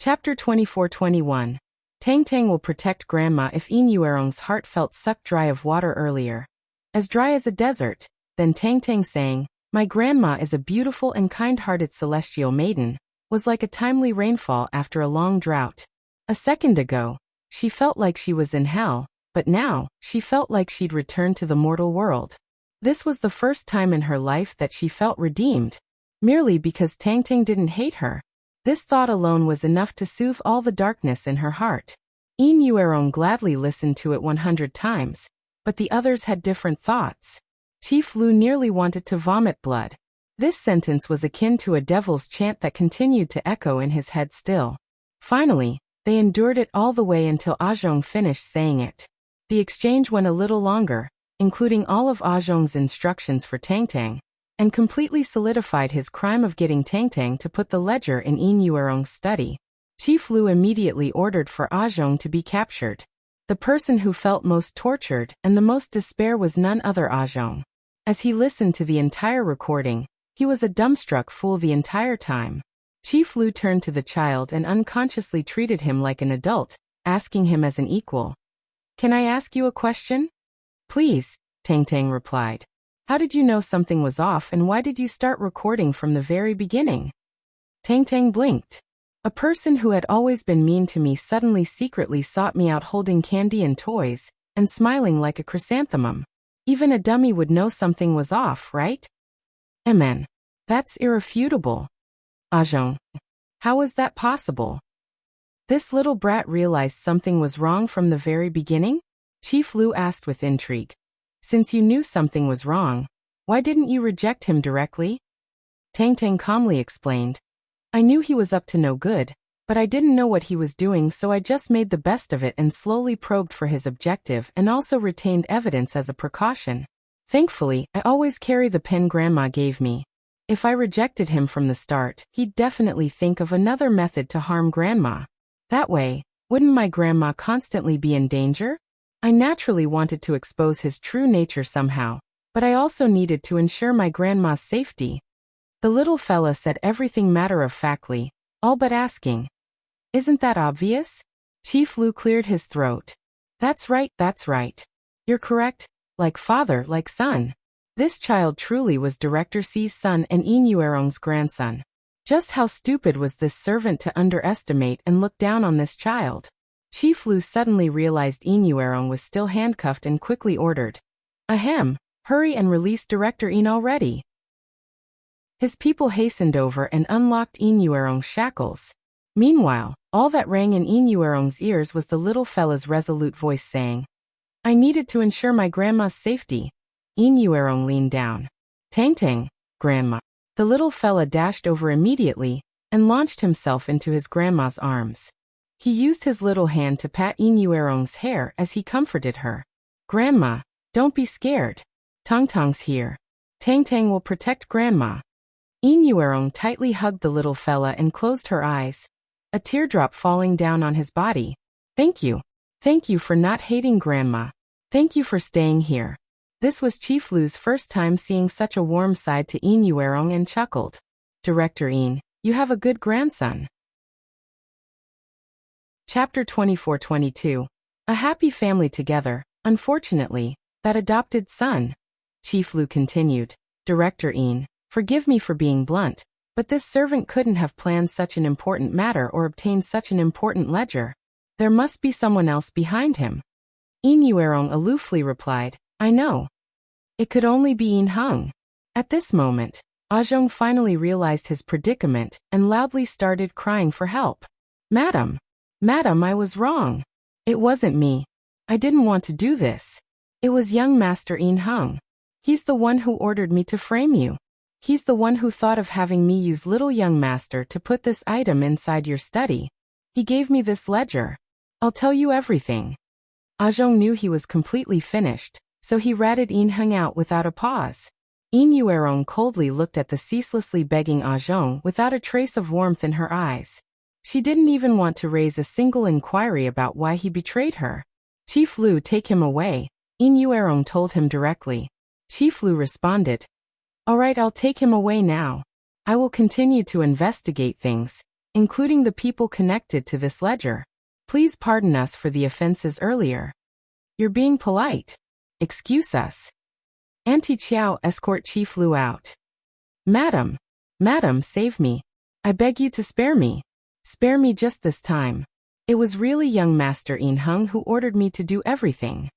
Chapter 24-21. Tang Tang will protect Grandma if Yin Yuerong's heart felt sucked dry of water earlier. As dry as a desert, then Tang Tang sang, "My grandma is a beautiful and kind-hearted celestial maiden," was like a timely rainfall after a long drought. A second ago, she felt like she was in hell, but now, she felt like she'd returned to the mortal world. This was the first time in her life that she felt redeemed, merely because Tang Tang didn't hate her. This thought alone was enough to soothe all the darkness in her heart. Yin Yuerong gladly listened to it 100 times, but the others had different thoughts. Chief Lu nearly wanted to vomit blood. This sentence was akin to a devil's chant that continued to echo in his head still. Finally, they endured it all the way until Zhong finished saying it. The exchange went a little longer, including all of Zhong's instructions for Tang Tang, and completely solidified his crime of getting Tang Tang to put the ledger in Yin Yuerong's study. Chief Lu immediately ordered for Zhong to be captured. The person who felt most tortured and the most despair was none other Zhong. As he listened to the entire recording, he was a dumbstruck fool the entire time. Chief Lu turned to the child and unconsciously treated him like an adult, asking him as an equal. "Can I ask you a question?" "Please," Tang Tang replied. "How did you know something was off and why did you start recording from the very beginning?" Tang Tang blinked. "A person who had always been mean to me suddenly secretly sought me out holding candy and toys, and smiling like a chrysanthemum. Even a dummy would know something was off, right?" "Amen. That's irrefutable." "Zhong, how is that possible?" "This little brat realized something was wrong from the very beginning?" Chief Lu asked with intrigue. "Since you knew something was wrong, why didn't you reject him directly?" Tang Tang calmly explained. "I knew he was up to no good, but I didn't know what he was doing, so I just made the best of it and slowly probed for his objective and also retained evidence as a precaution. Thankfully, I always carry the pen Grandma gave me. If I rejected him from the start, he'd definitely think of another method to harm Grandma. That way, wouldn't my grandma constantly be in danger? I naturally wanted to expose his true nature somehow, but I also needed to ensure my grandma's safety." The little fella said everything matter-of-factly, all but asking, "Isn't that obvious?" Chief Lu cleared his throat. That's right. You're correct, like father, like son. This child truly was Director C's son and Yin Yuerong's grandson. Just how stupid was this servant to underestimate and look down on this child? Chief Lu suddenly realized Yin Yuerong was still handcuffed and quickly ordered, "Ahem, hurry and release Director Yin already." His people hastened over and unlocked Yin Yuerong's shackles. Meanwhile, all that rang in Yin Yuerong's ears was the little fella's resolute voice saying, "I needed to ensure my grandma's safety." Yin Yuerong leaned down. "Tang Tang, Grandma." The little fella dashed over immediately and launched himself into his grandma's arms. He used his little hand to pat Yin Yuerong's hair as he comforted her. "Grandma, don't be scared. Tang Tang's here. Tang Tang will protect Grandma." Yin Yuerong tightly hugged the little fella and closed her eyes, a teardrop falling down on his body. Thank you. Thank you for not hating Grandma. Thank you for staying here." This was Chief Lu's first time seeing such a warm side to Yin Yuerong and chuckled. "Director Yin, you have a good grandson." Chapter 24-22. A happy family together. Unfortunately, that adopted son. Chief Lu continued. "Director Yin, forgive me for being blunt, but this servant couldn't have planned such an important matter or obtained such an important ledger. There must be someone else behind him." Yin Yuerong aloofly replied, "I know. It could only be Yin Hung." At this moment, Zhong finally realized his predicament and loudly started crying for help. Madam, I was wrong. It wasn't me. I didn't want to do this. It was young Master Yin Hung. He's the one who ordered me to frame you. He's the one who thought of having me use little young master to put this item inside your study. He gave me this ledger. I'll tell you everything." Zhong knew he was completely finished, so he ratted Yin Hung out without a pause. Yin Yuerong coldly looked at the ceaselessly begging Zhong without a trace of warmth in her eyes. She didn't even want to raise a single inquiry about why he betrayed her. "Chief Lu, take him away," Yin Yuerong told him directly. Chief Lu responded, "All right, I'll take him away now. I will continue to investigate things. including the people connected to this ledger. Please pardon us for the offenses earlier. You're being polite. Excuse us. Auntie Chiao, escort Chief Lu out. Madam, save me. I beg you to spare me. Spare me just this time. It was really young Master Yin Hung who ordered me to do everything.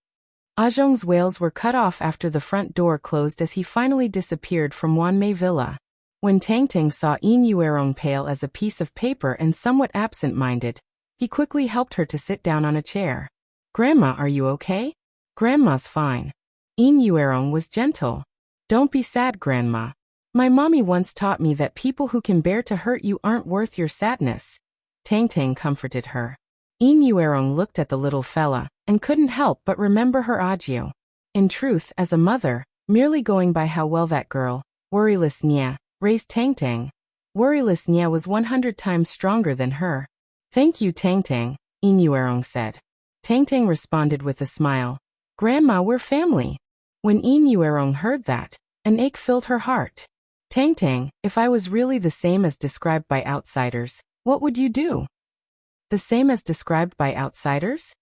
Zhong's wails were cut off after the front door closed as he finally disappeared from Wanmei Villa. When Tang Tang saw Yin Yuerong pale as a piece of paper and somewhat absent-minded, he quickly helped her to sit down on a chair. Grandma, are you okay? Grandma's fine. Yin Yuerong was gentle. Don't be sad, Grandma. My mommy once taught me that people who can bear to hurt you aren't worth your sadness. Tang Tang comforted her. Yin Yuerong looked at the little fella and couldn't help but remember her agio. In truth, as a mother, merely going by how well that girl, worryless Nia, raised Tang Tang, worryless Nia was 100 times stronger than her. Thank you, Tang Tang, Yin Yuerong said. Tang Tang responded with a smile. Grandma, we're family. When Yin Yuerong heard that, an ache filled her heart. Tang Tang, if I was really the same as described by outsiders, what would you do? The same as described by outsiders?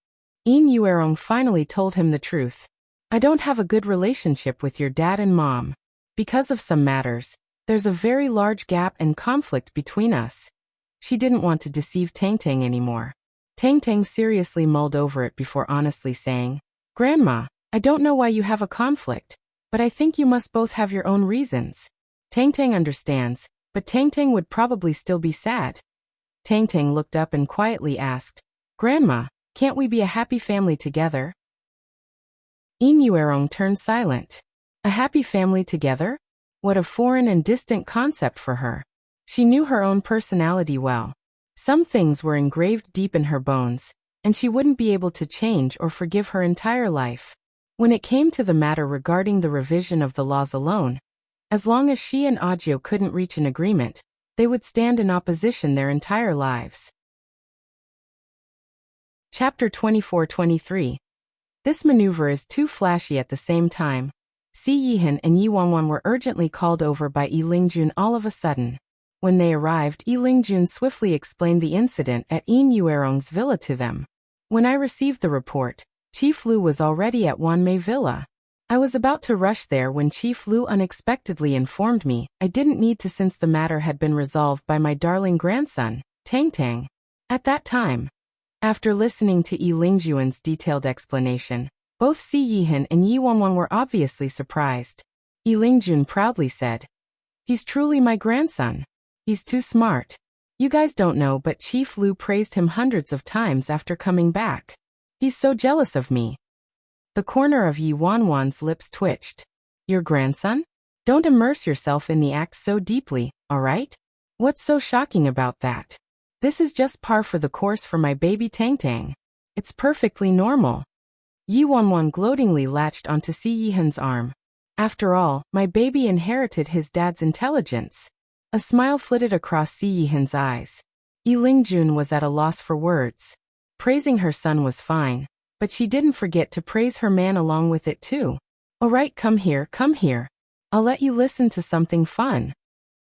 Yin Yuerong finally told him the truth. I don't have a good relationship with your dad and mom. Because of some matters, there's a very large gap and conflict between us. She didn't want to deceive Tang Tang anymore. Tang Tang seriously mulled over it before honestly saying, Grandma, I don't know why you have a conflict, but I think you must both have your own reasons. Tang Tang understands, but Tang Tang would probably still be sad. Tang Tang looked up and quietly asked, Grandma, can't we be a happy family together? Yin Yuerong turned silent. A happy family together? What a foreign and distant concept for her. She knew her own personality well. Some things were engraved deep in her bones, and she wouldn't be able to change or forgive her entire life. When it came to the matter regarding the revision of the laws alone, as long as she and Agio couldn't reach an agreement, they would stand in opposition their entire lives. Chapter 24-23. This maneuver is too flashy at the same time. Si Yihan and Yi Wanwan were urgently called over by Yi Lingjun all of a sudden. When they arrived, Yi Lingjun swiftly explained the incident at Yin Yuerong's villa to them. When I received the report, Chief Lu was already at Wanmei Villa. I was about to rush there when Chief Lu unexpectedly informed me I didn't need to since the matter had been resolved by my darling grandson, Tang Tang. At that time, after listening to Yi Lingjun's detailed explanation, both Si Yihan and Yi Wanwan were obviously surprised. Yi Lingjun proudly said, He's truly my grandson. He's too smart. You guys don't know, but Chief Lu praised him hundreds of times after coming back. He's so jealous of me. The corner of Yi Wanwan's lips twitched. Your grandson? Don't immerse yourself in the act so deeply, all right? What's so shocking about that? This is just par for the course for my baby Tang Tang. It's perfectly normal. Yi Wanwan gloatingly latched onto Si Yihan's arm. After all, my baby inherited his dad's intelligence. A smile flitted across Si Yihan's eyes. Yi Lingjun was at a loss for words. Praising her son was fine, but she didn't forget to praise her man along with it too. All right, come here. I'll let you listen to something fun.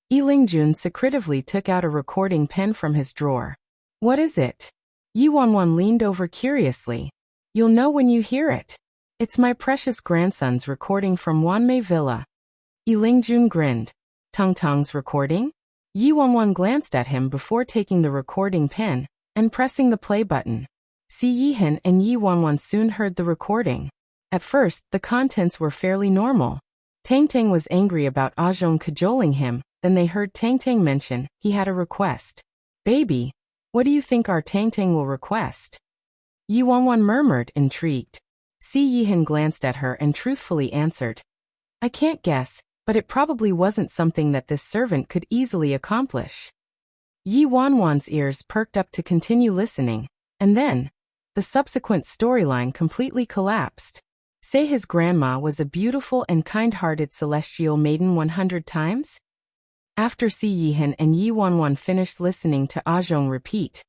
Yi Lingjun secretively took out a recording pen from his drawer. What is it? Yi Wanwan leaned over curiously. You'll know when you hear it. It's my precious grandson's recording from Wanmei Villa. Yi Lingjun grinned. Tang Tang's recording? Yi Wanwan glanced at him before taking the recording pen and pressing the play button. Si Yihan and Yi Wanwan soon heard the recording. At first, the contents were fairly normal. Tang Tang was angry about Zhong cajoling him, then they heard Tang Tang mention he had a request. Baby, what do you think our Tang Tang will request? Yi Wanwan murmured, intrigued. Si Yihan glanced at her and truthfully answered. I can't guess, but it probably wasn't something that this servant could easily accomplish. Yi Wanwan's ears perked up to continue listening, and then, the subsequent storyline completely collapsed. Say his grandma was a beautiful and kind-hearted celestial maiden 100 times? After Si Yihan and Yi Wanwan finished listening to Zhong repeat,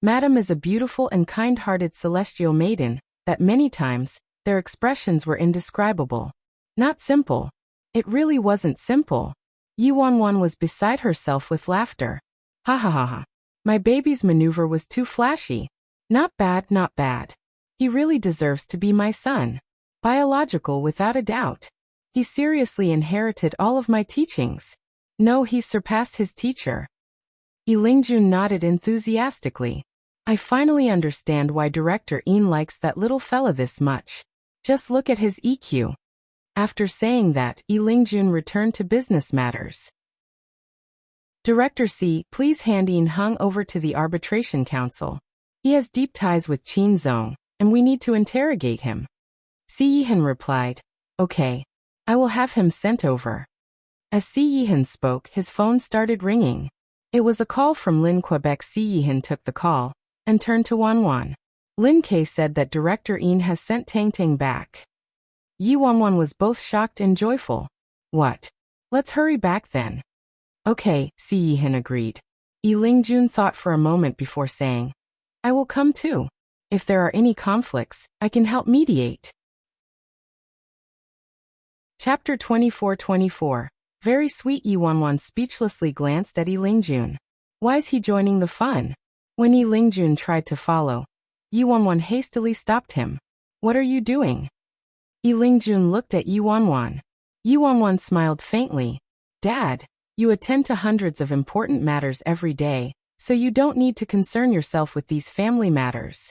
Madam is a beautiful and kind-hearted celestial maiden, that many times, their expressions were indescribable. Not simple. It really wasn't simple. Yi Wanwan was beside herself with laughter. Ha ha ha ha. My baby's maneuver was too flashy. Not bad, not bad. He really deserves to be my son. Biological without a doubt. He seriously inherited all of my teachings. No, he surpassed his teacher. Lingjun nodded enthusiastically. I finally understand why Director Ian likes that little fella this much. Just look at his EQ. After saying that, Lingjun returned to business matters. Director C, please hand Ian Hung over to the Arbitration Council. He has deep ties with Qin Zong, and we need to interrogate him. Si Yihan replied, okay. I will have him sent over. As Si Yihan spoke, his phone started ringing. It was a call from Lin Quebec. Si Yihan took the call and turned to Wanwan. Lin K said that Director Ian has sent Tang Tang back. Yi Wanwan was both shocked and joyful. What? Let's hurry back then. Okay, Si Yihan agreed. Lingjun thought for a moment before saying, I will come too. If there are any conflicts, I can help mediate. Chapter 24-24. Very sweet. Yi Wanwan speechlessly glanced at Lingjun. Why is he joining the fun? When Lingjun tried to follow, Yi Wanwan hastily stopped him. What are you doing? Lingjun looked at Yi Wanwan. Yi Wanwan smiled faintly. Dad, you attend to hundreds of important matters every day, so you don't need to concern yourself with these family matters.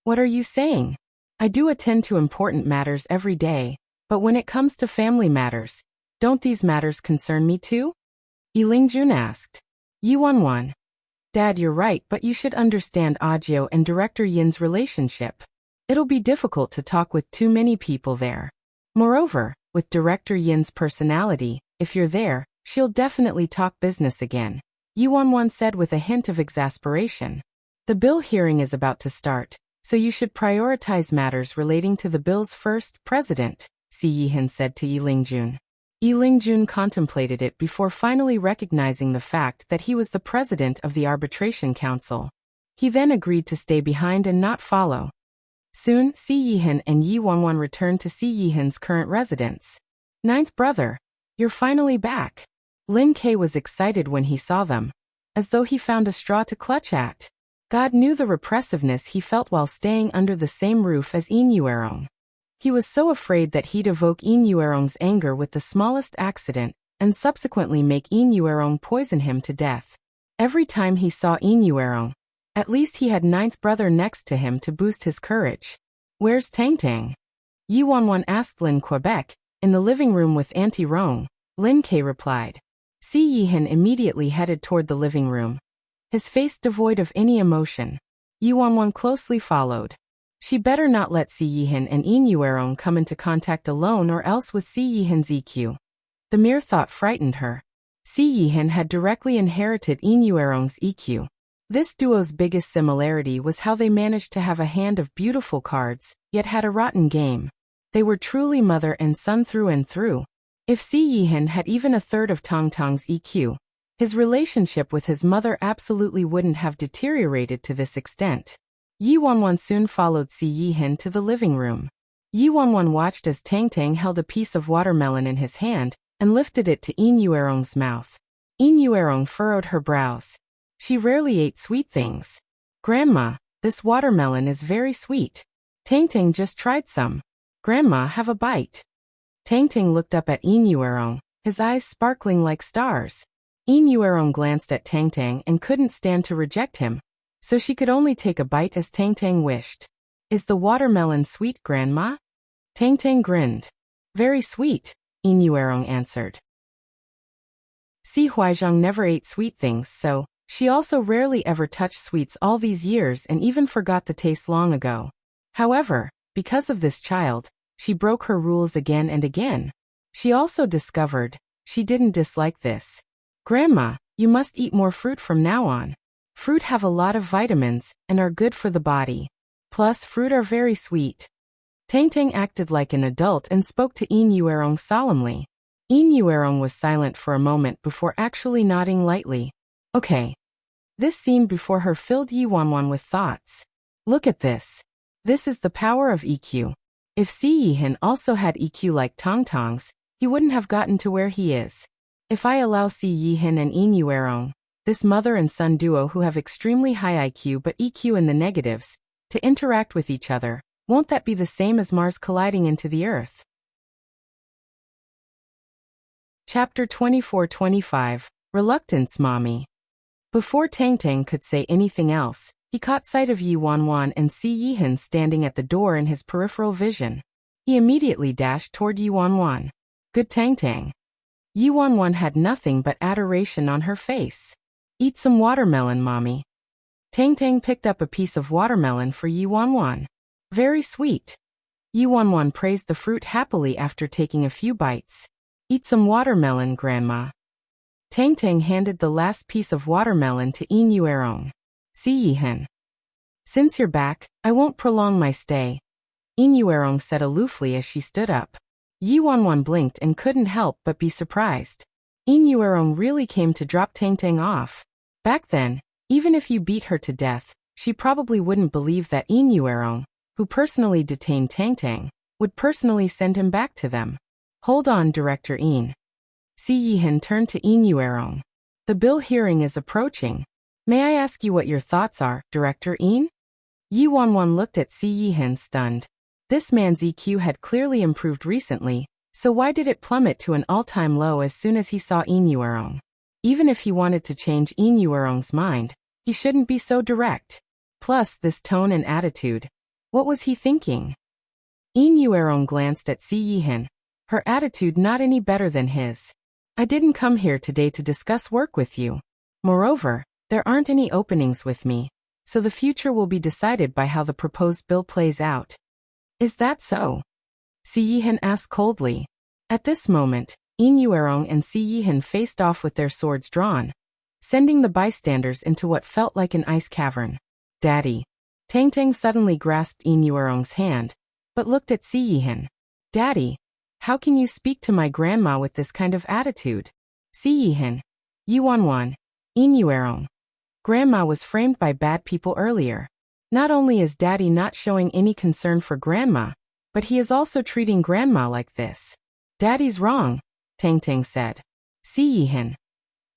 What are you saying? I do attend to important matters every day, but when it comes to family matters, don't these matters concern me too? Lingjun asked. Yi Wanwan. Dad, you're right, but you should understand Audio and Director Yin's relationship. It'll be difficult to talk with too many people there. Moreover, with Director Yin's personality, if you're there, she'll definitely talk business again. Yi Wanwan said with a hint of exasperation. The bill hearing is about to start, so you should prioritize matters relating to the bill's first. President, Si Yihan said to Lingjun. Lingjun contemplated it before finally recognizing the fact that he was the president of the Arbitration Council. He then agreed to stay behind and not follow. Soon, Si Yihan and Yi Wanwan returned to Si Yihan's current residence. Ninth brother, you're finally back. Lin K was excited when he saw them, as though he found a straw to clutch at. God knew the repressiveness he felt while staying under the same roof as Yin Yuerong. He was so afraid that he'd evoke Yin Yuerong's anger with the smallest accident, and subsequently make Yin Yuerong poison him to death. Every time he saw Yin Yuerong, at least he had ninth brother next to him to boost his courage. Where's Tang Tang? Yi Wanwan asked Lin Quebec. In the living room with Auntie Rong. Lin K replied. Si Yihan immediately headed toward the living room, his face devoid of any emotion. Yi Wanwan closely followed. She better not let Si Yihan and Yin Yuerong come into contact alone, or else with Si Yihan's EQ. The mere thought frightened her. Si Yihan had directly inherited Yin Yuerong's EQ. This duo's biggest similarity was how they managed to have a hand of beautiful cards, yet had a rotten game. They were truly mother and son through and through. If Si Yihan had even a third of Tong Tong's EQ, his relationship with his mother absolutely wouldn't have deteriorated to this extent. Yi Wanwan soon followed Si Yihan to the living room. Yi Wanwan watched as Tang Tang held a piece of watermelon in his hand and lifted it to Yin Yuerong's mouth. Yin Yuerong furrowed her brows. She rarely ate sweet things. Grandma, this watermelon is very sweet. Tang Tang just tried some. Grandma, have a bite. Tang Tang looked up at Yin Yuerong, his eyes sparkling like stars. Yin Yuerong glanced at Tang Tang and couldn't stand to reject him, so she could only take a bite as Tang Tang wished. Is the watermelon sweet, Grandma? Tang Tang grinned. Very sweet, Yin Yuerong answered. Si Huaizhang never ate sweet things, so she also rarely ever touched sweets all these years and even forgot the taste long ago. However, because of this child, she broke her rules again and again. She also discovered she didn't dislike this. Grandma, you must eat more fruit from now on. Fruit have a lot of vitamins and are good for the body. Plus, fruit are very sweet. Tang Tang acted like an adult and spoke to Yin Yuerong solemnly. Yin Yuerong was silent for a moment before actually nodding lightly. Okay. This scene before her filled Yi Wanwan with thoughts. Look at this. This is the power of EQ. If Si Yihan also had EQ like Tong Tong's, he wouldn't have gotten to where he is. If I allow Si Yihan and Yin Yuerong this mother and son duo who have extremely high IQ but EQ in the negatives, to interact with each other. Won't that be the same as Mars colliding into the Earth? Chapter 24-25, Reluctance Mommy. Before Tang Tang could say anything else, he caught sight of Yi Wanwan and Si Yihan standing at the door in his peripheral vision. He immediately dashed toward Yi Wanwan. Good Tang Tang. Yi Wanwan had nothing but adoration on her face. Eat some watermelon, Mommy. Tang Tang picked up a piece of watermelon for Yi Wanwan. Very sweet. Yi Wanwan praised the fruit happily after taking a few bites. Eat some watermelon, Grandma. Tang Tang handed the last piece of watermelon to Yin Yuerong. Si Yihan. Since you're back, I won't prolong my stay, Yin Yuerong said aloofly as she stood up. Yi Wanwan blinked and couldn't help but be surprised. Yin Yuerong really came to drop Tang Tang off. Back then, even if you beat her to death, she probably wouldn't believe that Yin Yuerong, who personally detained Tang Tang, would personally send him back to them. Hold on, Director Yin. Si Yihan turned to Yin Yuerong. The bill hearing is approaching. May I ask you what your thoughts are, Director Yin? Yi Wanwan looked at Si Yihan stunned. This man's EQ had clearly improved recently, so why did it plummet to an all-time low as soon as he saw Yin Yuerong? Even if he wanted to change Yin Yuerong's mind, he shouldn't be so direct. Plus, this tone and attitude. What was he thinking? Yin Yuerong glanced at Si Yihan. Her attitude not any better than his. I didn't come here today to discuss work with you. Moreover, there aren't any openings with me, so the future will be decided by how the proposed bill plays out. Is that so? Si Yihan asked coldly. At this moment, Yin Yuerong and Si Yihan faced off with their swords drawn, sending the bystanders into what felt like an ice cavern. Daddy. Tang Tang suddenly grasped Yin Yuerong's hand, but looked at Si Yihan. Daddy. How can you speak to my grandma with this kind of attitude? Si Yihan. Yi Wanwan. Yin Yuerong. Grandma was framed by bad people earlier. Not only is Daddy not showing any concern for Grandma, but he is also treating Grandma like this. Daddy's wrong, Tang Tang said. Si Yihan.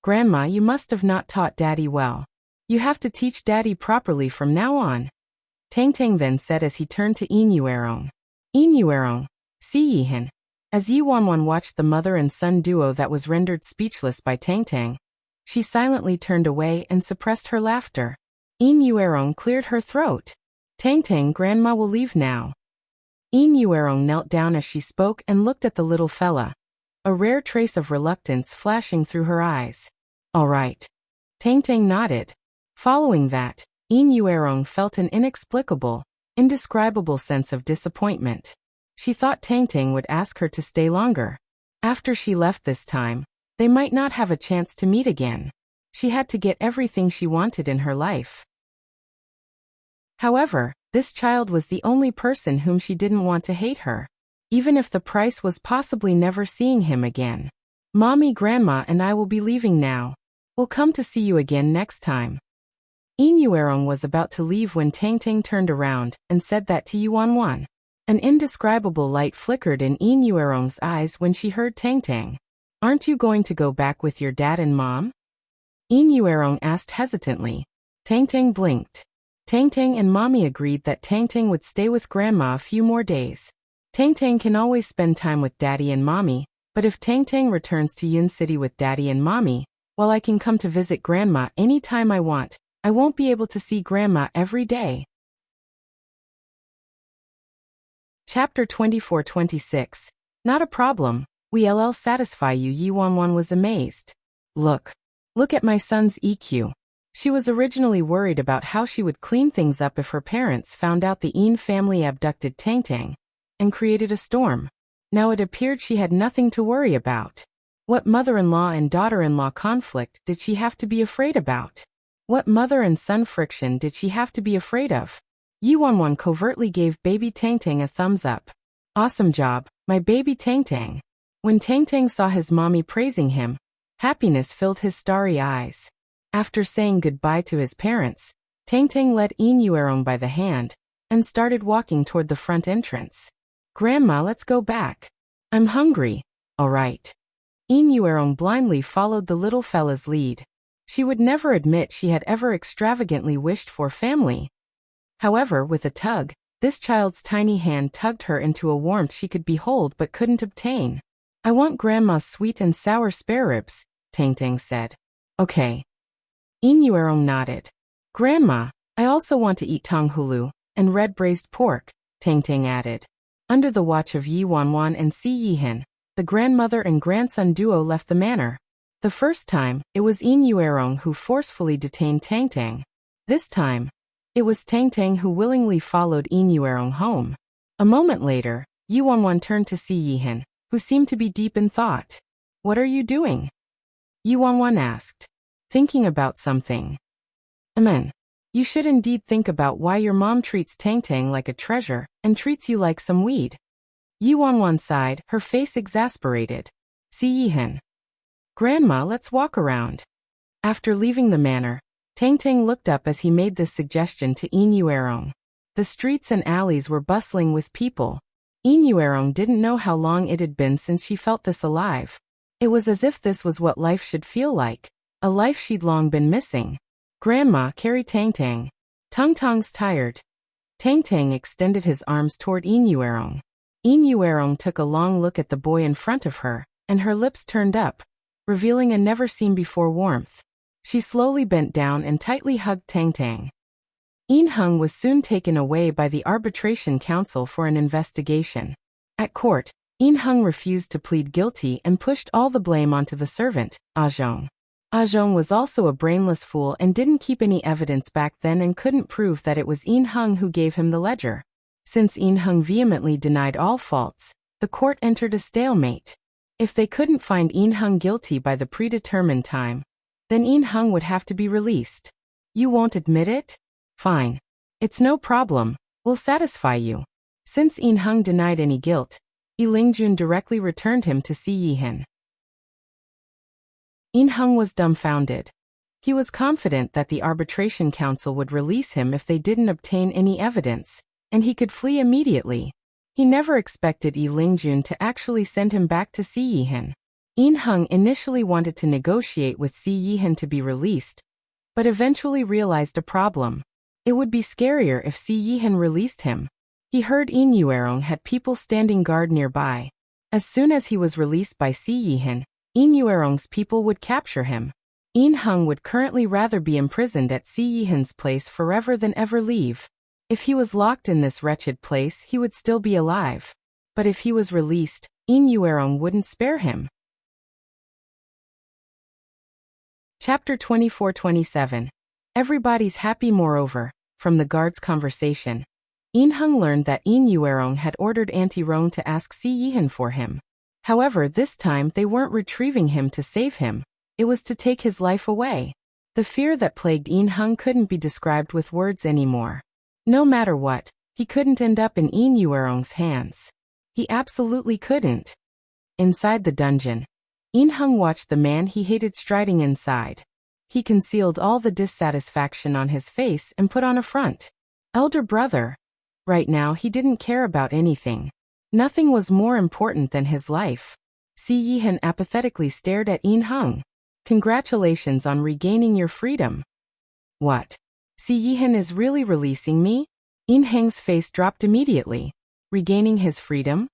Grandma, you must have not taught Daddy well. You have to teach Daddy properly from now on. Tang Tang then said as he turned to Yin Yuerong. Yin Yuerong. Si Yihan. As Yi Wanwan watched the mother and son duo that was rendered speechless by Tang Tang, she silently turned away and suppressed her laughter. Yin Yuerong cleared her throat. Tang Tang, Grandma will leave now. Yin Yuerong knelt down as she spoke and looked at the little fella, a rare trace of reluctance flashing through her eyes. All right. Tang Tang nodded. Following that, Yin Yuerong felt an inexplicable, indescribable sense of disappointment. She thought Tang Tang would ask her to stay longer. After she left this time, they might not have a chance to meet again. She had to get everything she wanted in her life. However, this child was the only person whom she didn't want to hate her, even if the price was possibly never seeing him again. Mommy, Grandma and I will be leaving now. We'll come to see you again next time. Yin Yuerong was about to leave when Tang Tang turned around and said that to Yi Wanwan. An indescribable light flickered in Yin Yuerong's eyes when she heard Tang Tang. Aren't you going to go back with your dad and mom? Yin Yuerong asked hesitantly. Tang Tang blinked. Tang Tang and Mommy agreed that Tang Tang would stay with Grandma a few more days. Tang Tang can always spend time with Daddy and Mommy, but if Tang Tang returns to Yun City with Daddy and Mommy, while I can come to visit Grandma any time I want, I won't be able to see Grandma every day. Chapter 24-26. Not a problem. We'll satisfy you. Yi Wanwan was amazed. Look at my son's EQ. She was originally worried about how she would clean things up if her parents found out the Yin family abducted Tang Tang and created a storm. Now it appeared she had nothing to worry about. What mother-in-law and daughter-in-law conflict did she have to be afraid about? What mother and son friction did she have to be afraid of? Yi Wanwan covertly gave baby Tang Tang a thumbs up. Awesome job, my baby Tang Tang. When Tang Tang saw his mommy praising him, happiness filled his starry eyes. After saying goodbye to his parents, Tang Tang led Yin Yuerong by the hand and started walking toward the front entrance. Grandma, let's go back. I'm hungry. All right. Yin Yuerong blindly followed the little fella's lead. She would never admit she had ever extravagantly wished for family. However, with a tug, this child's tiny hand tugged her into a warmth she could behold but couldn't obtain. "I want Grandma's sweet and sour spare ribs," Tang Tang said. "Okay." Yin Yuerong nodded. "Grandma, I also want to eat tanghulu and red braised pork," Tang Tang added. Under the watch of Yi Wanwan and Si Yihan, the grandmother and grandson duo left the manor. The first time, it was Yin Yuerong who forcefully detained Tang Tang. This time, it was Tang Tang who willingly followed Yin Yuerong home. A moment later, Yi Wanwan turned to Si Yihan, who seemed to be deep in thought. "What are you doing?" Yi Wanwan asked. "Thinking about something." "Amen. You should indeed think about why your mom treats Tang Tang like a treasure and treats you like some weed." Yi Wanwan sighed, her face exasperated. Si Yihan. "Grandma, let's walk around." After leaving the manor, Tang Tang looked up as he made this suggestion to Yin Yuerong. The streets and alleys were bustling with people. Yin Yuerong didn't know how long it had been since she felt this alive. It was as if this was what life should feel like, a life she'd long been missing. "Grandma, carry Tang Tang. Tung Tung's tired." Tang Tang extended his arms toward Yin Yuerong. Yin Yuerong took a long look at the boy in front of her, and her lips turned up, revealing a never-seen-before warmth. She slowly bent down and tightly hugged Tang Tang. Yin Hung was soon taken away by the Arbitration Council for an investigation. At court, Yin Hung refused to plead guilty and pushed all the blame onto the servant, Zhong. Zhong was also a brainless fool and didn't keep any evidence back then and couldn't prove that it was Yin Hung who gave him the ledger. Since Yin Hung vehemently denied all faults, the court entered a stalemate. If they couldn't find Yin Hung guilty by the predetermined time, then Yin Hung would have to be released. "You won't admit it? Fine. It's no problem. We'll satisfy you." Since Yin Hung denied any guilt, Yi Lingjun directly returned him to Si Yihan. Yin Hung was dumbfounded. He was confident that the Arbitration Council would release him if they didn't obtain any evidence, and he could flee immediately. He never expected Yi Lingjun to actually send him back to Si Yihan. Yin Hung initially wanted to negotiate with Si Yihan to be released, but eventually realized a problem. It would be scarier if Si Yihan released him. He heard Yin Yuerong had people standing guard nearby. As soon as he was released by Si Yihan, Yin Yuerong's people would capture him. Yin Hung would currently rather be imprisoned at Si Yihan's place forever than ever leave. If he was locked in this wretched place, he would still be alive. But if he was released, Yin Yuerong wouldn't spare him. Chapter 24-27. Everybody's happy. Moreover, from the guard's conversation, Yin Hung learned that Yin Yuerong had ordered Auntie Rong to ask Si Yihan for him. However, this time they weren't retrieving him to save him, it was to take his life away. The fear that plagued Yin Hung couldn't be described with words anymore. No matter what, he couldn't end up in Yin Yuerong's hands. He absolutely couldn't. Inside the dungeon, Yin Hung watched the man he hated striding inside. He concealed all the dissatisfaction on his face and put on a front. Elder brother. Right now he didn't care about anything. Nothing was more important than his life. Si Yihan apathetically stared at Yin Hung. "Congratulations on regaining your freedom." "What? Si Yihan is really releasing me?" Yin Hung's face dropped immediately. Regaining his freedom?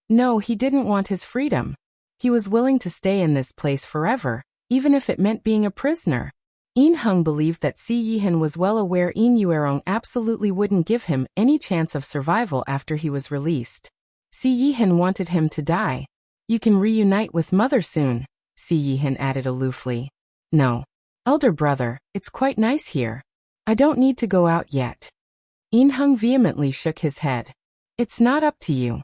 No, he didn't want his freedom. He was willing to stay in this place forever, even if it meant being a prisoner. Yin Hung believed that Si Yihan was well aware Yin Yuerong absolutely wouldn't give him any chance of survival after he was released. Si Yihan wanted him to die. "You can reunite with mother soon," Si Yihan added aloofly. "No. Elder brother, it's quite nice here. I don't need to go out yet." Yin Hung vehemently shook his head. "It's not up to you."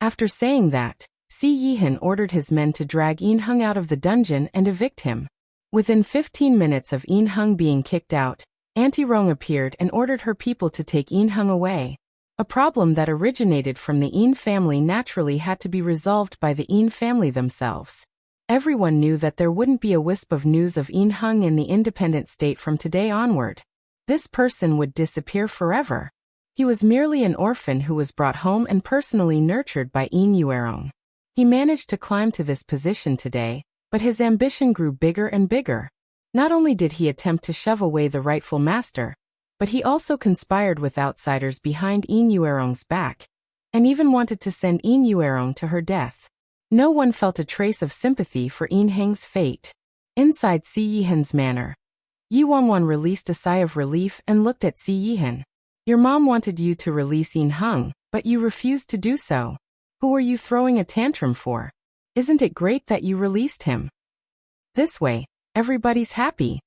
After saying that, Si Yihan ordered his men to drag Yin Hung out of the dungeon and evict him. Within 15 minutes of Yin Hung being kicked out, Auntie Rong appeared and ordered her people to take Yin Hung away. A problem that originated from the Yin family naturally had to be resolved by the Yin family themselves. Everyone knew that there wouldn't be a wisp of news of Yin Hung in the independent state from today onward. This person would disappear forever. He was merely an orphan who was brought home and personally nurtured by Yin Yuerong. He managed to climb to this position today, but his ambition grew bigger and bigger. Not only did he attempt to shove away the rightful master, but he also conspired with outsiders behind Yin Yuerong's back, and even wanted to send Yin Yuerong to her death. No one felt a trace of sympathy for Yin Heng's fate. Inside Si Yihen's manor, Yi Wanwan released a sigh of relief and looked at Si Yihen. Your mom wanted you to release Yin Heng, but you refused to do so. Who were you throwing a tantrum for? Isn't it great that you released him? This way, everybody's happy.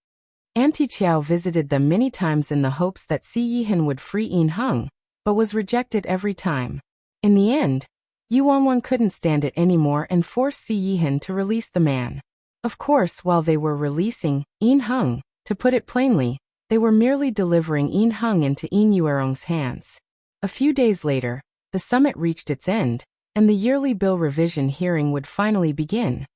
Auntie Qiao visited them many times in the hopes that Si Yihen would free Yin Heng, but was rejected every time. In the end, Yi Wanwan couldn't stand it anymore and forced Si Yihen to release the man. Of course, while they were releasing Yin Heng, to put it plainly, they were merely delivering Yin Heng into Yin Yuerong's hands. A few days later, the summit reached its end, and the yearly bill revision hearing would finally begin.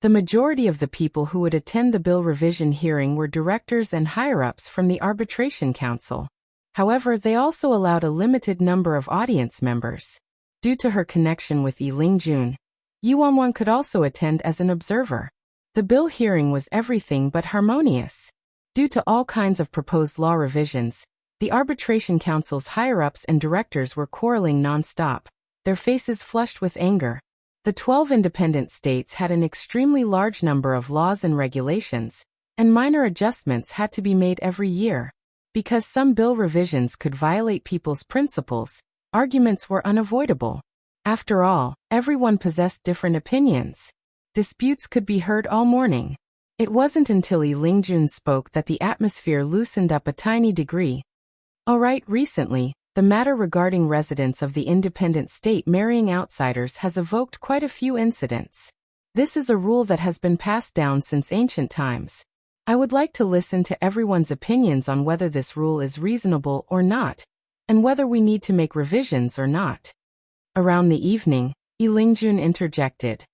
The majority of the people who would attend the bill revision hearing were directors and higher-ups from the Arbitration Council. However, they also allowed a limited number of audience members. Due to her connection with Yi Lingjun, Yi Wanwan could also attend as an observer. The bill hearing was everything but harmonious. Due to all kinds of proposed law revisions, the Arbitration Council's higher-ups and directors were quarreling non-stop, their faces flushed with anger. The 12 independent states had an extremely large number of laws and regulations, and minor adjustments had to be made every year. Because some bill revisions could violate people's principles, arguments were unavoidable. After all, everyone possessed different opinions. Disputes could be heard all morning. It wasn't until Yi Lingjun spoke that the atmosphere loosened up a tiny degree. Alright, recently, the matter regarding residents of the independent state marrying outsiders has evoked quite a few incidents. This is a rule that has been passed down since ancient times. I would like to listen to everyone's opinions on whether this rule is reasonable or not, and whether we need to make revisions or not. Around the evening, Yi Lingjun interjected.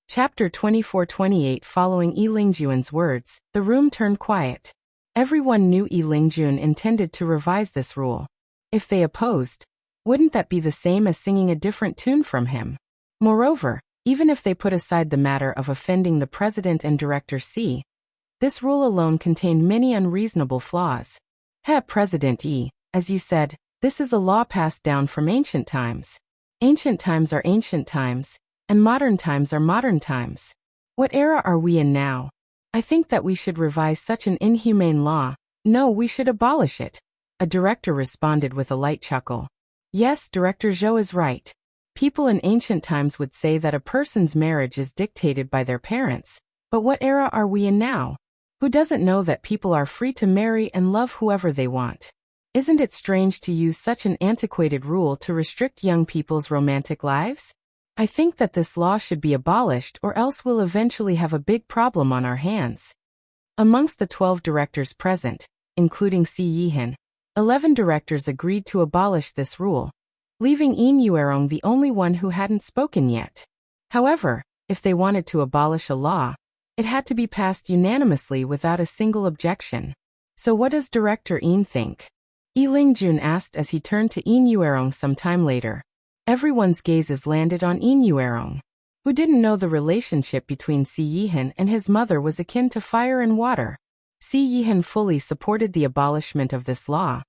Chapter 24-28. Following Yi Lingjun's words, the room turned quiet. Everyone knew Yi Lingjun intended to revise this rule. If they opposed, wouldn't that be the same as singing a different tune from him? Moreover, even if they put aside the matter of offending the president and director C, this rule alone contained many unreasonable flaws. President Yi, as you said, this is a law passed down from ancient times. Ancient times are ancient times, and modern times are modern times. What era are we in now? I think that we should revise such an inhumane law. No, we should abolish it. A director responded with a light chuckle. Yes, Director Zhou is right. People in ancient times would say that a person's marriage is dictated by their parents. But what era are we in now? Who doesn't know that people are free to marry and love whoever they want? Isn't it strange to use such an antiquated rule to restrict young people's romantic lives? I think that this law should be abolished, or else we'll eventually have a big problem on our hands. Amongst the 12 directors present, including Si Yihen, 11 directors agreed to abolish this rule, leaving Yin Yuerong the only one who hadn't spoken yet. However, if they wanted to abolish a law, it had to be passed unanimously without a single objection. So what does Director Yin think? Yi Lingjun asked as he turned to Yin Yuerong some time later. Everyone's gazes landed on Yin Yuerong, who didn't know the relationship between Si Yihen and his mother was akin to fire and water. Si Yihen fully supported the abolishment of this law,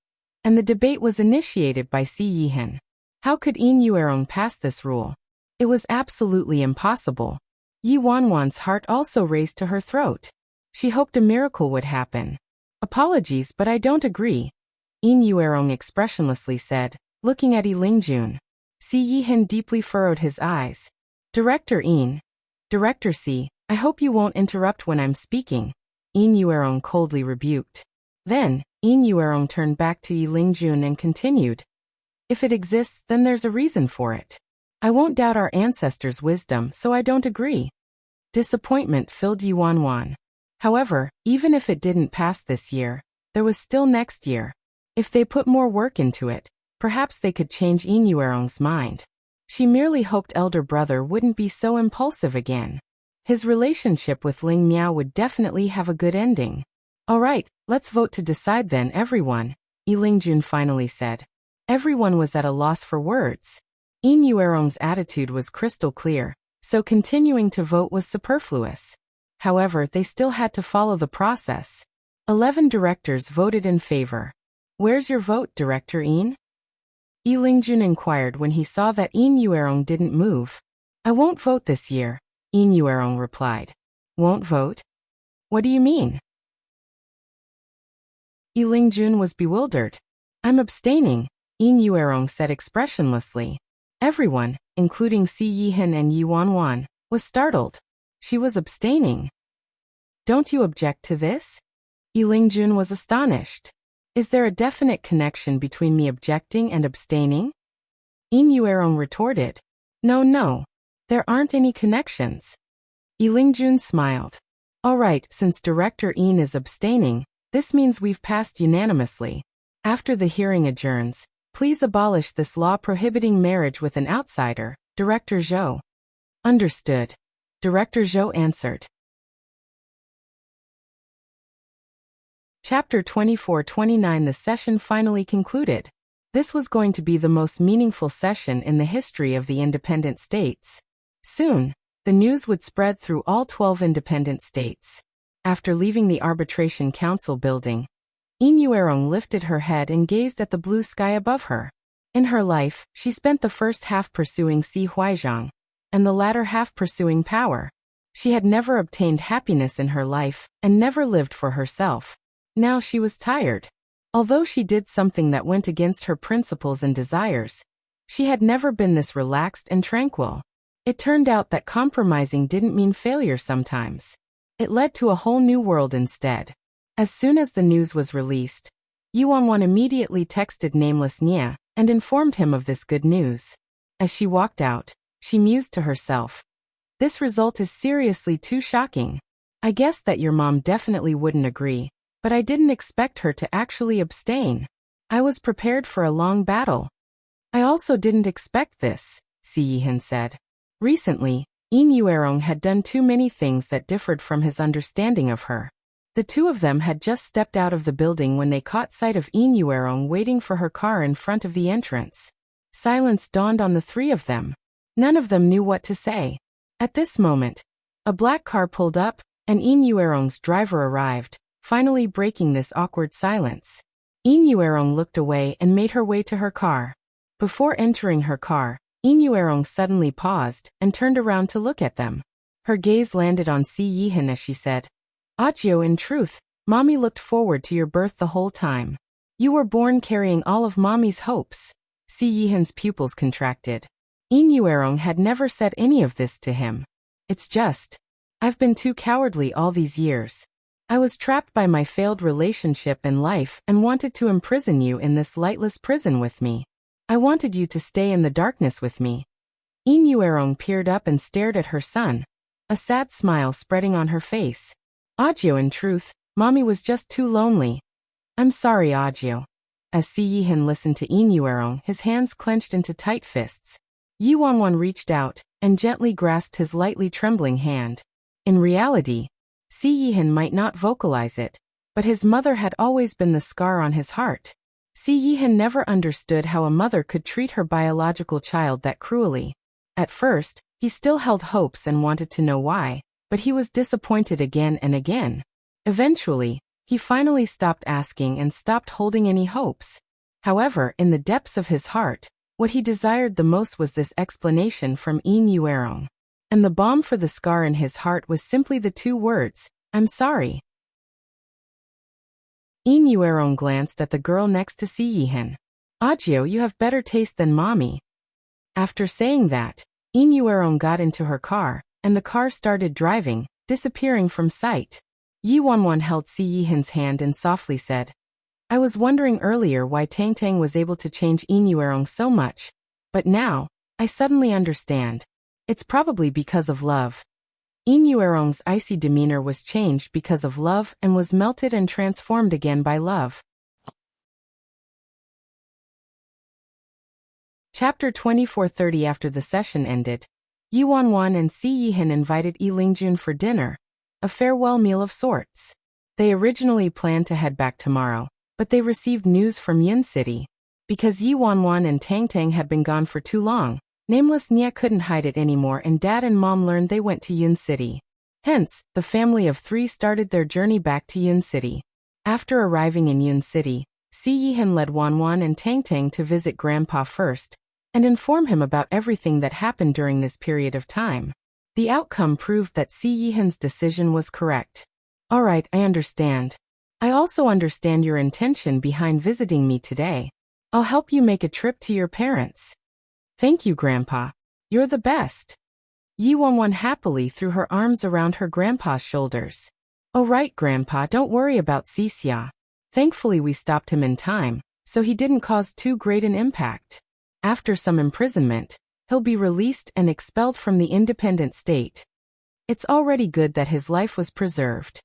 and the debate was initiated by Si Yihen. How could Yin Yuerong pass this rule? It was absolutely impossible. Yi Wanwan's heart also raced to her throat. She hoped a miracle would happen. Apologies, but I don't agree, Yin Yuerong expressionlessly said, looking at Yi Lingjun. Si Yihen deeply furrowed his eyes. Director Yin. Director Si, I hope you won't interrupt when I'm speaking, Yin Yuerong coldly rebuked. Then, Yin Yuerong turned back to Yi Lingjun and continued. If it exists, then there's a reason for it. I won't doubt our ancestors' wisdom, so I don't agree. Disappointment filled Yi Wanwan. However, even if it didn't pass this year, there was still next year. If they put more work into it, perhaps they could change Yin Yuerong's mind. She merely hoped elder brother wouldn't be so impulsive again. His relationship with Ling Miao would definitely have a good ending. Alright, let's vote to decide then, everyone, Yi Lingjun finally said. Everyone was at a loss for words. Yin Yuerong's attitude was crystal clear. so continuing to vote was superfluous. However, they still had to follow the process. 11 directors voted in favor. "Where's your vote, Director Yin?" Yi Lingjun inquired when he saw that Yin Yuerong didn't move. "I won't vote this year," Yin Yuerong replied. "Won't vote? What do you mean?" Yi Lingjun was bewildered. "I'm abstaining," Yin Yuerong said expressionlessly. Everyone, including Si Yihan and Yi Wanwan, was startled. She was abstaining. "Don't you object to this?" Yi Lingjun was astonished. "Is there a definite connection between me objecting and abstaining?" Yin Yuerong retorted. No, there aren't any connections." Yi Lingjun smiled. "All right, since Director Yin is abstaining, this means we've passed unanimously. After the hearing adjourns, please abolish this law prohibiting marriage with an outsider, Director Zhou." "Understood," Director Zhou answered. Chapter 24-29. The session finally concluded. This was going to be the most meaningful session in the history of the independent states. Soon, the news would spread through all 12 independent states. After leaving the Arbitration Council building, Yin Yuerong lifted her head and gazed at the blue sky above her. In her life, she spent the first half pursuing Si Huizhang, and the latter half pursuing power. She had never obtained happiness in her life, and never lived for herself. Now she was tired. Although she did something that went against her principles and desires, she had never been this relaxed and tranquil. It turned out that compromising didn't mean failure sometimes. It led to a whole new world instead. As soon as the news was released, Yi Wanwan immediately texted nameless Nia and informed him of this good news. As she walked out, she mused to herself. "This result is seriously too shocking. I guessed that your mom definitely wouldn't agree, but I didn't expect her to actually abstain. I was prepared for a long battle." "I also didn't expect this," Si Yihan said. Recently, Yin Yuerong had done too many things that differed from his understanding of her. The two of them had just stepped out of the building when they caught sight of Yin Yuerong waiting for her car in front of the entrance. Silence dawned on the three of them. None of them knew what to say. At this moment, a black car pulled up, and Yin Yuerong's driver arrived, finally breaking this awkward silence. Yin Yuerong looked away and made her way to her car. Before entering her car, Yin Yuerong suddenly paused and turned around to look at them. Her gaze landed on Si Yihan as she said, "Audiobook, in truth, Mommy looked forward to your birth the whole time. You were born carrying all of Mommy's hopes." Si Yihan's pupils contracted. Yin Yuerong had never said any of this to him. "It's just, I've been too cowardly all these years. I was trapped by my failed relationship and life and wanted to imprison you in this lightless prison with me. I wanted you to stay in the darkness with me." Yin Yuerong peered up and stared at her son, a sad smile spreading on her face. "Audiobook, in truth, Mommy was just too lonely. I'm sorry, Audiobook." As Si Yihan listened to Yin Yuerong, his hands clenched into tight fists. Yi Wanwan reached out and gently grasped his lightly trembling hand. In reality, Si Yihan might not vocalize it, but his mother had always been the scar on his heart. Si Yihan never understood how a mother could treat her biological child that cruelly. At first, he still held hopes and wanted to know why, but he was disappointed again and again. Eventually, he finally stopped asking and stopped holding any hopes. However, in the depths of his heart, what he desired the most was this explanation from Yin Yuerong. And the balm for the scar in his heart was simply the two words, "I'm sorry." Yin Yuerong glanced at the girl next to Si Yihan. "Audiobook, you have better taste than Mommy." After saying that, Yin Yuerong got into her car, and the car started driving, disappearing from sight. Yi Wanwan held Si Yihan's hand and softly said, "I was wondering earlier why Tang Tang was able to change Yin Yuerong so much, but now, I suddenly understand. It's probably because of love." Yin Yuerong's icy demeanor was changed because of love and was melted and transformed again by love. Chapter 24-30. After the session ended, Yi Wanwan and Si Yihan invited Yi Lingjun for dinner, a farewell meal of sorts. They originally planned to head back tomorrow, but they received news from Yin City. Because Yi Wanwan and Tang Tang had been gone for too long, Nameless Nia couldn't hide it anymore, and Dad and Mom learned they went to Yun City. Hence, the family of 3 started their journey back to Yun City. After arriving in Yun City, Si Yihan led Wanwan and Tang Tang to visit Grandpa first, and inform him about everything that happened during this period of time. The outcome proved that Si Yihan's decision was correct. Alright, I understand. I also understand your intention behind visiting me today. I'll help you make a trip to your parents. Thank you, Grandpa. You're the best. Yi Wanwan happily threw her arms around her grandpa's shoulders. Oh right, Grandpa, don't worry about Xia. Thankfully we stopped him in time, so he didn't cause too great an impact. After some imprisonment, he'll be released and expelled from the independent state. It's already good that his life was preserved.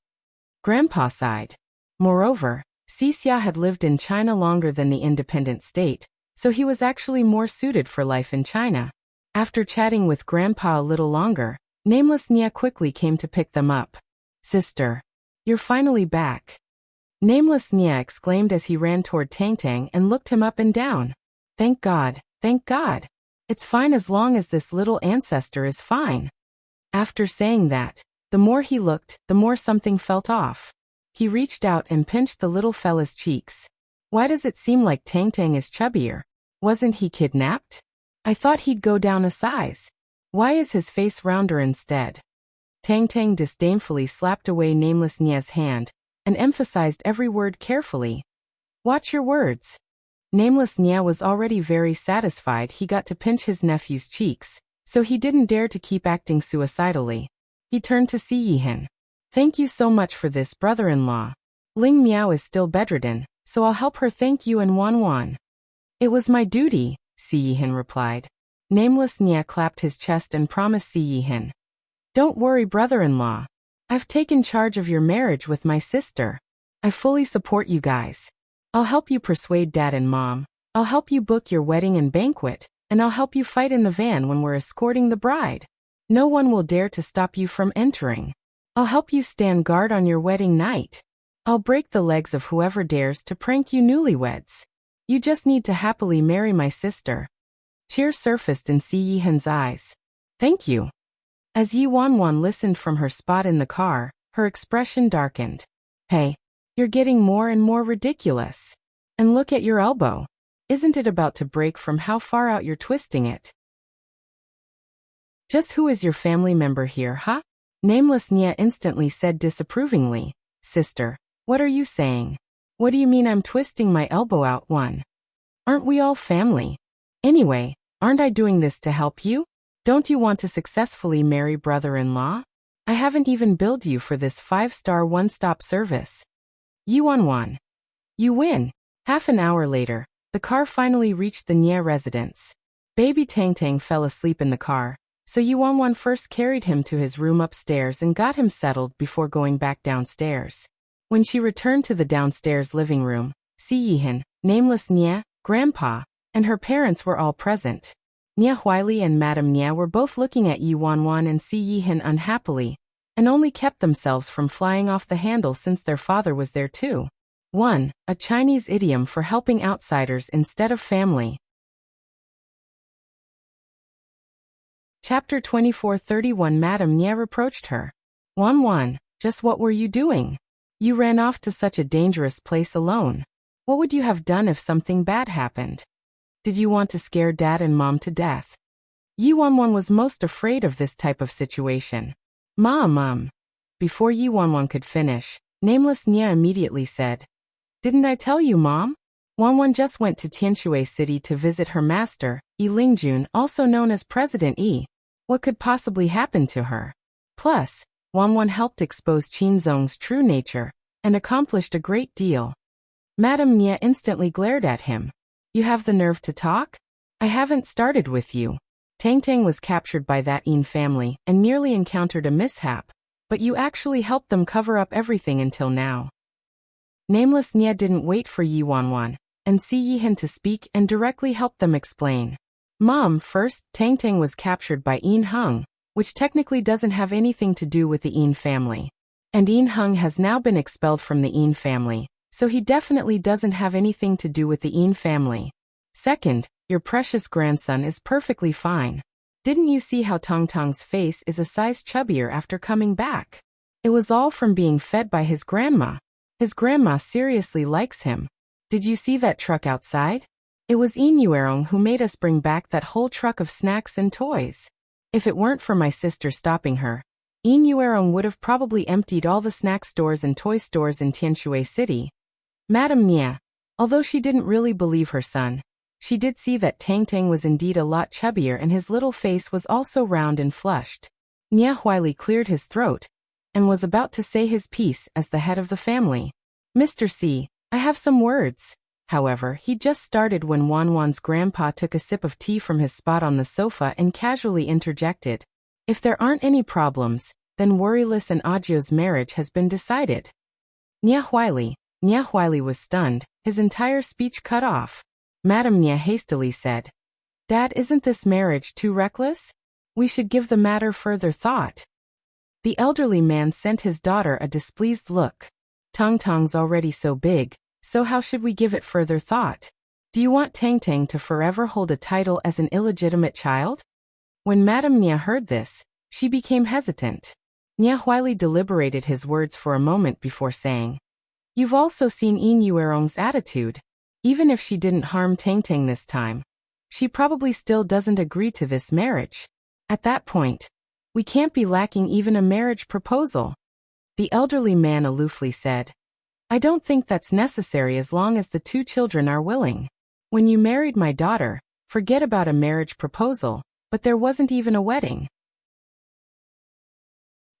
Grandpa sighed. Moreover, Xia had lived in China longer than the independent state, so he was actually more suited for life in China. After chatting with Grandpa a little longer, Nameless Nia quickly came to pick them up. Sister, you're finally back. Nameless Nia exclaimed as he ran toward Tang Tang and looked him up and down. Thank God, thank God. It's fine as long as this little ancestor is fine. After saying that, the more he looked, the more something felt off. He reached out and pinched the little fella's cheeks. Why does it seem like Tang Tang is chubbier? Wasn't he kidnapped? I thought he'd go down a size. Why is his face rounder instead? Tang Tang disdainfully slapped away Nameless Nia's hand and emphasized every word carefully. Watch your words. Nameless Nia was already very satisfied he got to pinch his nephew's cheeks, so he didn't dare to keep acting suicidally. He turned to Si Yihan. Thank you so much for this, brother-in-law. Ling Miao is still bedridden, so I'll help her. Thank you and Wanwan. It was my duty, Si Yihan replied. Nameless Nia clapped his chest and promised Si Yihan. Don't worry, brother-in-law. I've taken charge of your marriage with my sister. I fully support you guys. I'll help you persuade Dad and Mom. I'll help you book your wedding and banquet, and I'll help you fight in the van when we're escorting the bride. No one will dare to stop you from entering. I'll help you stand guard on your wedding night. I'll break the legs of whoever dares to prank you newlyweds. You just need to happily marry my sister. Cheer surfaced in Si Yihan's eyes. Thank you. As Yi Wanwan listened from her spot in the car, her expression darkened. Hey, you're getting more and more ridiculous. And look at your elbow. Isn't it about to break from how far out you're twisting it? Just who is your family member here, huh? Nameless Nia instantly said disapprovingly. Sister, what are you saying? What do you mean I'm twisting my elbow out? Aren't we all family? Anyway, aren't I doing this to help you? Don't you want to successfully marry brother-in-law? I haven't even billed you for this 5-star one-stop service. Yi Wanwan. You win. Half an hour later, the car finally reached the Nia residence. Baby Tang Tang fell asleep in the car, so Yi Wanwan first carried him to his room upstairs and got him settled before going back downstairs. When she returned to the downstairs living room, Si Yihan, Nameless Nia, Grandpa, and her parents were all present. Nia Huili and Madame Nia were both looking at Yi Wanwan and Si Yihan unhappily, and only kept themselves from flying off the handle since their father was there too. 1. A Chinese idiom for helping outsiders instead of family. Chapter 24:31 Madame Nia reproached her. Wanwan, just what were you doing? You ran off to such a dangerous place alone. What would you have done if something bad happened? Did you want to scare Dad and Mom to death? Yi Wanwan was most afraid of this type of situation. Mom. Before Yi Wanwan could finish, Nameless Nia immediately said, Didn't I tell you, Mom? Wanwan just went to Tianshui City to visit her master, Yi Lingjun, also known as President Yi. What could possibly happen to her? Plus, Wanwan helped expose Qinzong's true nature, and accomplished a great deal. Madame Nia instantly glared at him. You have the nerve to talk? I haven't started with you. Tang Tang was captured by that Yin family and nearly encountered a mishap, but you actually helped them cover up everything until now. Nameless Nia didn't wait for Yi Wanwan and Si Yihan to speak and directly helped them explain. Mom, first, Tang Tang was captured by Yin Hung, which technically doesn't have anything to do with the Yin family. And Yin Hung has now been expelled from the Yin family, so he definitely doesn't have anything to do with the Yin family. Second, Your precious grandson is perfectly fine. Didn't you see how Tongtong's face is a size chubbier after coming back? It was all from being fed by his grandma. His grandma seriously likes him. Did you see that truck outside? It was Inuerong who made us bring back that whole truck of snacks and toys. If it weren't for my sister stopping her, Inuerong would have probably emptied all the snack stores and toy stores in Tianshui City. Madame Nia, although she didn't really believe her son, she did see that Tang Tang was indeed a lot chubbier and his little face was also round and flushed. Nia Huili cleared his throat and was about to say his piece as the head of the family. Mr. C, I have some words. However, he just started when Wanwan's grandpa took a sip of tea from his spot on the sofa and casually interjected. If there aren't any problems, then Worryless and Audio's marriage has been decided. Nia Huili was stunned, his entire speech cut off. Madame Nia hastily said, Dad, isn't this marriage too reckless? We should give the matter further thought. The elderly man sent his daughter a displeased look. Tongtong's already so big, so how should we give it further thought? Do you want Tang Tang to forever hold a title as an illegitimate child? When Madame Nia heard this, she became hesitant. Nia Huili deliberated his words for a moment before saying, You've also seen Inuerong's attitude. Even if she didn't harm Tang Tang this time, she probably still doesn't agree to this marriage. At that point, we can't be lacking even a marriage proposal. The elderly man aloofly said, I don't think that's necessary as long as the two children are willing. When you married my daughter, forget about a marriage proposal, but there wasn't even a wedding.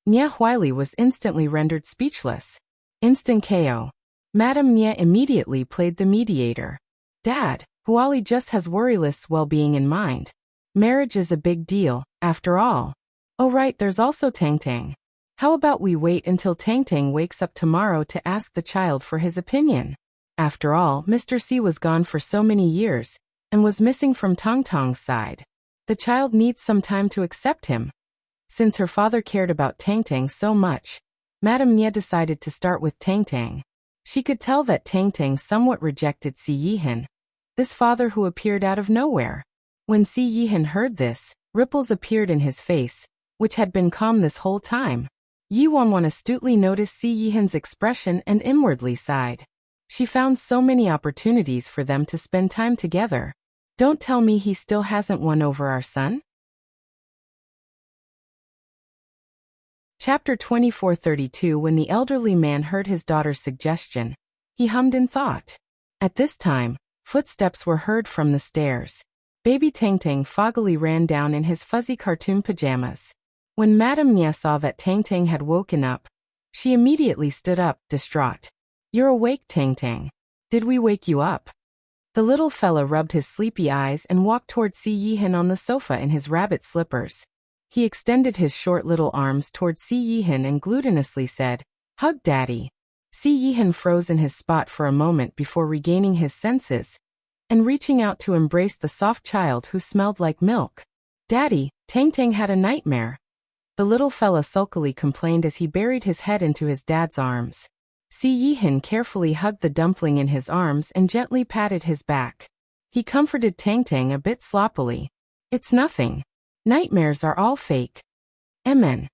Nia Huili was instantly rendered speechless. Instant KO. Madame Nia immediately played the mediator. Dad, Huali just has Worryless well-being in mind. Marriage is a big deal, after all. Oh right, there's also Tang Tang. How about we wait until Tang Tang wakes up tomorrow to ask the child for his opinion? After all, Mr. C was gone for so many years, and was missing from Tongtong's side. The child needs some time to accept him. Since her father cared about Tang Tang so much, Madame Nia decided to start with Tang Tang. She could tell that Tang Tang somewhat rejected Si Yihan, this father who appeared out of nowhere. When Si Yihan heard this, ripples appeared in his face, which had been calm this whole time. Yi Wanwan astutely noticed Si Yihan's expression and inwardly sighed. She found so many opportunities for them to spend time together. Don't tell me he still hasn't won over our son? Chapter 2432. When the elderly man heard his daughter's suggestion, he hummed in thought. At this time, footsteps were heard from the stairs. Baby Tang Tang foggily ran down in his fuzzy cartoon pajamas. When Madame Nia saw that Tang Tang had woken up, she immediately stood up, distraught. You're awake, Tang Tang. Did we wake you up? The little fella rubbed his sleepy eyes and walked toward Si Yihan on the sofa in his rabbit slippers. He extended his short little arms toward Si Yihan and gluttonously said, Hug Daddy. Si Yihan froze in his spot for a moment before regaining his senses and reaching out to embrace the soft child who smelled like milk. Daddy, Tang Tang had a nightmare. The little fella sulkily complained as he buried his head into his dad's arms. Si Yihan carefully hugged the dumpling in his arms and gently patted his back. He comforted Tang Tang a bit sloppily. It's nothing. Nightmares are all fake. Amen.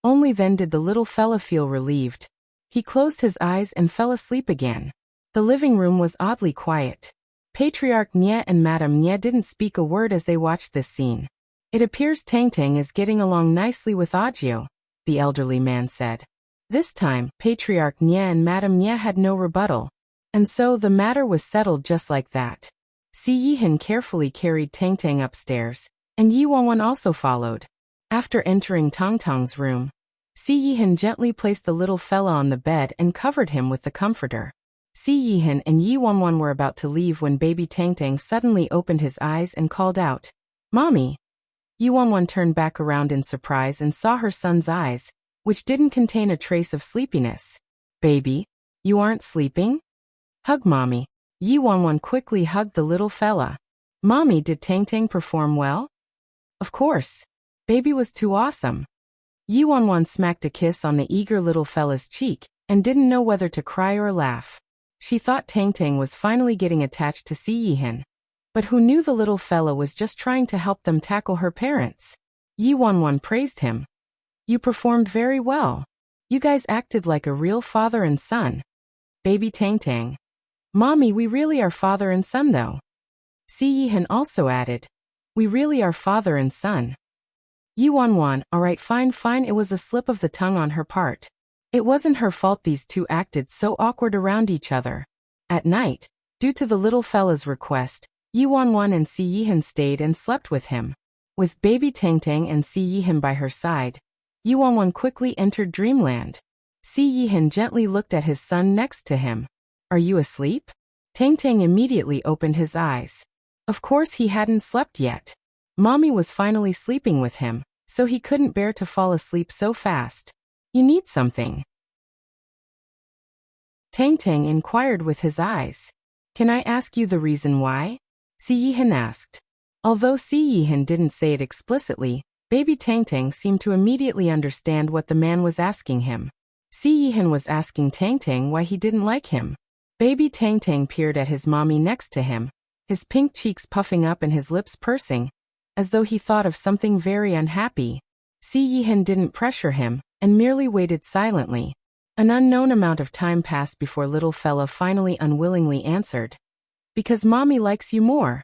Only then did the little fella feel relieved. He closed his eyes and fell asleep again. The living room was oddly quiet. Patriarch Nia and Madame Nia didn't speak a word as they watched this scene. It appears Tang Tang is getting along nicely with Audio, the elderly man said. This time, Patriarch Nia and Madame Nia had no rebuttal, and so the matter was settled just like that. Si Yihan carefully carried Tang Tang upstairs, and Yi Wanwan also followed. After entering Tongtong's room, Si Yihan gently placed the little fella on the bed and covered him with the comforter. Si Yihan and Yi Wanwan were about to leave when baby Tang Tang suddenly opened his eyes and called out, Mommy! Yi Wanwan turned back around in surprise and saw her son's eyes, which didn't contain a trace of sleepiness. Baby, you aren't sleeping? Hug Mommy. Yi Wanwan quickly hugged the little fella. Mommy, did Tang Tang perform well? Of course. Baby was too awesome. Yi Wanwan smacked a kiss on the eager little fella's cheek and didn't know whether to cry or laugh. She thought Tang Tang was finally getting attached to Si Yihan. But who knew the little fella was just trying to help them tackle her parents? Yi Wanwan praised him. You performed very well. You guys acted like a real father and son. Baby Tang Tang. Mommy, we really are father and son though. Si Yihan also added. We really are father and son. Yi Wanwan, alright fine, it was a slip of the tongue on her part. It wasn't her fault these two acted so awkward around each other. At night, due to the little fella's request, Yi Wanwan and Si Yihan stayed and slept with him. With baby Tang Tang and Si Yihan by her side, Yi Wanwan quickly entered dreamland. Si Yihan gently looked at his son next to him. Are you asleep? Tang Tang immediately opened his eyes. Of course he hadn't slept yet. Mommy was finally sleeping with him, so he couldn't bear to fall asleep so fast. You need something? Tang Tang inquired with his eyes. Can I ask you the reason why? Si Yihan asked. Although Si Yihan didn't say it explicitly, baby Tang Tang seemed to immediately understand what the man was asking him. Si Yihan was asking Tang Tang why he didn't like him. Baby Tang Tang peered at his mommy next to him, his pink cheeks puffing up and his lips pursing, as though he thought of something very unhappy. Si Yihan didn't pressure him, and merely waited silently. An unknown amount of time passed before little fella finally unwillingly answered. Because mommy likes you more.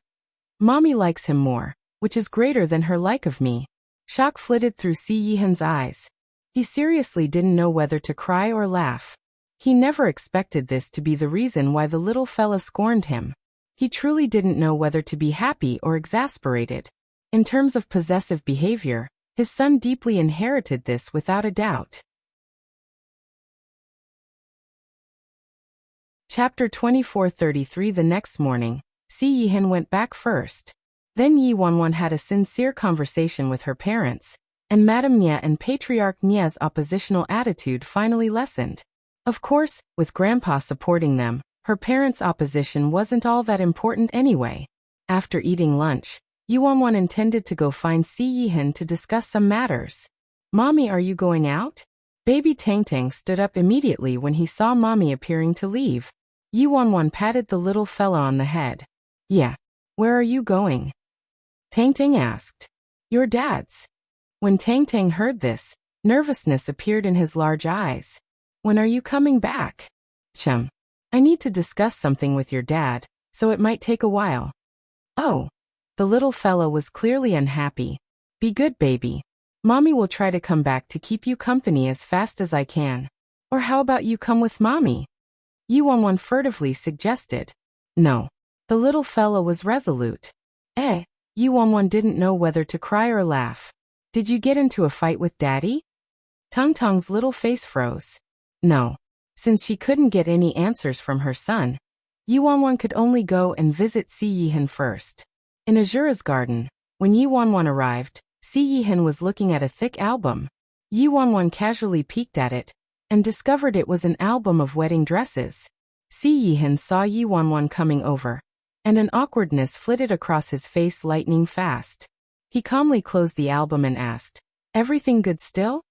Mommy likes him more, which is greater than her like of me. Shock flitted through Si Yihan's eyes. He seriously didn't know whether to cry or laugh. He never expected this to be the reason why the little fella scorned him. He truly didn't know whether to be happy or exasperated. In terms of possessive behavior, his son deeply inherited this without a doubt. Chapter 24:33. The next morning, Si Yihan went back first. Then Yi Wanwan had a sincere conversation with her parents, and Madame Nia and Patriarch Nia's oppositional attitude finally lessened. Of course, with Grandpa supporting them, her parents' opposition wasn't all that important anyway. After eating lunch, Yi Wanwan intended to go find Si Yihan to discuss some matters. Mommy, are you going out? Baby Tang Tang stood up immediately when he saw Mommy appearing to leave. Yi Wanwan patted the little fella on the head. Yeah. Where are you going? Tang Tang asked. Your dad's. When Tang Tang heard this, nervousness appeared in his large eyes. When are you coming back? Chum. I need to discuss something with your dad, so it might take a while. Oh. The little fella was clearly unhappy. Be good, baby. Mommy will try to come back to keep you company as fast as I can. Or how about you come with Mommy? Yi Wanwan furtively suggested. No. The little fella was resolute. Yi Wanwan didn't know whether to cry or laugh. Did you get into a fight with Daddy? Tang Tang's little face froze. No. Since she couldn't get any answers from her son, Yi Wanwan could only go and visit Si Yihan first. In Azura's garden, when Yi Wanwan arrived, Si Yihan was looking at a thick album. Yi Wanwan casually peeked at it, and discovered it was an album of wedding dresses. Si Yihan saw Yi Wanwan coming over, and an awkwardness flitted across his face lightning fast. He calmly closed the album and asked, Everything good still?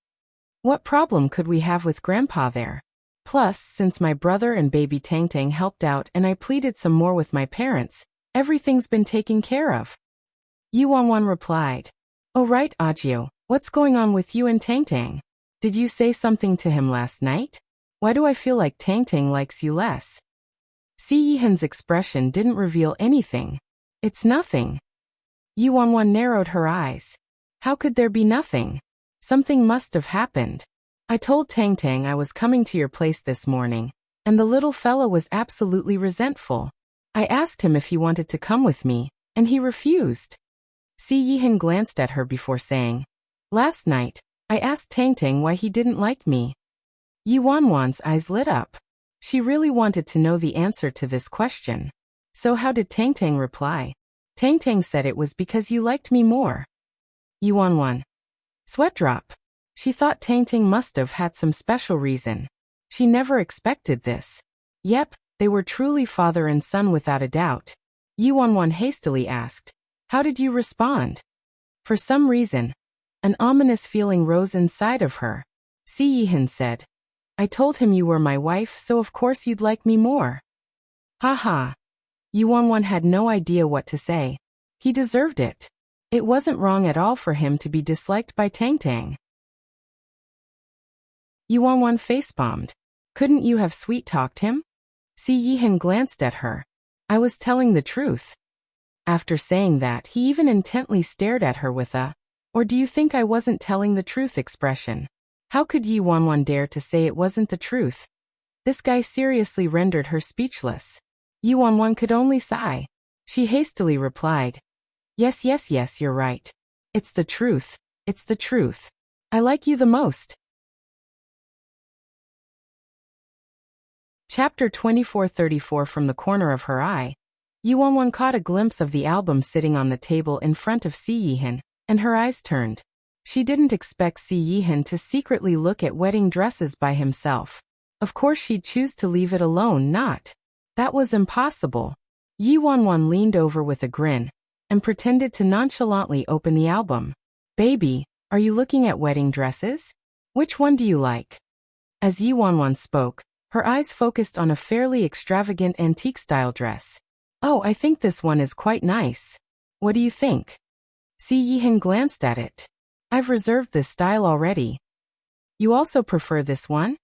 What problem could we have with Grandpa there? Plus, since my brother and baby Tang Tang helped out and I pleaded some more with my parents, everything's been taken care of. Yi Wanwan replied. Oh right, Ajio, what's going on with you and Tang Tang? Did you say something to him last night? Why do I feel like Tang Tang likes you less? Si Yihan's expression didn't reveal anything. It's nothing. Yi Wanwan narrowed her eyes. How could there be nothing? Something must have happened. I told Tang Tang I was coming to your place this morning, and the little fella was absolutely resentful. I asked him if he wanted to come with me, and he refused. Si Yihan glanced at her before saying, Last night, I asked Tang Tang why he didn't like me. Yi Wanwan's eyes lit up. She really wanted to know the answer to this question. So how did Tang Tang reply? Tang Tang said it was because you liked me more. Yi Wanwan. Sweat drop. She thought Tang Tang must have had some special reason. She never expected this. Yep, they were truly father and son without a doubt. Yi Wanwan hastily asked, How did you respond? For some reason, an ominous feeling rose inside of her. Si Yihan said, I told him you were my wife, so of course you'd like me more. Ha ha. Yuanwan had no idea what to say. He deserved it. It wasn't wrong at all for him to be disliked by Tang Tang. Yuanwan facepalmed. Couldn't you have sweet-talked him? Si Yihan glanced at her. I was telling the truth. After saying that, he even intently stared at her with a, or do you think I wasn't telling the truth expression. How could Yuanwan dare to say it wasn't the truth? This guy seriously rendered her speechless. Yuanwan could only sigh. She hastily replied, Yes, you're right. It's the truth. It's the truth. I like you the most. Chapter 24:34. From the corner of her eye, Yuanwan caught a glimpse of the album sitting on the table in front of Si Yihan, and her eyes turned. She didn't expect Si Yihan to secretly look at wedding dresses by himself. Of course she'd choose to leave it alone, not. That was impossible. Yuanwan leaned over with a grin and pretended to nonchalantly open the album. Baby, are you looking at wedding dresses? Which one do you like? As Yuanwan spoke, her eyes focused on a fairly extravagant antique-style dress. Oh, I think this one is quite nice. What do you think? Si Yihan glanced at it. I've reserved this style already. You also prefer this one?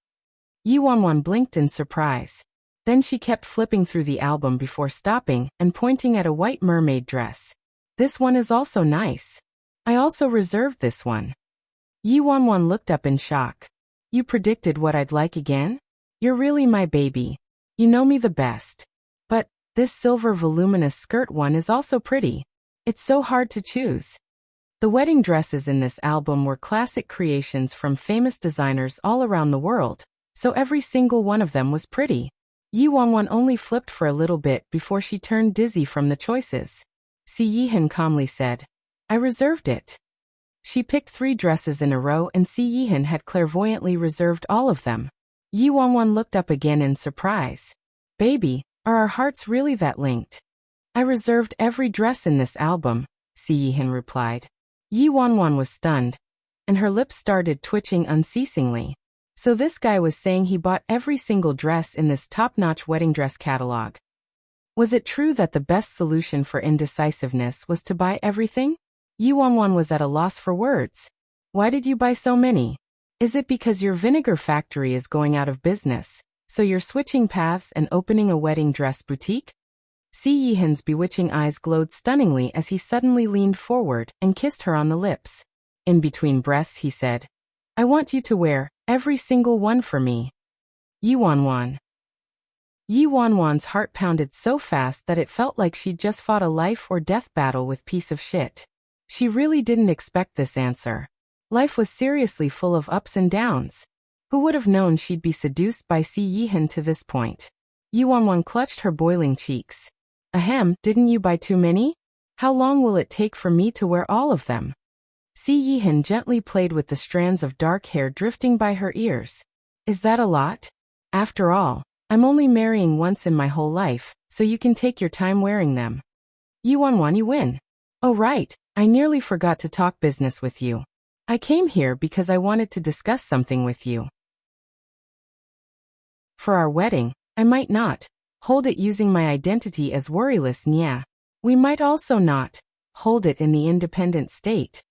Yuanwan blinked in surprise. Then she kept flipping through the album before stopping and pointing at a white mermaid dress. This one is also nice. I also reserved this one. Yuanwan looked up in shock. You predicted what I'd like again? You're really my baby. You know me the best. But this silver voluminous skirt one is also pretty. It's so hard to choose. The wedding dresses in this album were classic creations from famous designers all around the world, so every single one of them was pretty. Yuanwan only flipped for a little bit before she turned dizzy from the choices. Si Yihan calmly said, I reserved it. She picked 3 dresses in a row and Si Yihan had clairvoyantly reserved all of them. Yuanwan looked up again in surprise. Baby, are our hearts really that linked? I reserved every dress in this album, Si Yihan replied. Yuanwan was stunned, and her lips started twitching unceasingly. So this guy was saying he bought every single dress in this top-notch wedding dress catalog. Was it true that the best solution for indecisiveness was to buy everything? Yuanwan was at a loss for words. Why did you buy so many? Is it because your vinegar factory is going out of business, so you're switching paths and opening a wedding dress boutique? Si Yihan's bewitching eyes glowed stunningly as he suddenly leaned forward and kissed her on the lips. In between breaths he said, I want you to wear every single one for me. Yuanwan. Yuanwan's heart pounded so fast that it felt like she'd just fought a life or death battle with piece of shit. She really didn't expect this answer. Life was seriously full of ups and downs. Who would have known she'd be seduced by Si Yihan to this point? Yuanwan clutched her boiling cheeks. Ahem, didn't you buy too many? How long will it take for me to wear all of them? Si Yihan gently played with the strands of dark hair drifting by her ears. Is that a lot? After all, I'm only marrying once in my whole life, so you can take your time wearing them. Yuanwan, you win. Oh right, I nearly forgot to talk business with you. I came here because I wanted to discuss something with you. For our wedding, I might not hold it using my identity as worryless Nya. We might also not hold it in the independent state.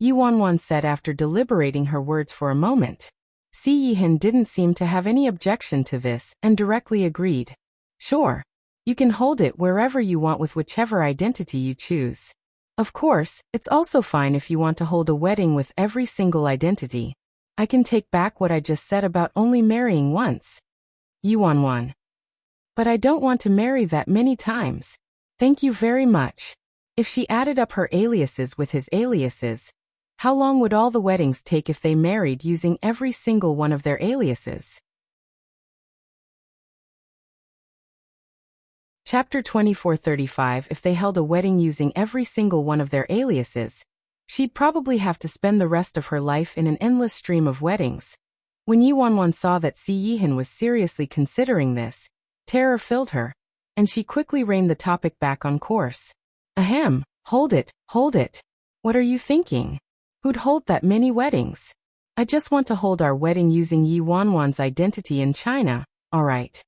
Yuanwan said after deliberating her words for a moment. Si Yihan didn't seem to have any objection to this and directly agreed. Sure. You can hold it wherever you want with whichever identity you choose. Of course, it's also fine if you want to hold a wedding with every single identity. I can take back what I just said about only marrying once. Yuanwan. But I don't want to marry that many times. Thank you very much. If she added up her aliases with his aliases, how long would all the weddings take if they married using every single one of their aliases? Chapter 24:35. If they held a wedding using every single one of their aliases, she'd probably have to spend the rest of her life in an endless stream of weddings. When Yuanwan saw that Si Yihan was seriously considering this, terror filled her, and she quickly reined the topic back on course. Ahem, hold it, hold it. What are you thinking? Who'd hold that many weddings? I just want to hold our wedding using Yuanwan's identity in China, alright.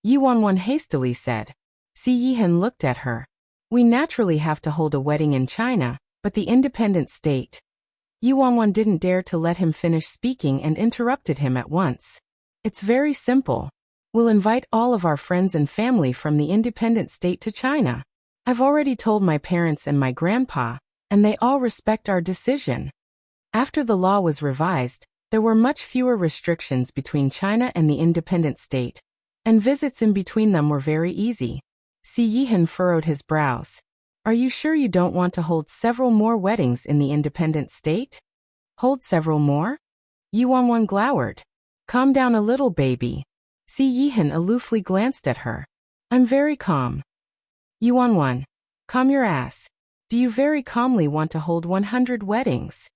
Yuanwan hastily said. Si Yihan looked at her. We naturally have to hold a wedding in China, but the independent state. Yi Wanwan didn't dare to let him finish speaking and interrupted him at once. It's very simple. We'll invite all of our friends and family from the independent state to China. I've already told my parents and my grandpa, and they all respect our decision. After the law was revised, there were much fewer restrictions between China and the independent state, and visits in between them were very easy. Si Yihan furrowed his brows. Are you sure you don't want to hold several more weddings in the independent state? Hold several more? Yi Wanwan glowered. Calm down a little, baby. Si Yihan aloofly glanced at her. I'm very calm. Yi Wanwan, calm your ass. Do you very calmly want to hold 100 weddings?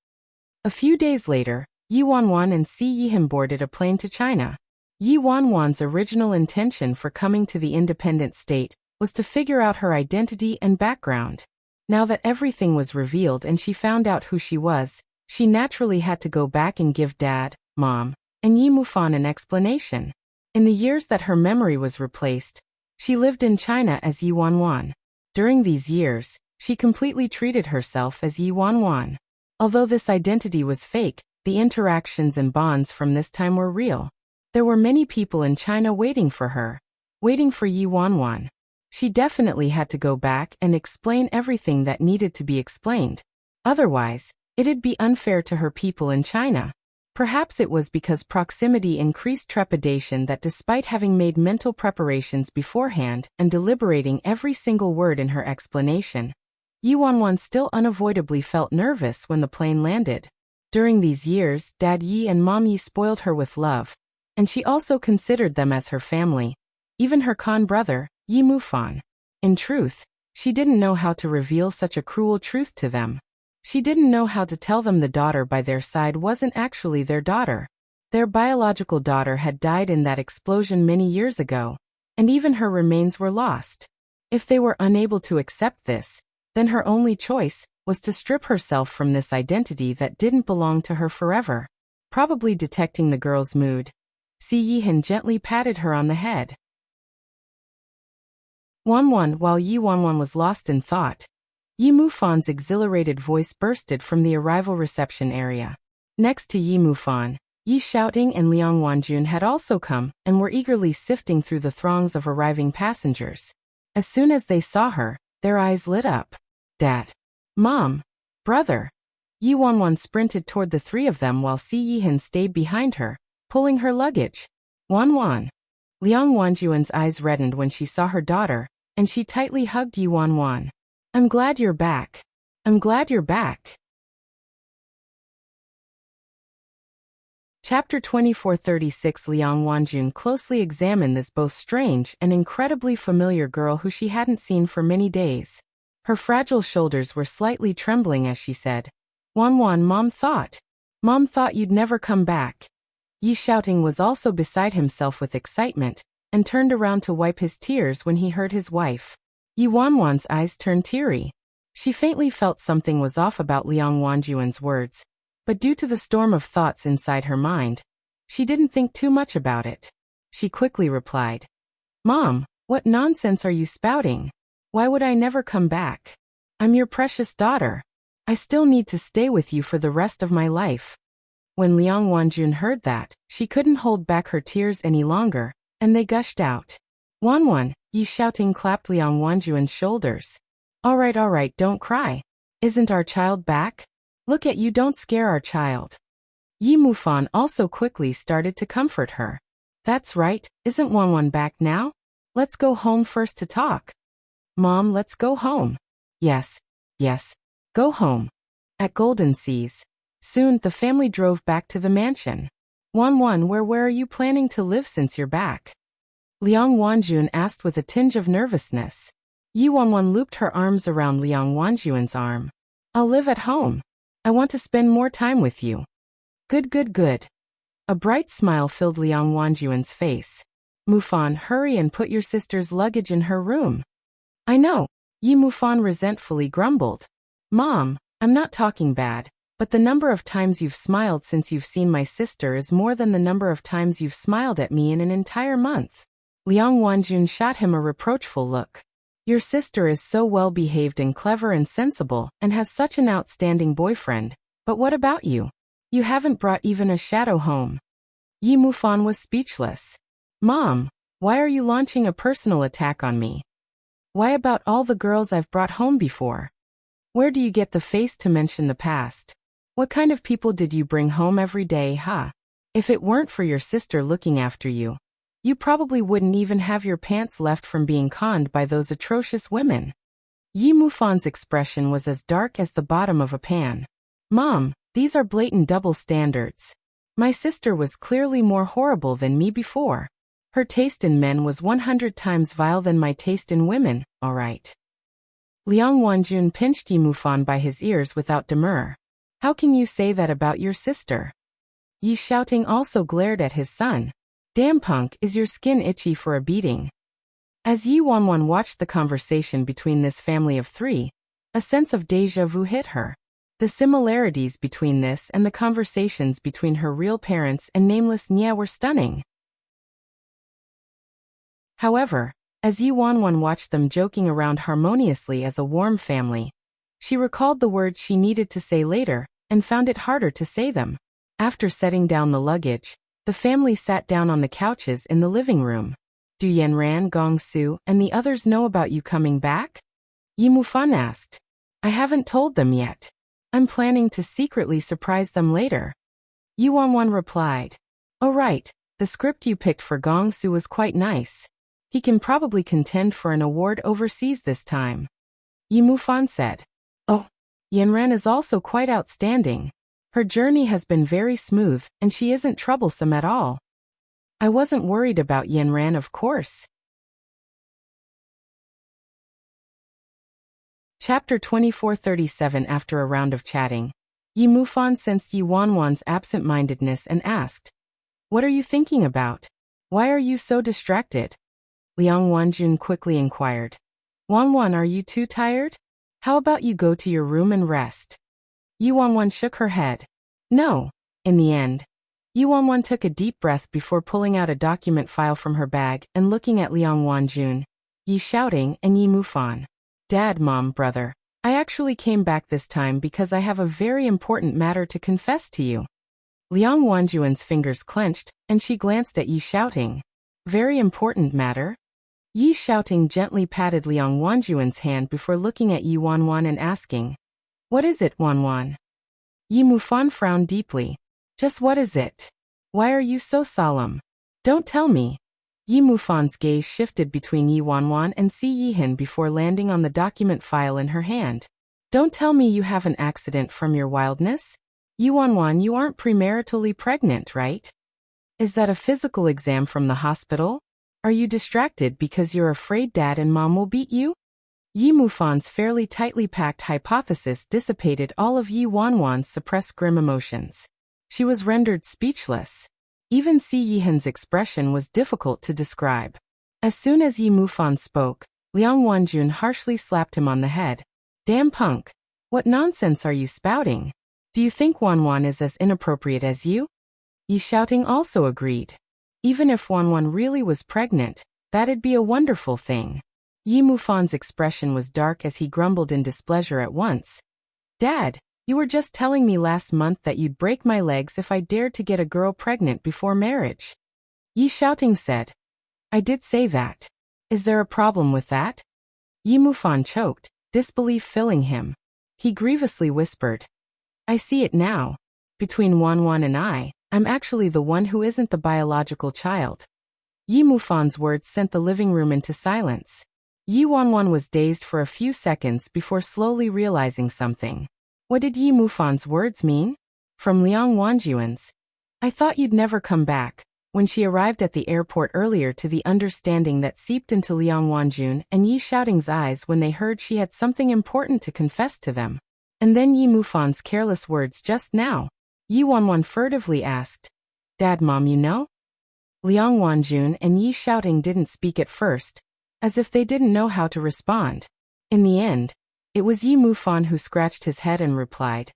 A few days later, Yi Wanwan and Si Yihan boarded a plane to China. Yi Wanwan's original intention for coming to the independent state was to figure out her identity and background. Now that everything was revealed and she found out who she was, she naturally had to go back and give Dad, Mom, and Yi Mufan an explanation. In the years that her memory was replaced, she lived in China as Yi Wanwan. During these years, she completely treated herself as Yi Wanwan. Although this identity was fake, the interactions and bonds from this time were real. There were many people in China waiting for her, waiting for Yi Wanwan. She definitely had to go back and explain everything that needed to be explained. Otherwise, it'd be unfair to her people in China. Perhaps it was because proximity increased trepidation that despite having made mental preparations beforehand and deliberating every single word in her explanation, Yi Wanwan still unavoidably felt nervous when the plane landed. During these years, Dad Yi and Mom Yi spoiled her with love, and she also considered them as her family, even her Khan brother, Yi Mufan. In truth, she didn't know how to reveal such a cruel truth to them. She didn't know how to tell them the daughter by their side wasn't actually their daughter. Their biological daughter had died in that explosion many years ago, and even her remains were lost. If they were unable to accept this, then her only choice was to strip herself from this identity that didn't belong to her forever. Probably detecting the girl's mood, Si Yihan gently patted her on the head. While Yi Wanwan was lost in thought, Yi Mufan's exhilarated voice bursted from the arrival reception area. Next to Yi Mufan, Yi Shouting and Liang Wanjun had also come and were eagerly sifting through the throngs of arriving passengers. As soon as they saw her, their eyes lit up. Dad, Mom, Brother. Yi Wanwan sprinted toward the three of them while Si Yihan stayed behind her, pulling her luggage. Wanwan. Liang Wanjun's eyes reddened when she saw her daughter, and she tightly hugged Yi Wanwan. I'm glad you're back. I'm glad you're back. Chapter 2436. Liang Wanjun closely examined this both strange and incredibly familiar girl who she hadn't seen for many days. Her fragile shoulders were slightly trembling as she said, Wanwan, Mom thought you'd never come back. Yi Shouting was also beside himself with excitement, and turned around to wipe his tears when he heard his wife. Yi Wanwan's eyes turned teary. She faintly felt something was off about Liang Wanjun's words, but due to the storm of thoughts inside her mind, she didn't think too much about it. She quickly replied, Mom, what nonsense are you spouting? Why would I never come back? I'm your precious daughter. I still need to stay with you for the rest of my life. When Liang Wanjun heard that, she couldn't hold back her tears any longer, and they gushed out. Wanwan, Yi Shouting clapped Liang Wanjun's shoulders. All right, don't cry. Isn't our child back? Look at you, don't scare our child. Yi Mufan also quickly started to comfort her. That's right, isn't Wanwan back now? Let's go home first to talk. Mom, let's go home. Yes, go home. At Golden Seas. Soon, the family drove back to the mansion. Wanwan, where are you planning to live since you're back? Liang Wanjun asked with a tinge of nervousness. Yi Wanwan looped her arms around Liang Wanjun's arm. I'll live at home. I want to spend more time with you. Good. A bright smile filled Liang Wanjun's face. Mufan, hurry and put your sister's luggage in her room. I know, Yi Mufan resentfully grumbled. Mom, I'm not talking bad, but the number of times you've smiled since you've seen my sister is more than the number of times you've smiled at me in an entire month. Liang Wanjun shot him a reproachful look. Your sister is so well behaved and clever and sensible and has such an outstanding boyfriend, but what about you? You haven't brought even a shadow home. Yi Mufan was speechless. Mom, why are you launching a personal attack on me? Why about all the girls I've brought home before? Where do you get the face to mention the past? What kind of people did you bring home every day, huh? If it weren't for your sister looking after you, you probably wouldn't even have your pants left from being conned by those atrocious women. Yi Mufan's expression was as dark as the bottom of a pan. Mom, these are blatant double standards. My sister was clearly more horrible than me before. Her taste in men was 100 times vile than my taste in women, all right. Liang Wanjun pinched Yi Mufan by his ears without demur. How can you say that about your sister? Yi Shouting also glared at his son. Damn punk, is your skin itchy for a beating? As Yi Wanwan watched the conversation between this family of three, a sense of déjà vu hit her. The similarities between this and the conversations between her real parents and nameless Nya were stunning. However, as Yi Wanwan watched them joking around harmoniously as a warm family, she recalled the words she needed to say later and found it harder to say them. After setting down the luggage, the family sat down on the couches in the living room. Do Yanran, Gong Su, and the others know about you coming back? Yi Mufan asked. I haven't told them yet. I'm planning to secretly surprise them later. Yi Wanwan replied. Oh right, the script you picked for Gong Su was quite nice. He can probably contend for an award overseas this time. Yi Mufan said. Oh, Yanran is also quite outstanding. Her journey has been very smooth, and she isn't troublesome at all. I wasn't worried about Yanran, of course. Chapter 2437. After a round of chatting, Yi Mufan sensed Yi Wanwan's absent-mindedness and asked, What are you thinking about? Why are you so distracted? Liang Wanjun quickly inquired. Wanwan, are you too tired? How about you go to your room and rest? Yi Wanwan shook her head. No. In the end, Yi Wanwan took a deep breath before pulling out a document file from her bag and looking at Liang Wanjun, Yi Shouting, and Yi Mufan. Dad, Mom, brother, I actually came back this time because I have a very important matter to confess to you. Liang Wanjun's fingers clenched, and she glanced at Yi Shouting. Very important matter? Yi Shouting gently patted Liang Wanjun's hand before looking at Yi Wanwan and asking, What is it, Wanwan? Yi Mufan frowned deeply. Just what is it? Why are you so solemn? Don't tell me. Yi Mufan's gaze shifted between Yi Wanwan and Si Yihan before landing on the document file in her hand. Don't tell me you have an accident from your wildness? Yi Wanwan, you aren't premaritally pregnant, right? Is that a physical exam from the hospital? Are you distracted because you're afraid Dad and Mom will beat you? Yi Mufan's fairly tightly packed hypothesis dissipated all of Yi Wanwan's suppressed grim emotions. She was rendered speechless. Even Si Yihan's expression was difficult to describe. As soon as Yi Mufan spoke, Liang Wanjun harshly slapped him on the head. Damn punk! What nonsense are you spouting? Do you think Wanwan is as inappropriate as you? Yi Shouting also agreed. Even if Wanwan really was pregnant, that'd be a wonderful thing. Yi Mufan's expression was dark as he grumbled in displeasure at once. Dad, you were just telling me last month that you'd break my legs if I dared to get a girl pregnant before marriage. Yi Shouting said. I did say that. Is there a problem with that? Yi Mufan choked, disbelief filling him. He grievously whispered. I see it now. Between Wanwan and I'm actually the one who isn't the biological child. Yi Mufan's words sent the living room into silence. Yi Wanwan was dazed for a few seconds before slowly realizing something. What did Yi Mufan's words mean? From Liang Wanjun's. I thought you'd never come back. When she arrived at the airport earlier, to the understanding that seeped into Liang Wanjun and Yi Shouting's eyes when they heard she had something important to confess to them. And then Yi Mufan's careless words just now. Yi Wanwan furtively asked, Dad, Mom, you know? Liang Wanjun and Yi Shouting didn't speak at first, as if they didn't know how to respond. In the end, it was Yi Mufan who scratched his head and replied,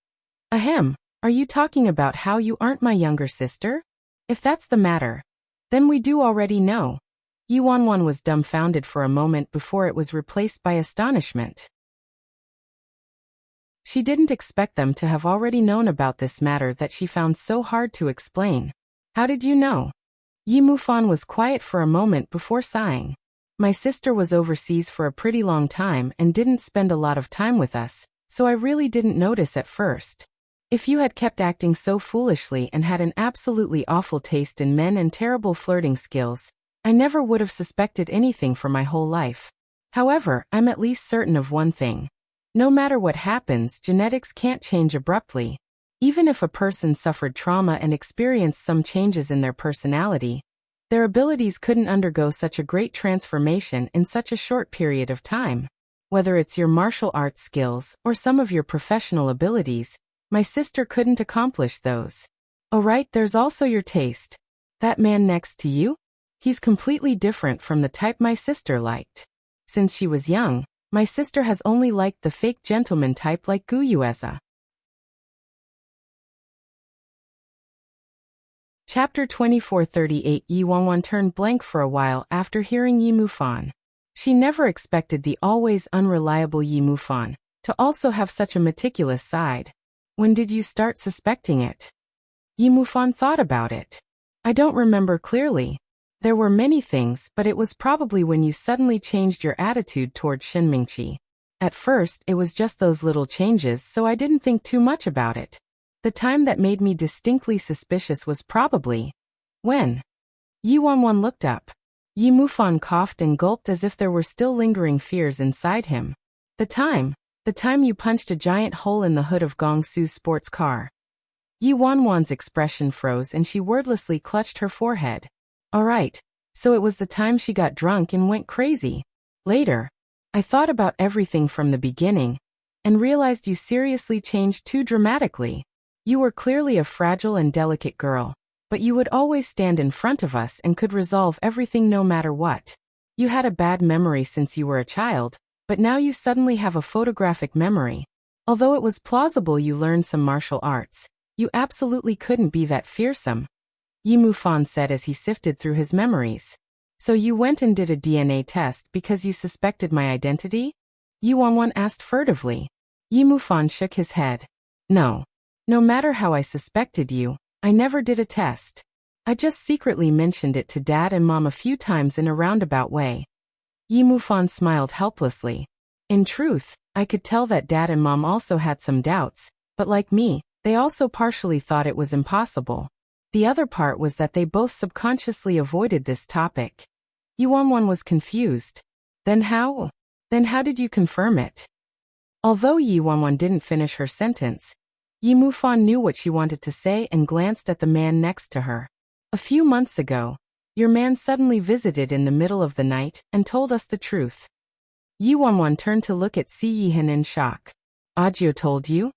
Ahem, are you talking about how you aren't my younger sister? If that's the matter, then we do already know. Yuanwan was dumbfounded for a moment before it was replaced by astonishment. She didn't expect them to have already known about this matter that she found so hard to explain. How did you know? Yi Mufan was quiet for a moment before sighing. My sister was overseas for a pretty long time and didn't spend a lot of time with us, so I really didn't notice at first. If you had kept acting so foolishly and had an absolutely awful taste in men and terrible flirting skills, I never would have suspected anything for my whole life. However, I'm at least certain of one thing. No matter what happens, genetics can't change abruptly. Even if a person suffered trauma and experienced some changes in their personality, their abilities couldn't undergo such a great transformation in such a short period of time. Whether it's your martial arts skills or some of your professional abilities, my sister couldn't accomplish those. Oh right, there's also your taste. That man next to you? He's completely different from the type my sister liked. Since she was young, my sister has only liked the fake gentleman type like Guyueza. Chapter 2438. Yi Wanwan turned blank for a while after hearing Yi Mufan. She never expected the always unreliable Yi Mufan to also have such a meticulous side. When did you start suspecting it? Yi Mufan thought about it. I don't remember clearly. There were many things, but it was probably when you suddenly changed your attitude toward Shinmingqi. At first, it was just those little changes, so I didn't think too much about it. The time that made me distinctly suspicious was probably when Yi Wanwan looked up. Yi Mufan coughed and gulped as if there were still lingering fears inside him. The time you punched a giant hole in the hood of Gong Su's sports car. Yi Wanwan's expression froze and she wordlessly clutched her forehead. All right, so it was the time she got drunk and went crazy. Later, I thought about everything from the beginning and realized you seriously changed too dramatically. You were clearly a fragile and delicate girl, but you would always stand in front of us and could resolve everything no matter what. You had a bad memory since you were a child, but now you suddenly have a photographic memory. Although it was plausible you learned some martial arts, you absolutely couldn't be that fearsome. Yi Mufan said as he sifted through his memories. So you went and did a DNA test because you suspected my identity? Yi Wanwan asked furtively. Yi Mufan shook his head. No. No matter how I suspected you, I never did a test. I just secretly mentioned it to Dad and Mom a few times in a roundabout way. Yi Mufan smiled helplessly. In truth, I could tell that Dad and Mom also had some doubts, but like me, they also partially thought it was impossible. The other part was that they both subconsciously avoided this topic. Yi Wanwan was confused. Then how did you confirm it? Although Yi Wanwan didn't finish her sentence, Yi Mufan knew what she wanted to say and glanced at the man next to her. A few months ago, your man suddenly visited in the middle of the night and told us the truth. Yi Wanwan turned to look at Si Yihan in shock. Ajio told you?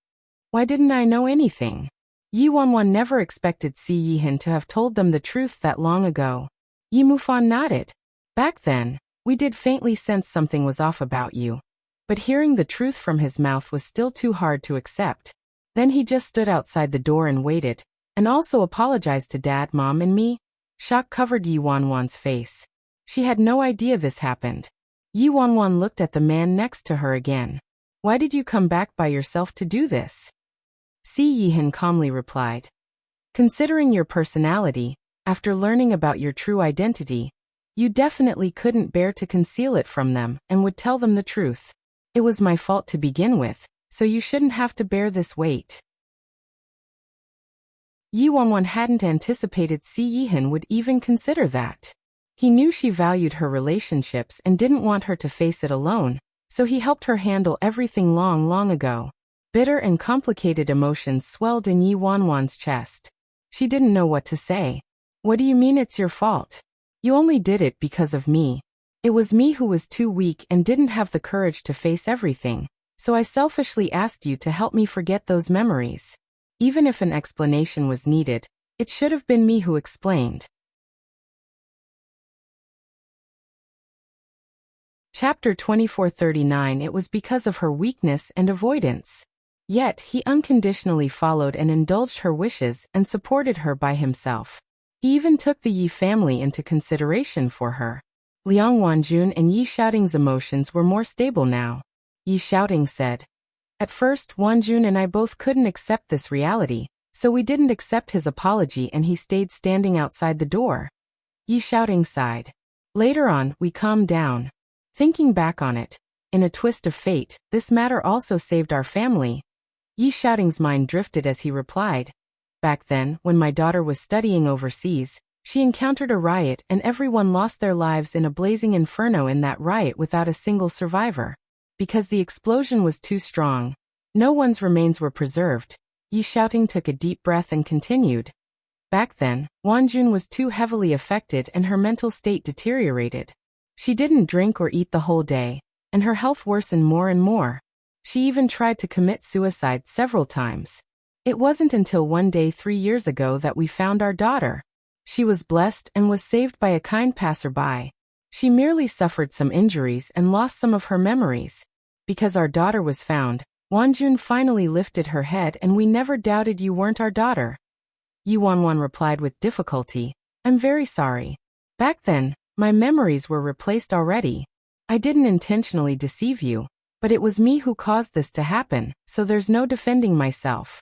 Why didn't I know anything? Yi Wanwan never expected Si Yihan to have told them the truth that long ago. Yi Mufan nodded. Back then, we did faintly sense something was off about you. But hearing the truth from his mouth was still too hard to accept. Then he just stood outside the door and waited, and also apologized to Dad, Mom, and me. Shock covered Yi Wanwan's face. She had no idea this happened. Yi Wanwan looked at the man next to her again. Why did you come back by yourself to do this? Si Yihan calmly replied. Considering your personality, after learning about your true identity, you definitely couldn't bear to conceal it from them and would tell them the truth. It was my fault to begin with, so you shouldn't have to bear this weight. Yi Wanwan hadn't anticipated Si Yihan would even consider that. He knew she valued her relationships and didn't want her to face it alone, so he helped her handle everything long ago. Bitter and complicated emotions swelled in Yi Wanwan's chest. She didn't know what to say. What do you mean it's your fault? You only did it because of me. It was me who was too weak and didn't have the courage to face everything, so I selfishly asked you to help me forget those memories. Even if an explanation was needed, it should have been me who explained. Chapter 2439. It was because of her weakness and avoidance. Yet, he unconditionally followed and indulged her wishes and supported her by himself. He even took the Yi family into consideration for her. Liang Wanjun and Yi Xiaoting's emotions were more stable now. Yi Xiaoting said. At first, Wanjun and I both couldn't accept this reality, so we didn't accept his apology and he stayed standing outside the door. Yi Xiaoting sighed. Later on, we calmed down. Thinking back on it, in a twist of fate, this matter also saved our family. Yi Xiaoting's mind drifted as he replied. Back then, when my daughter was studying overseas, she encountered a riot and everyone lost their lives in a blazing inferno in that riot without a single survivor. Because the explosion was too strong, no one's remains were preserved. Yi Xiaoting took a deep breath and continued. Back then, Wanjun was too heavily affected and her mental state deteriorated. She didn't drink or eat the whole day, and her health worsened more and more. She even tried to commit suicide several times. It wasn't until one day 3 years ago that we found our daughter. She was blessed and was saved by a kind passerby. She merely suffered some injuries and lost some of her memories. Because our daughter was found, Wanjun finally lifted her head and we never doubted you weren't our daughter. Yi Wanwan replied with difficulty, I'm very sorry. Back then, my memories were replaced already. I didn't intentionally deceive you, but it was me who caused this to happen, so there's no defending myself.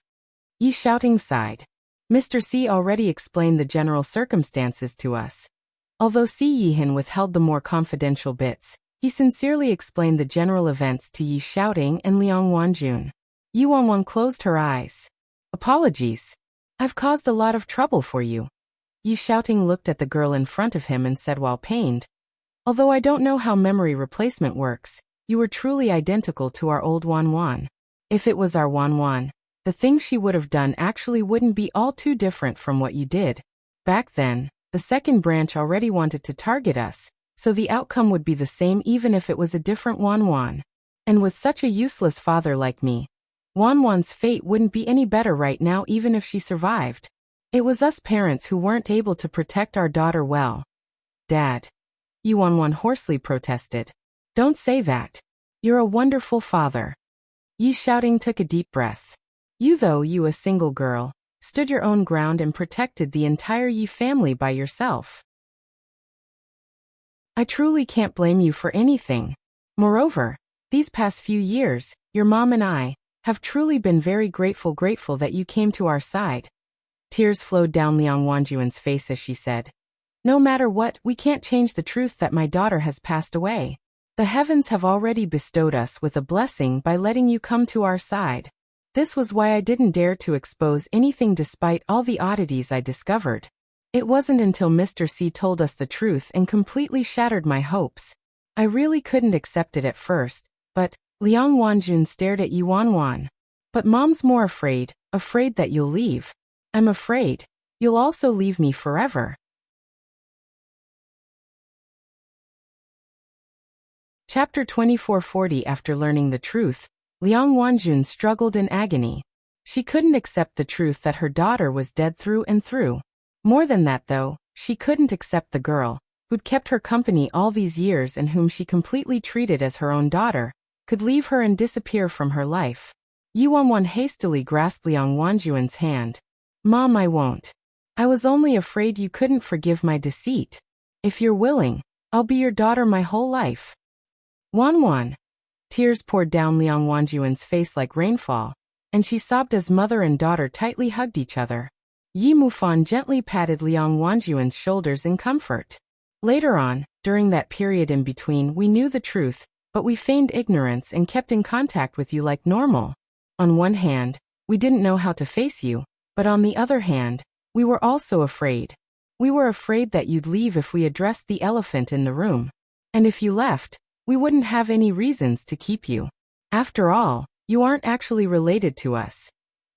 Yi Xiaoting sighed. Mr. C already explained the general circumstances to us. Although Si Yihan withheld the more confidential bits, he sincerely explained the general events to Yi Xiaoting and Liang Wanjun. Yi Wanwan closed her eyes. Apologies. I've caused a lot of trouble for you. Yi Xiaoting looked at the girl in front of him and said while pained. Although I don't know how memory replacement works, you were truly identical to our old Wanwan. If it was our Wanwan, the things she would have done actually wouldn't be all too different from what you did. Back then, the second branch already wanted to target us, so the outcome would be the same even if it was a different Wanwan. And with such a useless father like me, Wanwan's fate wouldn't be any better right now even if she survived. It was us parents who weren't able to protect our daughter well. Dad. Yi Wanwan hoarsely protested. Don't say that. You're a wonderful father. Yi Xiaoting took a deep breath. You though you a single girl, stood your own ground and protected the entire Yi family by yourself. I truly can't blame you for anything. Moreover, these past few years, your mom and I have truly been very grateful that you came to our side. Tears flowed down Liang Wanjuan's face as she said, No matter what, we can't change the truth that my daughter has passed away. The heavens have already bestowed us with a blessing by letting you come to our side. This was why I didn't dare to expose anything despite all the oddities I discovered. It wasn't until Mr. C told us the truth and completely shattered my hopes. I really couldn't accept it at first, but Liang Wanjun stared at Yi Wanwan. But Mom's more afraid that you'll leave. I'm afraid you'll also leave me forever. Chapter 2440. After learning the truth, Liang Wanjun struggled in agony. She couldn't accept the truth that her daughter was dead through and through. More than that though, she couldn't accept the girl, who'd kept her company all these years and whom she completely treated as her own daughter, could leave her and disappear from her life. Yi Wanwan hastily grasped Liang Wanjuan's hand. Mom, I won't. I was only afraid you couldn't forgive my deceit. If you're willing, I'll be your daughter my whole life. Wanwan. Tears poured down Liang Wanjuan's face like rainfall, and she sobbed as mother and daughter tightly hugged each other. Yi Mufan gently patted Liang Wanjuan's shoulders in comfort. Later on, during that period in between, we knew the truth, but we feigned ignorance and kept in contact with you like normal. On one hand, we didn't know how to face you, but on the other hand, we were also afraid. We were afraid that you'd leave if we addressed the elephant in the room. And if you left, we wouldn't have any reasons to keep you. After all, you aren't actually related to us.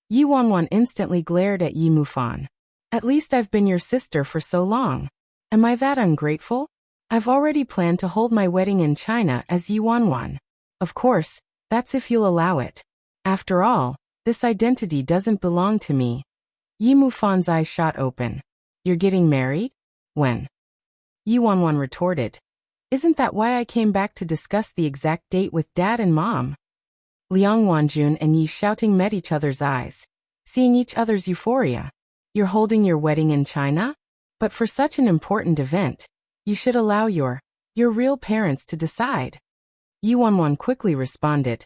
Yi Wanwan instantly glared at Yi Mufan. At least I've been your sister for so long. Am I that ungrateful? I've already planned to hold my wedding in China as Yi Wanwan. Of course, that's if you'll allow it. After all, this identity doesn't belong to me. Yi Mufan's eyes shot open. You're getting married? When? Yi Wanwan retorted. Isn't that why I came back to discuss the exact date with Dad and Mom? Liang Wanjun and Yi Xiaoting met each other's eyes, seeing each other's euphoria. You're holding your wedding in China? But for such an important event, you should allow your Your real parents to decide. Yi Wanwan quickly responded.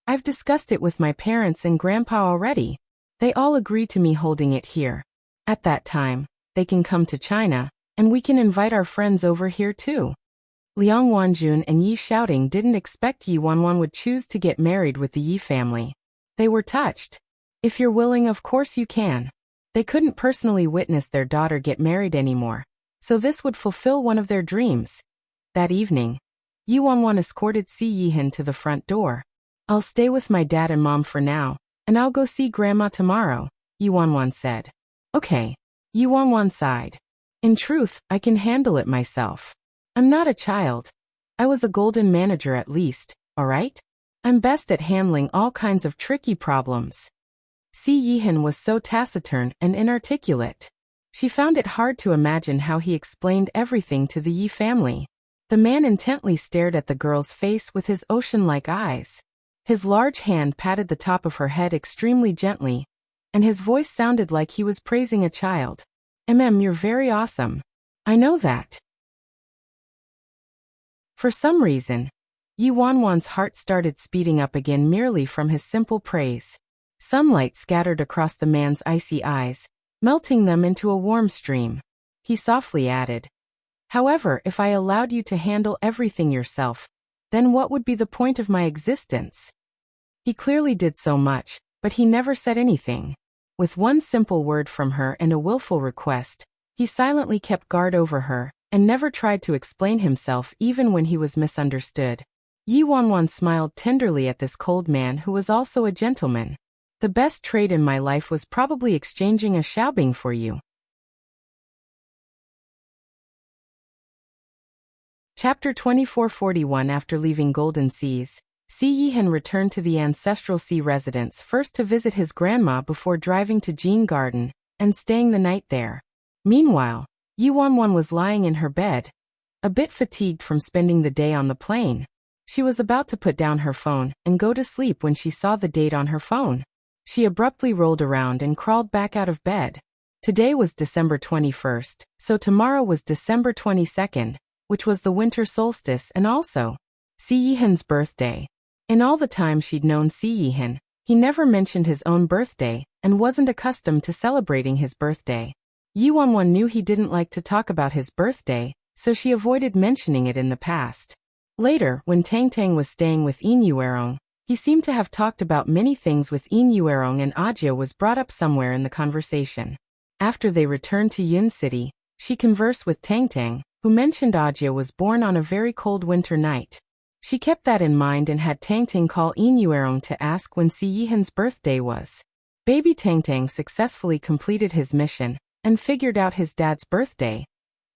I've discussed it with my parents and grandpa already. They all agree to me holding it here. At that time, they can come to China, and we can invite our friends over here too. Liang Wanjun and Yi Xiaoting didn't expect Yi Wanwan would choose to get married with the Yi family. They were touched. If you're willing, of course you can. They couldn't personally witness their daughter get married anymore, so this would fulfill one of their dreams. That evening, Yi Wanwan escorted Si Yihan to the front door. I'll stay with my dad and mom for now, and I'll go see grandma tomorrow, Yi Wanwan said. Okay. Yi Wanwan sighed. In truth, I can handle it myself. I'm not a child. I was a golden manager at least, alright? I'm best at handling all kinds of tricky problems. Si Yihan was so taciturn and inarticulate. She found it hard to imagine how he explained everything to the Yi family. The man intently stared at the girl's face with his ocean-like eyes. His large hand patted the top of her head extremely gently, and his voice sounded like he was praising a child. You're very awesome. I know that. For some reason, Yi Wanwan's heart started speeding up again merely from his simple praise. Sunlight scattered across the man's icy eyes, melting them into a warm stream. He softly added, however, if I allowed you to handle everything yourself, then what would be the point of my existence? He clearly did so much, but he never said anything. With one simple word from her and a willful request, he silently kept guard over her, and never tried to explain himself even when he was misunderstood. Yi Wanwan smiled tenderly at this cold man who was also a gentleman. The best trade in my life was probably exchanging a xiaobing for you. Chapter 2441. After leaving Golden Seas, Si Yihan returned to the ancestral sea residence first to visit his grandma before driving to Jin Garden and staying the night there. Meanwhile, Yi Wanwan was lying in her bed, a bit fatigued from spending the day on the plane. She was about to put down her phone and go to sleep when she saw the date on her phone. She abruptly rolled around and crawled back out of bed. Today was December 21st, so tomorrow was December 22nd, which was the winter solstice and also Si Yihan's birthday. In all the time she'd known Si Yihan, he never mentioned his own birthday and wasn't accustomed to celebrating his birthday. Yi Wanwan knew he didn't like to talk about his birthday, so she avoided mentioning it in the past. Later, when Tang Tang was staying with Yin Yuerong, he seemed to have talked about many things with Yin Yuerong, and Ajia was brought up somewhere in the conversation. After they returned to Yun City, she conversed with Tang Tang, who mentioned Ajia was born on a very cold winter night. She kept that in mind and had Tang Tang call Yin Yuerong to ask when Si Yihan's birthday was. Baby Tang Tang successfully completed his mission and figured out his dad's birthday,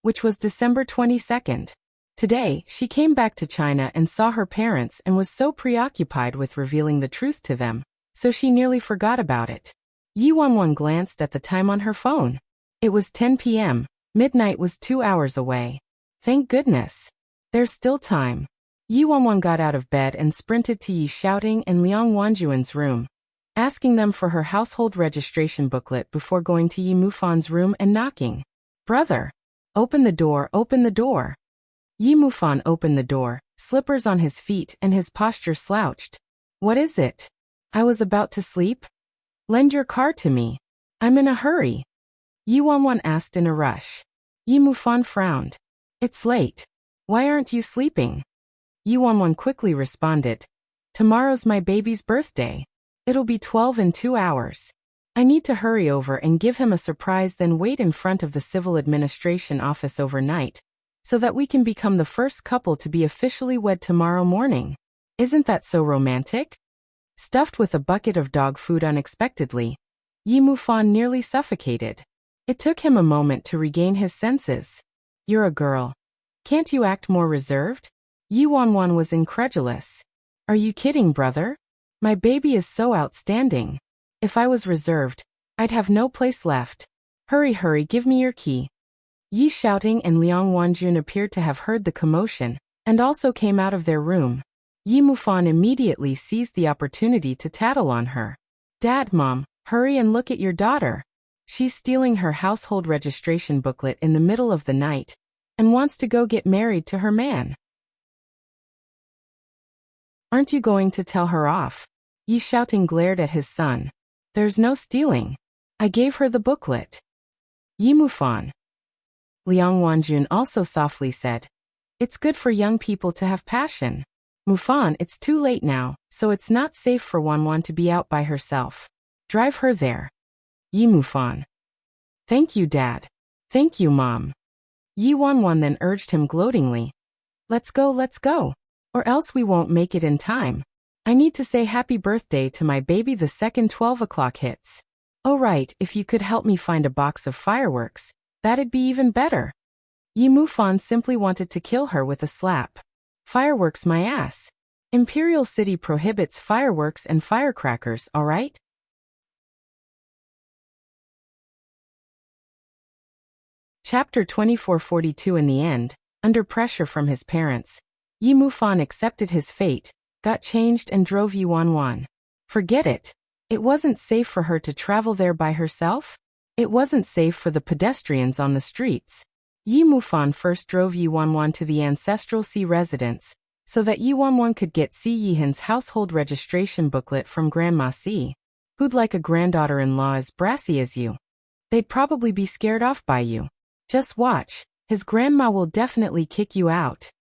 which was December 22nd. Today, she came back to China and saw her parents and was so preoccupied with revealing the truth to them, so she nearly forgot about it. Yi Wanwan glanced at the time on her phone. It was 10 p.m. Midnight was 2 hours away. Thank goodness. There's still time. Yi Wanwan got out of bed and sprinted to Yi Xiaoting and Liang Wanjuan's room, asking them for her household registration booklet before going to Yi Mufan's room and knocking. Brother! Open the door, open the door! Yi Mufan opened the door, slippers on his feet and his posture slouched. What is it? I was about to sleep? Lend your car to me. I'm in a hurry. Yi Wanwan asked in a rush. Yi Mufan frowned. It's late. Why aren't you sleeping? Yi Wanwan quickly responded. Tomorrow's my baby's birthday. It'll be 12 in 2 hours. I need to hurry over and give him a surprise, then wait in front of the civil administration office overnight, so that we can become the first couple to be officially wed tomorrow morning. Isn't that so romantic? Stuffed with a bucket of dog food unexpectedly, Yi Mufan nearly suffocated. It took him a moment to regain his senses. You're a girl. Can't you act more reserved? Yi Wanwan was incredulous. Are you kidding, brother? My baby is so outstanding. If I was reserved, I'd have no place left. Hurry, hurry, give me your key. Yi Xiaoting and Liang Wanjun appeared to have heard the commotion, and also came out of their room. Yi Mufan immediately seized the opportunity to tattle on her. Dad, Mom, hurry and look at your daughter. She's stealing her household registration booklet in the middle of the night, and wants to go get married to her man. Aren't you going to tell her off? Yi shouting glared at his son. There's no stealing. I gave her the booklet. Yi Mufan. Liang Wanjun also softly said. It's good for young people to have passion. Mufan, it's too late now, so it's not safe for Wanwan to be out by herself. Drive her there. Yi Mufan. Thank you, Dad. Thank you, Mom. Yi Wanwan then urged him gloatingly. Let's go, or else we won't make it in time. I need to say happy birthday to my baby the second 12 o'clock hits. Oh right, if you could help me find a box of fireworks, that'd be even better. Yi Mufan simply wanted to kill her with a slap. Fireworks my ass. Imperial City prohibits fireworks and firecrackers, alright? Chapter 2442. In the end, under pressure from his parents, Yi Mufan accepted his fate, got changed and drove Yi Wanwan. Forget it. It wasn't safe for her to travel there by herself. It wasn't safe for the pedestrians on the streets. Yi Mufan first drove Yi Wanwan to the ancestral Si residence, so that Yi Wanwan could get Si Yihan's household registration booklet from Grandma Si, who'd like a granddaughter-in-law as brassy as you. They'd probably be scared off by you. Just watch, his grandma will definitely kick you out.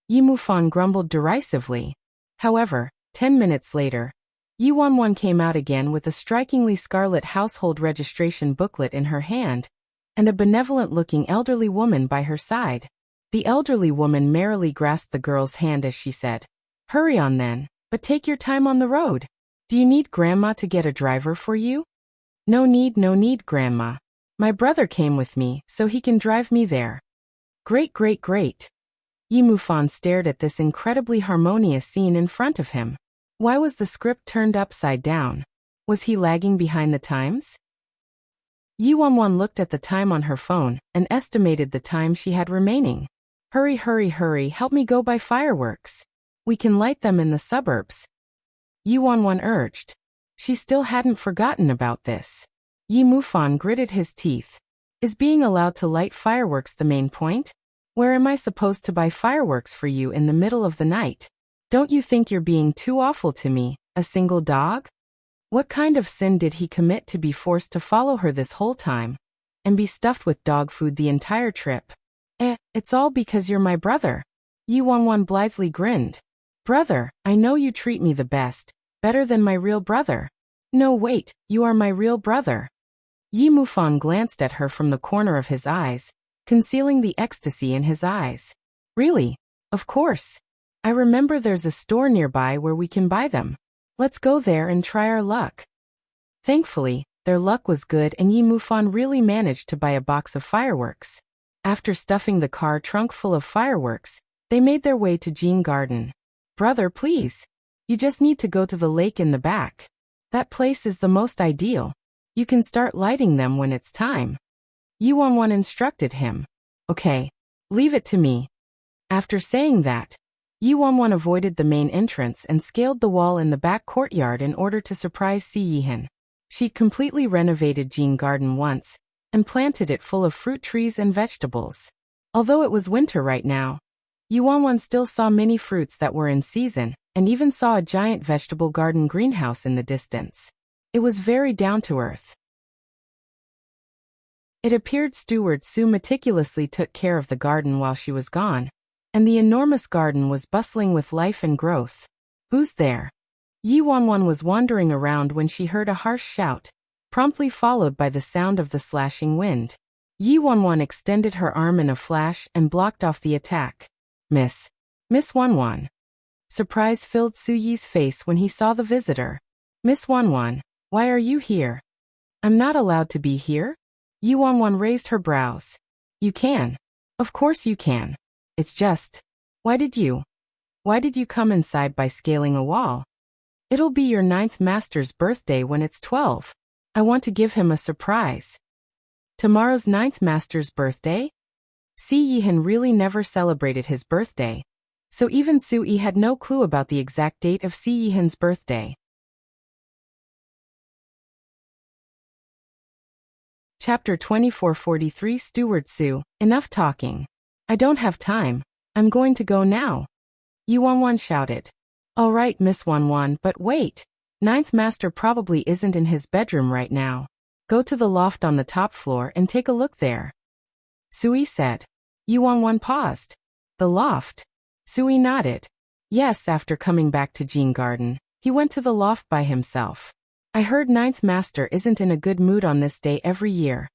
Yi Mufan grumbled derisively. However, 10 minutes later, Yi Wanwan came out again with a strikingly scarlet household registration booklet in her hand, and a benevolent-looking elderly woman by her side. The elderly woman merrily grasped the girl's hand as she said, Hurry on then, but take your time on the road. Do you need Grandma to get a driver for you? No need, Grandma. My brother came with me, so he can drive me there. Great. Yi Mufan stared at this incredibly harmonious scene in front of him. Why was the script turned upside down? Was he lagging behind the times? Yi Wanwan looked at the time on her phone and estimated the time she had remaining. Hurry, help me go buy fireworks. We can light them in the suburbs. Yi Wanwan urged. She still hadn't forgotten about this. Yi Mufan gritted his teeth. Is being allowed to light fireworks the main point? Where am I supposed to buy fireworks for you in the middle of the night? Don't you think you're being too awful to me, a single dog? What kind of sin did he commit to be forced to follow her this whole time, and be stuffed with dog food the entire trip? It's all because you're my brother. Yi Wanwan blithely grinned. Brother, I know you treat me the best, better than my real brother. No wait, you are my real brother. Yi Mufan glanced at her from the corner of his eyes, concealing the ecstasy in his eyes. Really? Of course. I remember there's a store nearby where we can buy them. Let's go there and try our luck. Thankfully, their luck was good and Yi Mufan really managed to buy a box of fireworks. After stuffing the car trunk full of fireworks, they made their way to Jean Garden. Brother, please. You just need to go to the lake in the back. That place is the most ideal. You can start lighting them when it's time. Yi Wanwan instructed him. Okay. Leave it to me. After saying that, Yi Wanwan avoided the main entrance and scaled the wall in the back courtyard in order to surprise Si Yihan. She'd completely renovated Jean Garden once, and planted it full of fruit trees and vegetables. Although it was winter right now, Yi Wanwan still saw many fruits that were in season, and even saw a giant vegetable garden greenhouse in the distance. It was very down-to-earth. It appeared Steward Sue meticulously took care of the garden while she was gone, and the enormous garden was bustling with life and growth. Who's there? Yi Wanwan was wandering around when she heard a harsh shout, promptly followed by the sound of the slashing wind. Yi Wanwan extended her arm in a flash and blocked off the attack. Miss Wanwan. Surprise filled Su Yi's face when he saw the visitor. Miss Wanwan, why are you here? I'm not allowed to be here? Yi Wanwan raised her brows. You can. Of course you can. It's just, why did you come inside by scaling a wall? It'll be your 9th master's birthday when it's 12. I want to give him a surprise. Tomorrow's 9th master's birthday? Si Yihan really never celebrated his birthday, so even Su Yi had no clue about the exact date of Si Yihan's birthday. Chapter 2443. Steward Su, enough talking. I don't have time. I'm going to go now. Yi Wanwan shouted. All right, Miss Wanwan, but wait. Ninth Master probably isn't in his bedroom right now. Go to the loft on the top floor and take a look there. Sui said. Yu Wanwan paused. The loft? Sui nodded. Yes, after coming back to Jean Garden, he went to the loft by himself. I heard Ninth Master isn't in a good mood on this day every year.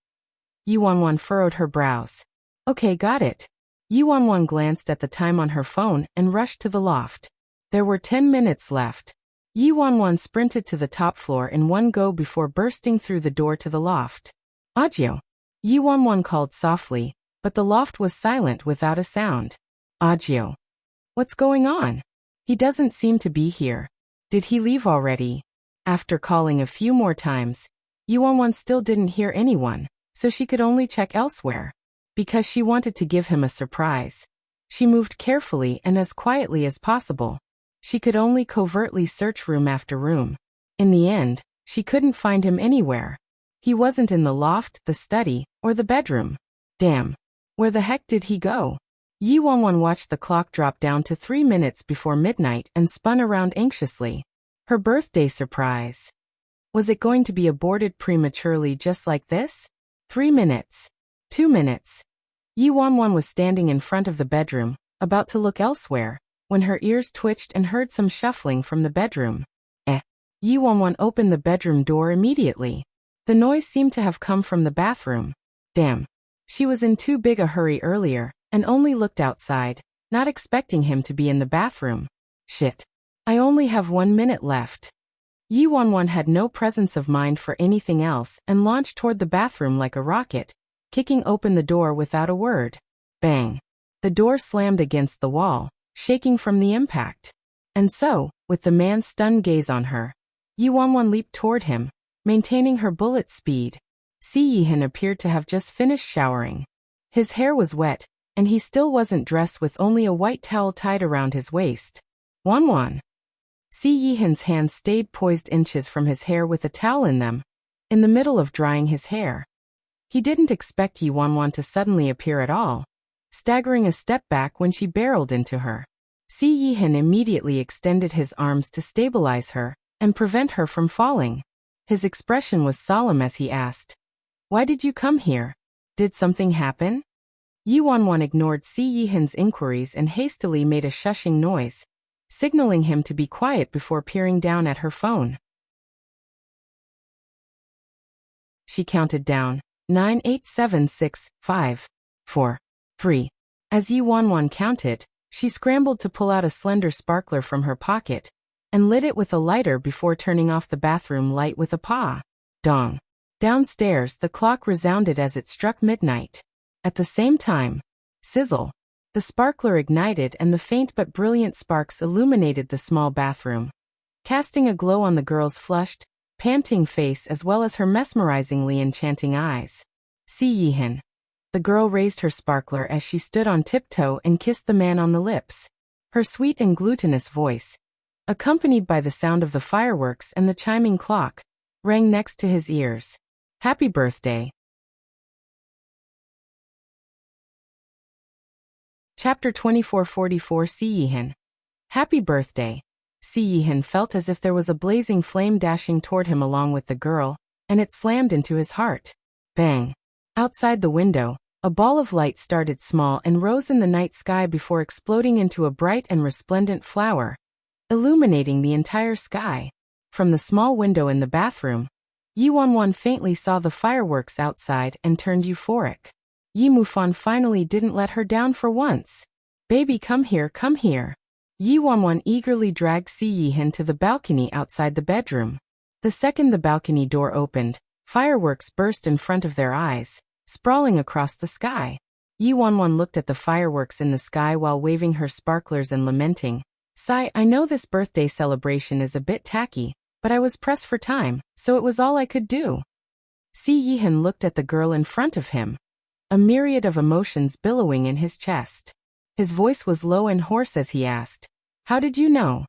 Yu Wanwan furrowed her brows. Okay, got it. Yu Wanwan glanced at the time on her phone and rushed to the loft. There were 10 minutes left. Yu Wanwan sprinted to the top floor in one go before bursting through the door to the loft. Audio. Yu Wanwan called softly, but the loft was silent without a sound. Audio. What's going on? He doesn't seem to be here. Did he leave already? After calling a few more times, Yu Wanwan still didn't hear anyone, so she could only check elsewhere. Because she wanted to give him a surprise. She moved carefully and as quietly as possible. She could only covertly search room after room. In the end, she couldn't find him anywhere. He wasn't in the loft, the study, or the bedroom. Damn. Where the heck did he go? Yu Wanwan watched the clock drop down to 3 minutes before midnight and spun around anxiously. Her birthday surprise. Was it going to be aborted prematurely just like this? 3 minutes. 2 minutes. Yu Wanwan was standing in front of the bedroom, about to look elsewhere, when her ears twitched and heard some shuffling from the bedroom. Yu Wanwan opened the bedroom door immediately. The noise seemed to have come from the bathroom. Damn. She was in too big a hurry earlier, and only looked outside, not expecting him to be in the bathroom. Shit. I only have 1 minute left. Yu Wanwan had no presence of mind for anything else and launched toward the bathroom like a rocket, kicking open the door without a word. Bang. The door slammed against the wall, shaking from the impact. And so, with the man's stunned gaze on her, Yu Wanwan leaped toward him, maintaining her bullet speed. Si Yihan appeared to have just finished showering. His hair was wet, and he still wasn't dressed with only a white towel tied around his waist. Wanwan. Si Yihan's hands stayed poised inches from his hair with a towel in them, in the middle of drying his hair. He didn't expect Yu Wanwan to suddenly appear at all, staggering a step back when she barreled into her. Si Yihan immediately extended his arms to stabilize her and prevent her from falling. His expression was solemn as he asked, "Why did you come here? Did something happen?" Yu Wanwan ignored Si Yihan's inquiries and hastily made a shushing noise, signaling him to be quiet before peering down at her phone. She counted down, 9, 8, 7, 6, 5, 4, 3. As Yu Wanwan counted, she scrambled to pull out a slender sparkler from her pocket and lit it with a lighter before turning off the bathroom light with a paw. Dong. Downstairs, the clock resounded as it struck midnight. At the same time, sizzle. The sparkler ignited and the faint but brilliant sparks illuminated the small bathroom, casting a glow on the girl's flushed, panting face as well as her mesmerizingly enchanting eyes. Si Yihan. The girl raised her sparkler as she stood on tiptoe and kissed the man on the lips. Her sweet and glutinous voice, accompanied by the sound of the fireworks and the chiming clock, rang next to his ears. Happy birthday. Chapter 2444 Si Yihan. Happy birthday. Si Yihan felt as if there was a blazing flame dashing toward him along with the girl, and it slammed into his heart. Bang. Outside the window, a ball of light started small and rose in the night sky before exploding into a bright and resplendent flower, illuminating the entire sky. From the small window in the bathroom, Yu Wanwan faintly saw the fireworks outside and turned euphoric. Yi Mufan finally didn't let her down for once. Baby, come here, come here. Yu Wanwan eagerly dragged Si Yihan to the balcony outside the bedroom. The second the balcony door opened, fireworks burst in front of their eyes, sprawling across the sky. Yu Wanwan looked at the fireworks in the sky while waving her sparklers and lamenting, "Sigh, I know this birthday celebration is a bit tacky, but I was pressed for time, so it was all I could do." Si Yihan looked at the girl in front of him, a myriad of emotions billowing in his chest. His voice was low and hoarse as he asked, "How did you know?"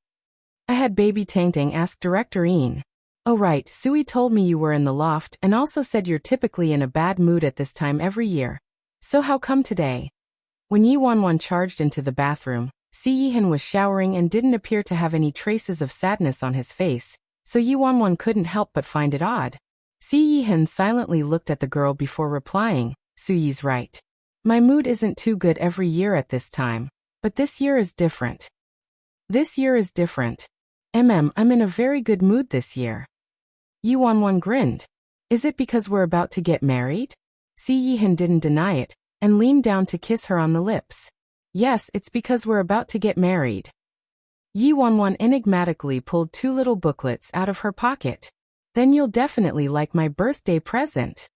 "I had baby Tangtang ask Director Ian." "Oh right, Sui told me you were in the loft and also said you're typically in a bad mood at this time every year. So how come today?" When Yi Wanwan charged into the bathroom, Si Yihan was showering and didn't appear to have any traces of sadness on his face, so Yi Wanwan couldn't help but find it odd. Si Yihan silently looked at the girl before replying, Su Yi's right. My mood isn't too good every year at this time, but this year is different. This year is different. I'm in a very good mood this year. Yi Wanwan grinned. Is it because we're about to get married? Si Yihan didn't deny it, and leaned down to kiss her on the lips. Yes, it's because we're about to get married. Yi Wanwan enigmatically pulled 2 little booklets out of her pocket. Then you'll definitely like my birthday present.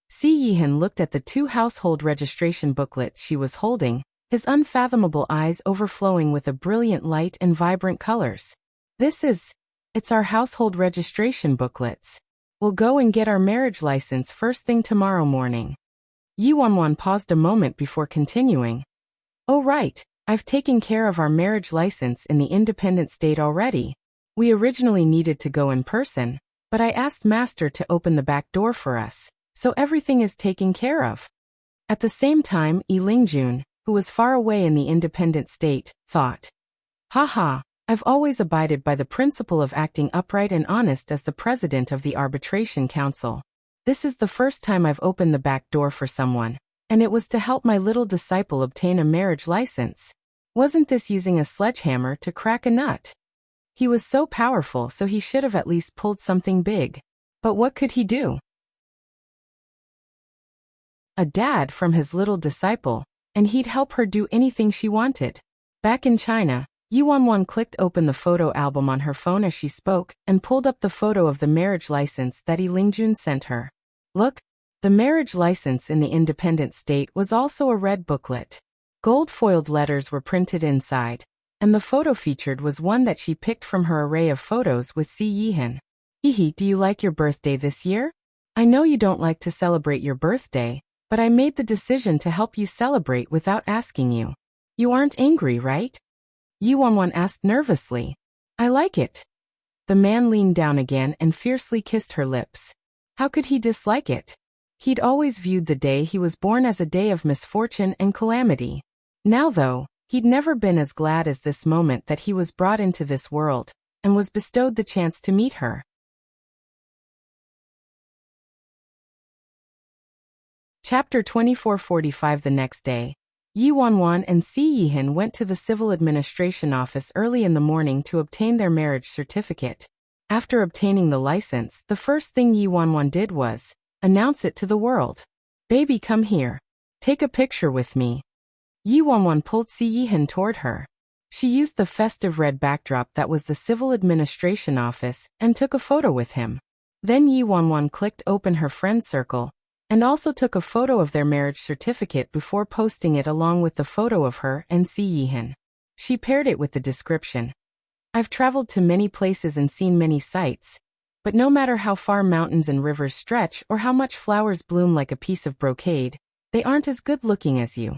Si Yihan looked at the 2 household registration booklets she was holding, his unfathomable eyes overflowing with a brilliant light and vibrant colors. It's our household registration booklets. We'll go and get our marriage license first thing tomorrow morning. Yi Wanwan paused a moment before continuing. Oh right, I've taken care of our marriage license in the independent state already. We originally needed to go in person, but I asked Master to open the back door for us, so everything is taken care of. At the same time, Yi Lingjun, who was far away in the independent state, thought. Haha, I've always abided by the principle of acting upright and honest as the president of the arbitration council. This is the first time I've opened the back door for someone, and it was to help my little disciple obtain a marriage license. Wasn't this using a sledgehammer to crack a nut? He was so powerful, so he should have at least pulled something big. But what could he do? A dad from his little disciple, and he'd help her do anything she wanted. Back in China, Yi Wanwan clicked open the photo album on her phone as she spoke, and pulled up the photo of the marriage license that Yi Lingjun sent her. Look, the marriage license in the independent state was also a red booklet. Gold-foiled letters were printed inside, and the photo featured was one that she picked from her array of photos with Si Yihan. Hihi, do you like your birthday this year? I know you don't like to celebrate your birthday, but I made the decision to help you celebrate without asking you. You aren't angry, right? Yi Wanwan asked nervously. I like it. The man leaned down again and fiercely kissed her lips. How could he dislike it? He'd always viewed the day he was born as a day of misfortune and calamity. Now though, he'd never been as glad as this moment that he was brought into this world, and was bestowed the chance to meet her. Chapter 24:45. The next day, Yi Wanwan and Si Yihan went to the civil administration office early in the morning to obtain their marriage certificate. After obtaining the license, the first thing Yi Wanwan did was announce it to the world. Baby, come here. Take a picture with me. Yi Wanwan pulled Si Yihan toward her. She used the festive red backdrop that was the civil administration office and took a photo with him. Then Yi Wanwan clicked open her friend circle, and also took a photo of their marriage certificate before posting it along with the photo of her and Si Yihan. She paired it with the description. I've traveled to many places and seen many sights, but no matter how far mountains and rivers stretch or how much flowers bloom like a piece of brocade, they aren't as good looking as you.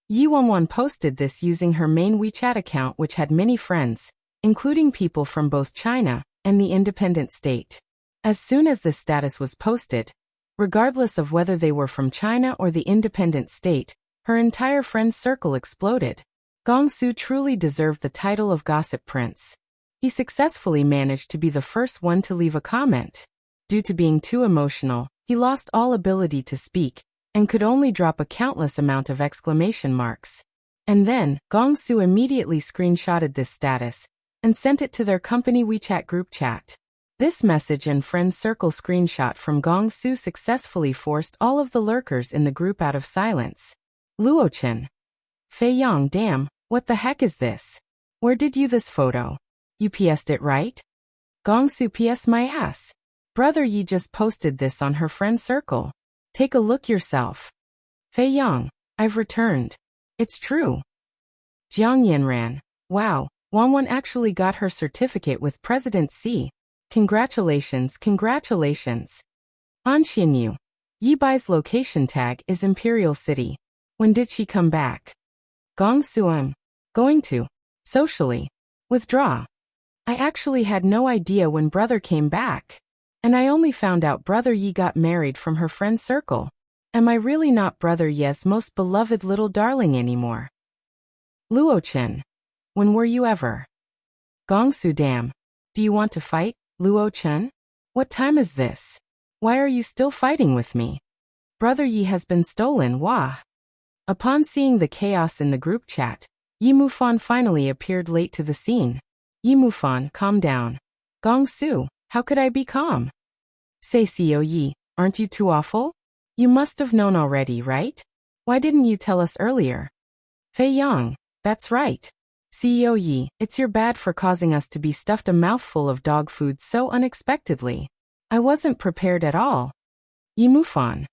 Yi Wanwan posted this using her main WeChat account, which had many friends, including people from both China and the independent state. As soon as this status was posted, regardless of whether they were from China or the independent state, her entire friend circle exploded. Gongsu truly deserved the title of Gossip Prince. He successfully managed to be the first one to leave a comment. Due to being too emotional, he lost all ability to speak, and could only drop a countless amount of exclamation marks. And then, Gongsu immediately screenshotted this status, and sent it to their company WeChat group chat. This message and friend circle screenshot from Gongsu successfully forced all of the lurkers in the group out of silence. Luochen. Fei Yang, damn, what the heck is this? Where did you this photo? You PS'd it right? Gongsu PS my ass. Brother Yi just posted this on her friend circle. Take a look yourself. Fei Yang, I've returned. It's true. Jiang Yanran. Wow, Wanwan actually got her certificate with President Xi. Congratulations, congratulations. Han Xinyu. Yi Bai's location tag is Imperial City. When did she come back? Gongsu, I'm going to socially withdraw. I actually had no idea when brother came back. And I only found out brother Yi got married from her friend circle. Am I really not brother Ye's most beloved little darling anymore? Luochen. When were you ever? Gongsu damn. Do you want to fight, Luo Chen? What time is this? Why are you still fighting with me? Brother Yi has been stolen, wah. Upon seeing the chaos in the group chat, Yi Mufan finally appeared late to the scene. Yi Mufan, calm down. Gongsu, how could I be calm? Say Xiao Yi, aren't you too awful? You must have known already, right? Why didn't you tell us earlier? Fei Yang, that's right. CEO Yi, it's your bad for causing us to be stuffed a mouthful of dog food so unexpectedly. I wasn't prepared at all. Yi Mufan.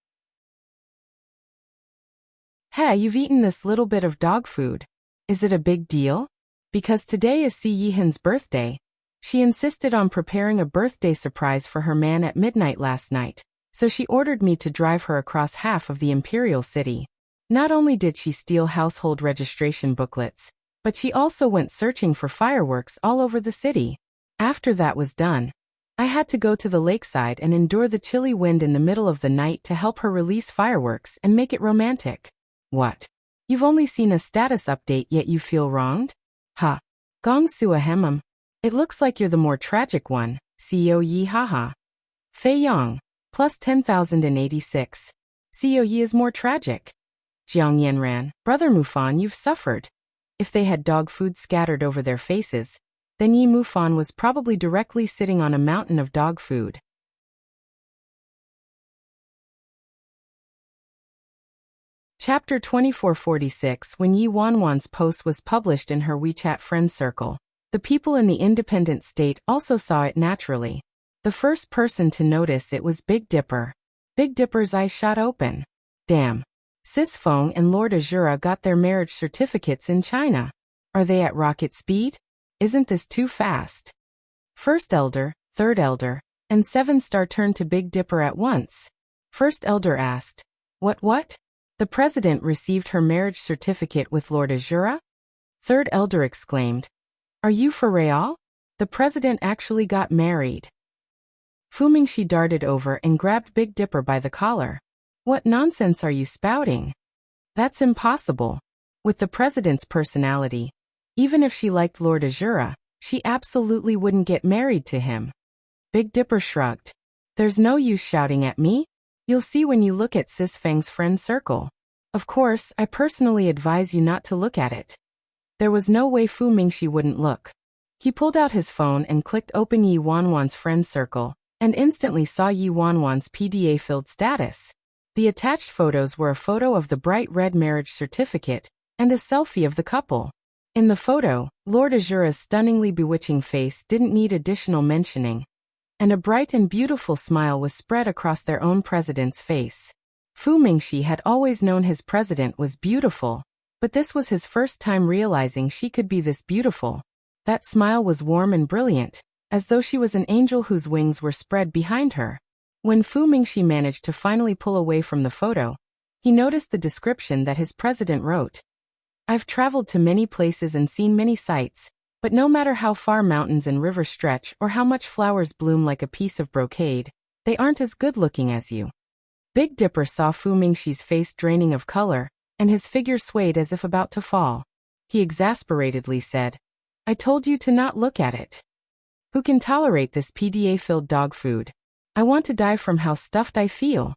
Hey, you've eaten this little bit of dog food. Is it a big deal? Because today is Si Yihan's birthday. She insisted on preparing a birthday surprise for her man at midnight last night, so she ordered me to drive her across half of the imperial city. Not only did she steal household registration booklets, but she also went searching for fireworks all over the city. After that was done, I had to go to the lakeside and endure the chilly wind in the middle of the night to help her release fireworks and make it romantic. What? You've only seen a status update yet you feel wronged? Ha. Gongsu ahemum. It looks like you're the more tragic one, CEO Yi haha. Fei Yang, plus 10,086. CEO Yi is more tragic. Jiang Yanran, Brother Mufan, you've suffered. If they had dog food scattered over their faces, then Yi Mufan was probably directly sitting on a mountain of dog food. Chapter 2446. When Yi Wanwan's post was published in her WeChat friend circle, the people in the independent state also saw it naturally. The first person to notice it was Big Dipper. Big Dipper's eyes shot open. Damn. Sis Feng and Lord Azura got their marriage certificates in China. Are they at rocket speed? Isn't this too fast? First Elder, Third Elder, and 7-Star turned to Big Dipper at once. First Elder asked, What? The President received her marriage certificate with Lord Azura? Third Elder exclaimed, Are you for real? The President actually got married. Fu Mingxi darted over and grabbed Big Dipper by the collar. What nonsense are you spouting? That's impossible. With the President's personality, even if she liked Lord Azura, she absolutely wouldn't get married to him. Big Dipper shrugged. There's no use shouting at me. You'll see when you look at Sis Feng's friend circle. Of course, I personally advise you not to look at it. There was no way Fu Mingxi wouldn't look. He pulled out his phone and clicked open Yi Wanwan's friend circle, and instantly saw Yi Wanwan's PDA-filled status. The attached photos were a photo of the bright red marriage certificate and a selfie of the couple. In the photo, Lord Azura's stunningly bewitching face didn't need additional mentioning, and a bright and beautiful smile was spread across their own president's face. Fu Mingxi had always known his president was beautiful, but this was his first time realizing she could be this beautiful. That smile was warm and brilliant, as though she was an angel whose wings were spread behind her. When Fu Mingxi managed to finally pull away from the photo, he noticed the description that his president wrote. I've traveled to many places and seen many sights, but no matter how far mountains and rivers stretch or how much flowers bloom like a piece of brocade, they aren't as good-looking as you. Big Dipper saw Fu Mingxi's face draining of color, and his figure swayed as if about to fall. He exasperatedly said, I told you to not look at it. Who can tolerate this PDA-filled dog food? I want to die from how stuffed I feel.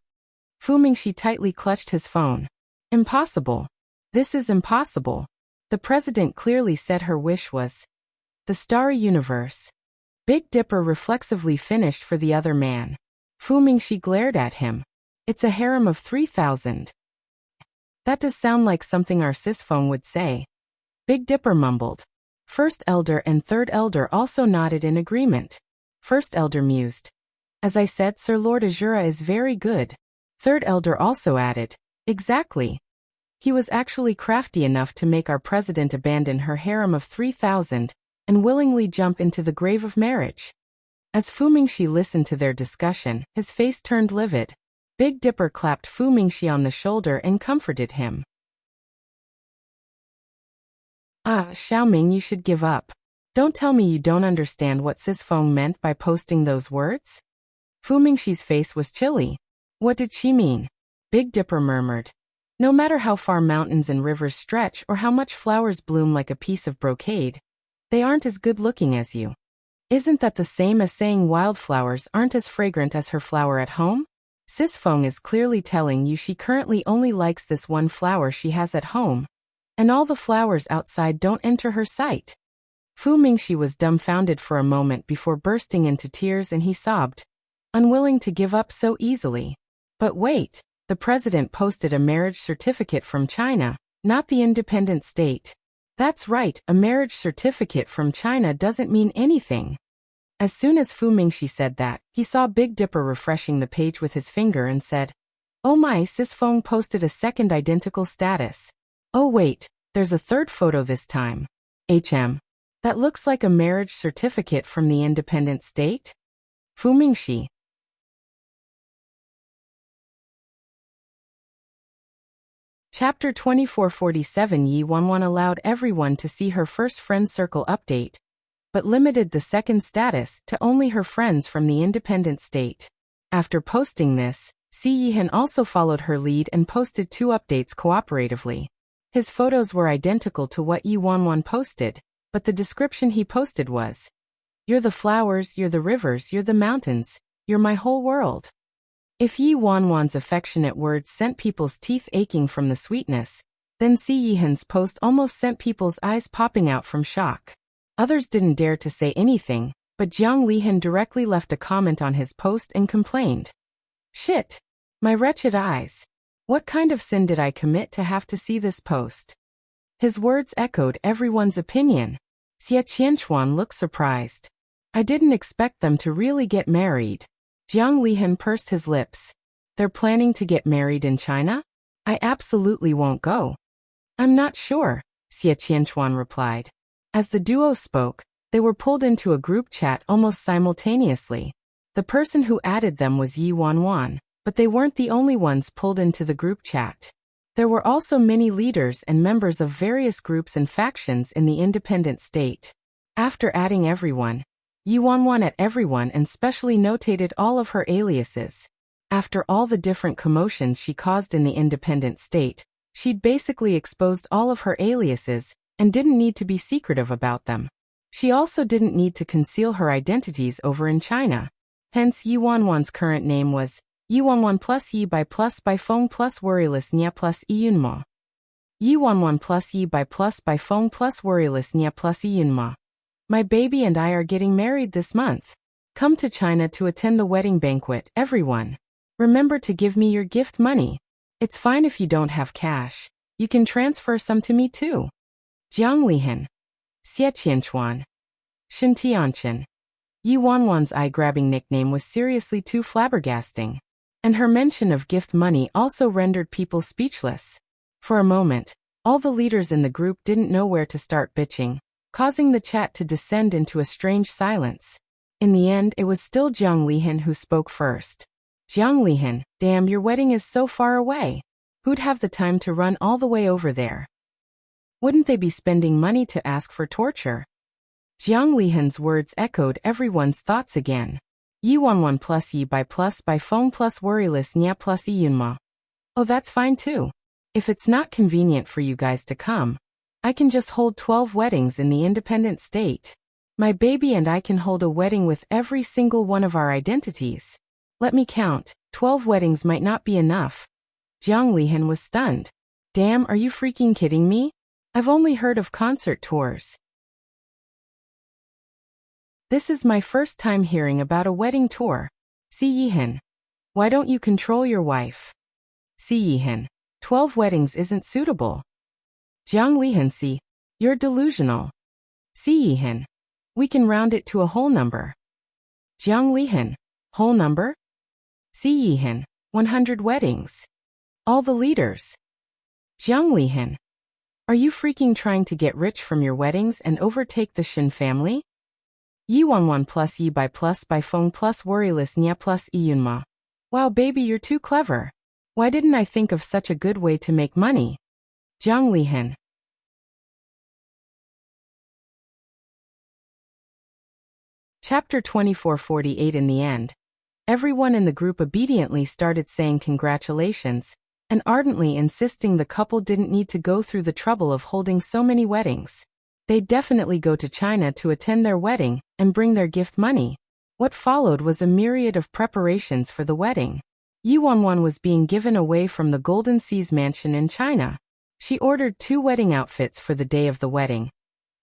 Fu Mingxi tightly clutched his phone. Impossible. This is impossible. The president clearly said her wish was the starry universe. Big Dipper reflexively finished for the other man. Fu Mingxi glared at him. It's a harem of 3,000. That does sound like something our Sisfeng would say. Big Dipper mumbled. First Elder and Third Elder also nodded in agreement. First Elder mused. As I said, Sir Lord Azura is very good. Third Elder also added. Exactly. He was actually crafty enough to make our president abandon her harem of 3,000 and willingly jump into the grave of marriage. As Fu Mingxi listened to their discussion, his face turned livid. Big Dipper clapped Fu Mingxi on the shoulder and comforted him. Xiaoming, you should give up. Don't tell me you don't understand what Sisfeng meant by posting those words? Fu Mingxi's face was chilly. What did she mean? Big Dipper murmured. No matter how far mountains and rivers stretch or how much flowers bloom like a piece of brocade, they aren't as good looking as you. Isn't that the same as saying wildflowers aren't as fragrant as her flower at home? Sis Feng is clearly telling you she currently only likes this one flower she has at home, and all the flowers outside don't enter her sight. Fu Mingxi was dumbfounded for a moment before bursting into tears, and he sobbed, unwilling to give up so easily. But wait, the president posted a marriage certificate from China, not the independent state. That's right, a marriage certificate from China doesn't mean anything. As soon as Fu Mingxi said that, he saw Big Dipper refreshing the page with his finger and said, "Oh my, Sis Feng posted a second identical status. Oh wait, there's a third photo this time. That looks like a marriage certificate from the independent state?" Fu Mingxi. Chapter 2447. Yi Wanwan allowed everyone to see her first friend circle update, but limited the second status to only her friends from the independent state. After posting this, Si Yihan also followed her lead and posted 2 updates cooperatively. His photos were identical to what Yi Wanwan posted, but the description he posted was, "You're the flowers, you're the rivers, you're the mountains, you're my whole world." If Yi Wanwan's affectionate words sent people's teeth aching from the sweetness, then Si Yihan's post almost sent people's eyes popping out from shock. Others didn't dare to say anything, but Jiang Lihan directly left a comment on his post and complained, "Shit! My wretched eyes. What kind of sin did I commit to have to see this post?" His words echoed everyone's opinion. Xie Qianchuan looked surprised. "I didn't expect them to really get married." Jiang Lihan pursed his lips. "They're planning to get married in China? I absolutely won't go." "I'm not sure," Xie Qianchuan replied. As the duo spoke, they were pulled into a group chat almost simultaneously. The person who added them was Yi Wanwan, but they weren't the only ones pulled into the group chat. There were also many leaders and members of various groups and factions in the independent state. After adding everyone, Yi Wanwan at everyone and specially notated all of her aliases. After all the different commotions she caused in the independent state, she'd basically exposed all of her aliases and didn't need to be secretive about them. She also didn't need to conceal her identities over in China. Hence Yi Wanwan's current name was Yi Wanwan plus Yi by Feng plus Worryless Nya plus Iyunma. Yi Wanwan plus Yi by Feng plus Worryless Nya plus Iyunma. My baby and I are getting married this month. Come to China to attend the wedding banquet, everyone. Remember to give me your gift money. It's fine if you don't have cash. You can transfer some to me too. Jiang Lihan. Xie Qianchuan. Shin Tianchen. Yi Wanwan's eye-grabbing nickname was seriously too flabbergasting. And her mention of gift money also rendered people speechless. For a moment, all the leaders in the group didn't know where to start bitching, causing the chat to descend into a strange silence. In the end, it was still Jiang Lihan who spoke first. Jiang Lihan, damn, your wedding is so far away. Who'd have the time to run all the way over there? Wouldn't they be spending money to ask for torture? Jiang Lihan's words echoed everyone's thoughts again. Yi Wanwan plus Yi by Feng plus Worryless Nya plus Iyunma. Oh, that's fine too. If it's not convenient for you guys to come, I can just hold 12 weddings in the independent state. My baby and I can hold a wedding with every single one of our identities. Let me count, 12 weddings might not be enough. Jiang Lihan was stunned. Damn, are you freaking kidding me? I've only heard of concert tours. This is my first time hearing about a wedding tour. Si Yihan. Why don't you control your wife? Si Yihan. 12 weddings isn't suitable. Jiang Lihan. Si. You're delusional. Si Yihan. We can round it to a whole number. Jiang Lihan. Whole number? Si Yihan. 100 weddings. All the leaders. Jiang Lihan. Are you freaking trying to get rich from your weddings and overtake the Shin family? Yi Wanwan plus Yi by Feng plus Worryless Nya plus Iyunma. Wow baby, you're too clever. Why didn't I think of such a good way to make money? Jiang Lihan. Chapter 2448. In the end, everyone in the group obediently started saying congratulations, and ardently insisting the couple didn't need to go through the trouble of holding so many weddings. They'd definitely go to China to attend their wedding and bring their gift money. What followed was a myriad of preparations for the wedding. Yi Wanwan was being given away from the Golden Seas mansion in China. She ordered 2 wedding outfits for the day of the wedding,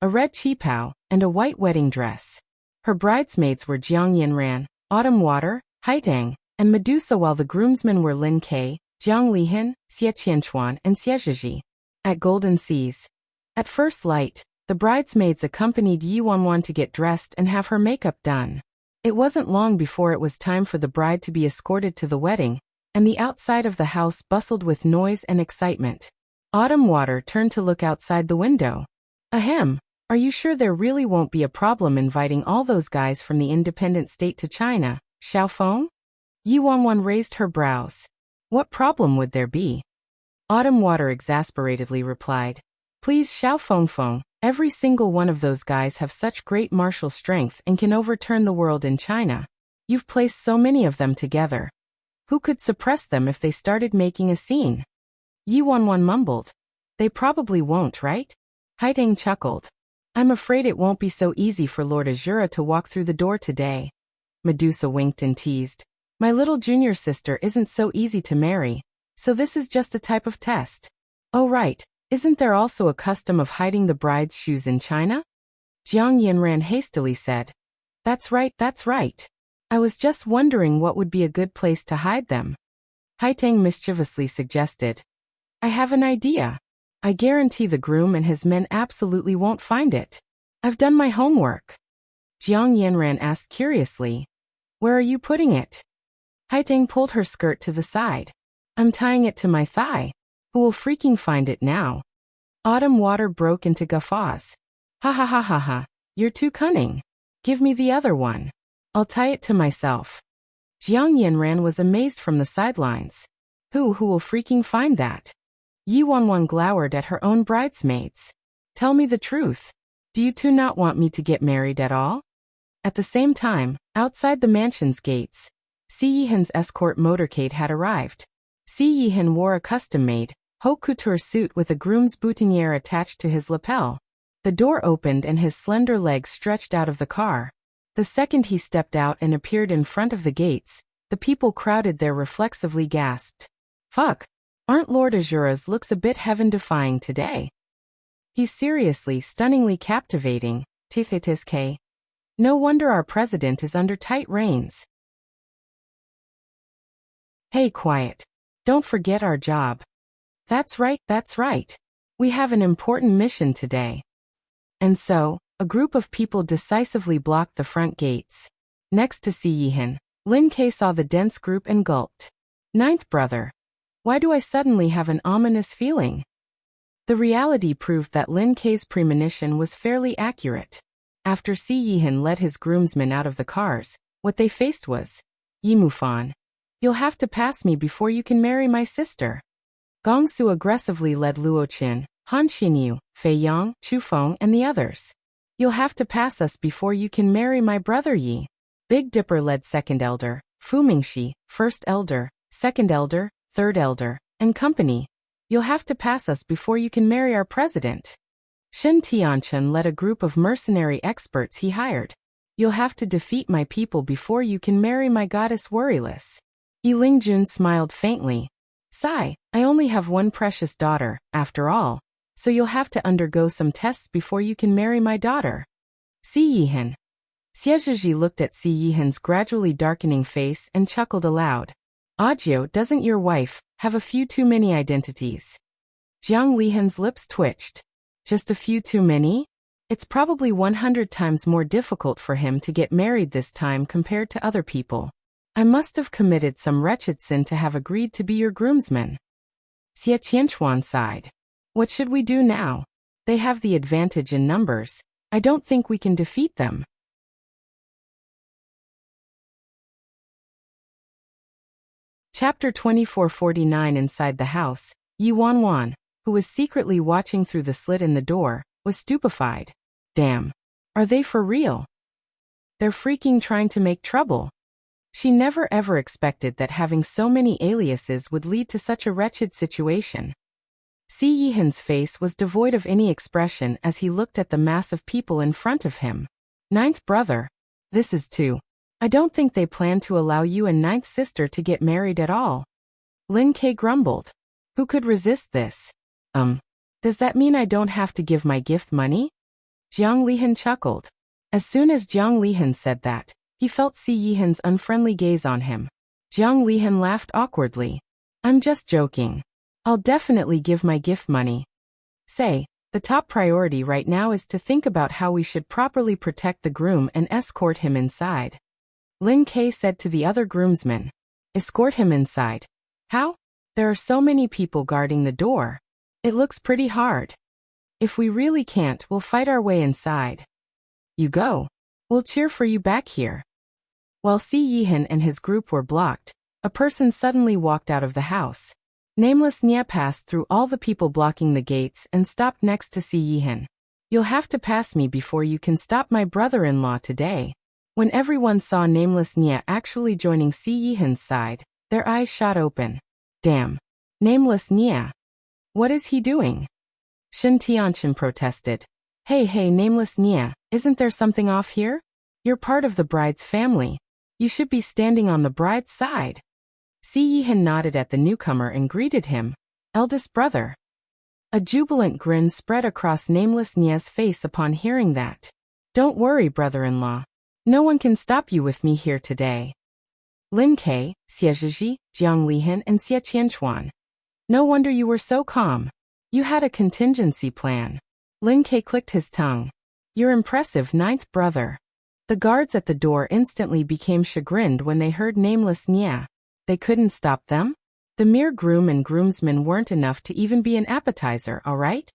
a red qipao and a white wedding dress. Her bridesmaids were Jiang Yinran, Autumn Water, Haitang, and Medusa, while the groomsmen were Lin Ke, Jiang Lihan, Xie Qianchuan, and Xie Zhizhi. At Golden Seas. At first light, the bridesmaids accompanied Yi Wanwan to get dressed and have her makeup done. It wasn't long before it was time for the bride to be escorted to the wedding, and the outside of the house bustled with noise and excitement. Autumn Water turned to look outside the window. Ahem, are you sure there really won't be a problem inviting all those guys from the independent state to China, Xiaofeng? Yi Wanwan raised her brows. What problem would there be? Autumn Water exasperatedly replied. Please Xiaofeng, every single one of those guys have such great martial strength and can overturn the world in China. You've placed so many of them together. Who could suppress them if they started making a scene? Yi Wanwan mumbled. They probably won't, right? Haitang chuckled. I'm afraid it won't be so easy for Lord Azura to walk through the door today. Medusa winked and teased. My little junior sister isn't so easy to marry, so this is just a type of test. Oh right, isn't there also a custom of hiding the bride's shoes in China? Jiang Yinran hastily said. That's right. I was just wondering what would be a good place to hide them. Haitang mischievously suggested. I have an idea. I guarantee the groom and his men absolutely won't find it. I've done my homework. Jiang Yinran asked curiously. Where are you putting it? Haitang pulled her skirt to the side. I'm tying it to my thigh. Who will freaking find it now? Autumn Water broke into guffaws. Ha, you're too cunning. Give me the other one. I'll tie it to myself. Jiang Yinran was amazed from the sidelines. Who will freaking find that? Yi Wanwan glowered at her own bridesmaids. Tell me the truth. Do you two not want me to get married at all? At the same time, outside the mansion's gates, Si Yihan's escort motorcade had arrived. Si Yihan wore a custom-made, haute couture suit with a groom's boutonniere attached to his lapel. The door opened and his slender legs stretched out of the car. The second he stepped out and appeared in front of the gates, the people crowded there reflexively gasped. Fuck, aren't Lord Azura's looks a bit heaven-defying today? He's seriously, stunningly captivating, Tithitiske. No wonder our president is under tight reins. Hey, quiet. Don't forget our job. That's right. We have an important mission today. And so, a group of people decisively blocked the front gates. Next to Si Yihan, Lin Ke saw the dense group and gulped. Ninth brother. Why do I suddenly have an ominous feeling? The reality proved that Lin Ke's premonition was fairly accurate. After Si Yihan led his groomsmen out of the cars, what they faced was, Yi Mufan. You'll have to pass me before you can marry my sister. Gongsu aggressively led Luo Qin, Han Xinyu, Fei Yang, Chu Feng, and the others. You'll have to pass us before you can marry my brother Yi. Big Dipper led second elder, Fu Mingxi, first elder, second elder, third elder, and company. You'll have to pass us before you can marry our president. Shen Tianchen led a group of mercenary experts he hired. You'll have to defeat my people before you can marry my goddess Worryless. Yi Lingjun smiled faintly. Sigh, I only have one precious daughter, after all, so you'll have to undergo some tests before you can marry my daughter. Si Yihan. Xie Zhizhi looked at Si Yihan's gradually darkening face and chuckled aloud. Ajio, doesn't your wife have a few too many identities? Jiang Lihan's lips twitched. Just a few too many? It's probably 100 times more difficult for him to get married this time compared to other people. I must have committed some wretched sin to have agreed to be your groomsman. Xie Qianchuan sighed. What should we do now? They have the advantage in numbers. I don't think we can defeat them. Chapter 2449. Inside the house, Yi Wanwan, who was secretly watching through the slit in the door, was stupefied. Damn. Are they for real? They're freaking trying to make trouble. She never ever expected that having so many aliases would lead to such a wretched situation. Si Yihan's face was devoid of any expression as he looked at the mass of people in front of him. Ninth brother. This is too. I don't think they plan to allow you and ninth sister to get married at all. Lin Ke grumbled. Who could resist this? Does that mean I don't have to give my gift money? Jiang Lihan chuckled. As soon as Jiang Lihan said that, he felt Si Yihan's unfriendly gaze on him. Jiang Lihan laughed awkwardly. I'm just joking. I'll definitely give my gift money. Say, the top priority right now is to think about how we should properly protect the groom and escort him inside. Lin Ke said to the other groomsmen. Escort him inside. How? There are so many people guarding the door. It looks pretty hard. If we really can't, we'll fight our way inside. You go. We'll cheer for you back here. While Si Yihan and his group were blocked, a person suddenly walked out of the house. Nameless Nia passed through all the people blocking the gates and stopped next to Si Yihan. You'll have to pass me before you can stop my brother-in-law today. When everyone saw Nameless Nia actually joining Si Yihan's side, their eyes shot open. Damn. Nameless Nia. What is he doing? Shen Tianchen protested. Hey, Nameless Nia, isn't there something off here? You're part of the bride's family. You should be standing on the bride's side. Si Yihan nodded at the newcomer and greeted him. Eldest brother. A jubilant grin spread across Nameless Nia's face upon hearing that. Don't worry, brother-in-law. No one can stop you with me here today. Lin Ke, Xie Zhizhi, Jiang Lihan and Xie Qianchuan. No wonder you were so calm. You had a contingency plan. Lin Ke clicked his tongue. You're impressive, ninth brother. The guards at the door instantly became chagrined when they heard Nameless Nia. They couldn't stop them? The mere groom and groomsmen weren't enough to even be an appetizer, alright?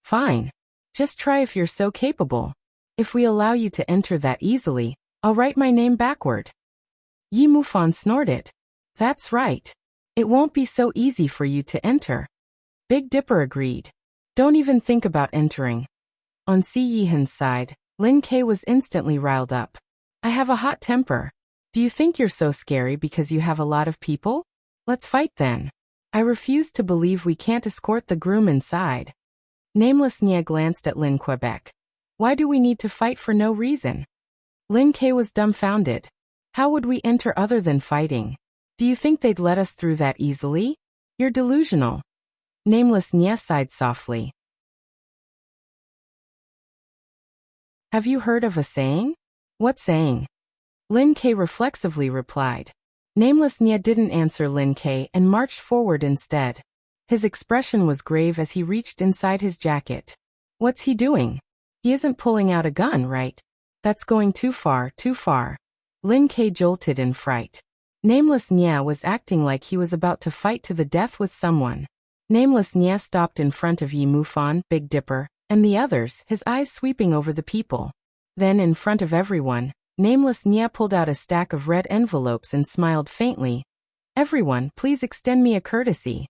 Fine. Just try if you're so capable. If we allow you to enter that easily, I'll write my name backward. Yi Mufan snorted. That's right. It won't be so easy for you to enter. Big Dipper agreed. Don't even think about entering. On Si Yihan's side, Lin Ke was instantly riled up. I have a hot temper. Do you think you're so scary because you have a lot of people? Let's fight then. I refuse to believe we can't escort the groom inside. Nameless Nia glanced at Lin Quebec. Why do we need to fight for no reason? Lin Ke was dumbfounded. How would we enter other than fighting? Do you think they'd let us through that easily? You're delusional. Nameless Nia sighed softly. Have you heard of a saying? What saying? Lin Ke reflexively replied. Nameless Nia didn't answer Lin Ke and marched forward instead. His expression was grave as he reached inside his jacket. What's he doing? He isn't pulling out a gun, right? That's going too far, too far. Lin Ke jolted in fright. Nameless Nia was acting like he was about to fight to the death with someone. Nameless Nia stopped in front of Yi Mufan, Big Dipper, and the others, his eyes sweeping over the people. Then, in front of everyone, Nameless Nia pulled out a stack of red envelopes and smiled faintly. Everyone, please extend me a courtesy.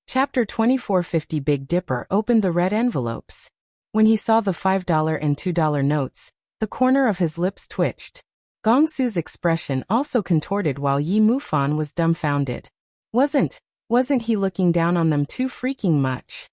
Chapter 2450. Big Dipper opened the red envelopes. When he saw the $5 and $2 notes, the corner of his lips twitched. Gongsu's expression also contorted while Yi Mufan was dumbfounded. Wasn't he looking down on them too freaking much?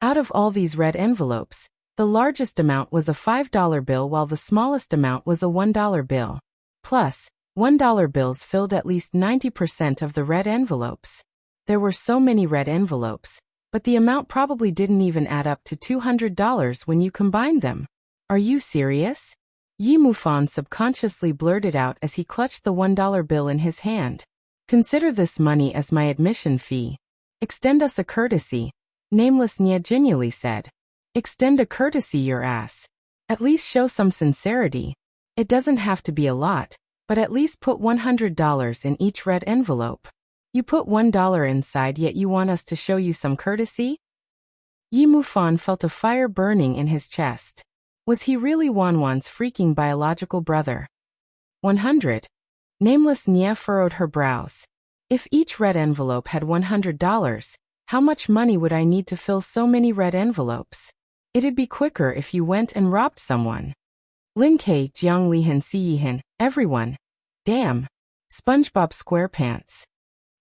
Out of all these red envelopes, the largest amount was a $5 bill while the smallest amount was a $1 bill. Plus, $1 bills filled at least 90% of the red envelopes. There were so many red envelopes, but the amount probably didn't even add up to $200 when you combined them. Are you serious? Yi Mufan subconsciously blurted out as he clutched the $1 bill in his hand. Consider this money as my admission fee. Extend us a courtesy, Nameless Nia genially said. Extend a courtesy your ass. At least show some sincerity. It doesn't have to be a lot, but at least put $100 in each red envelope. You put $1 inside yet you want us to show you some courtesy? Yi Mufan felt a fire burning in his chest. Was he really Wanwan's freaking biological brother? 100. Nameless Nia furrowed her brows. If each red envelope had $100, how much money would I need to fill so many red envelopes? It'd be quicker if you went and robbed someone. Lin K, Jiang Lihan, Si Yihan, everyone. Damn. SpongeBob SquarePants.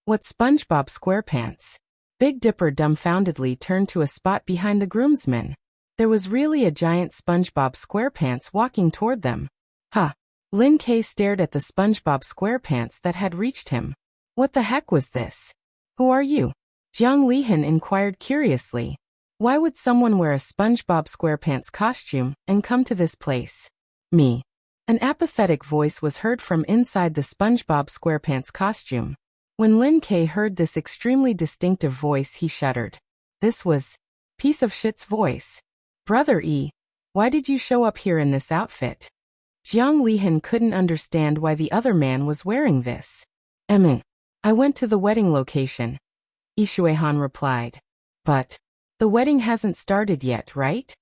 What's SpongeBob SquarePants? Big Dipper dumbfoundedly turned to a spot behind the groomsmen. There was really a giant SpongeBob SquarePants walking toward them. Huh. Lin K stared at the SpongeBob SquarePants that had reached him. What the heck was this? Who are you? Jiang Lihan inquired curiously. Why would someone wear a SpongeBob SquarePants costume and come to this place? Me. An apathetic voice was heard from inside the SpongeBob SquarePants costume. When Lin K heard this extremely distinctive voice, he shuddered. This was piece of shit's voice. Brother E, why did you show up here in this outfit? Jiang Lihan couldn't understand why the other man was wearing this. I went to the wedding location, Ishuehan replied. But the wedding hasn't started yet, right?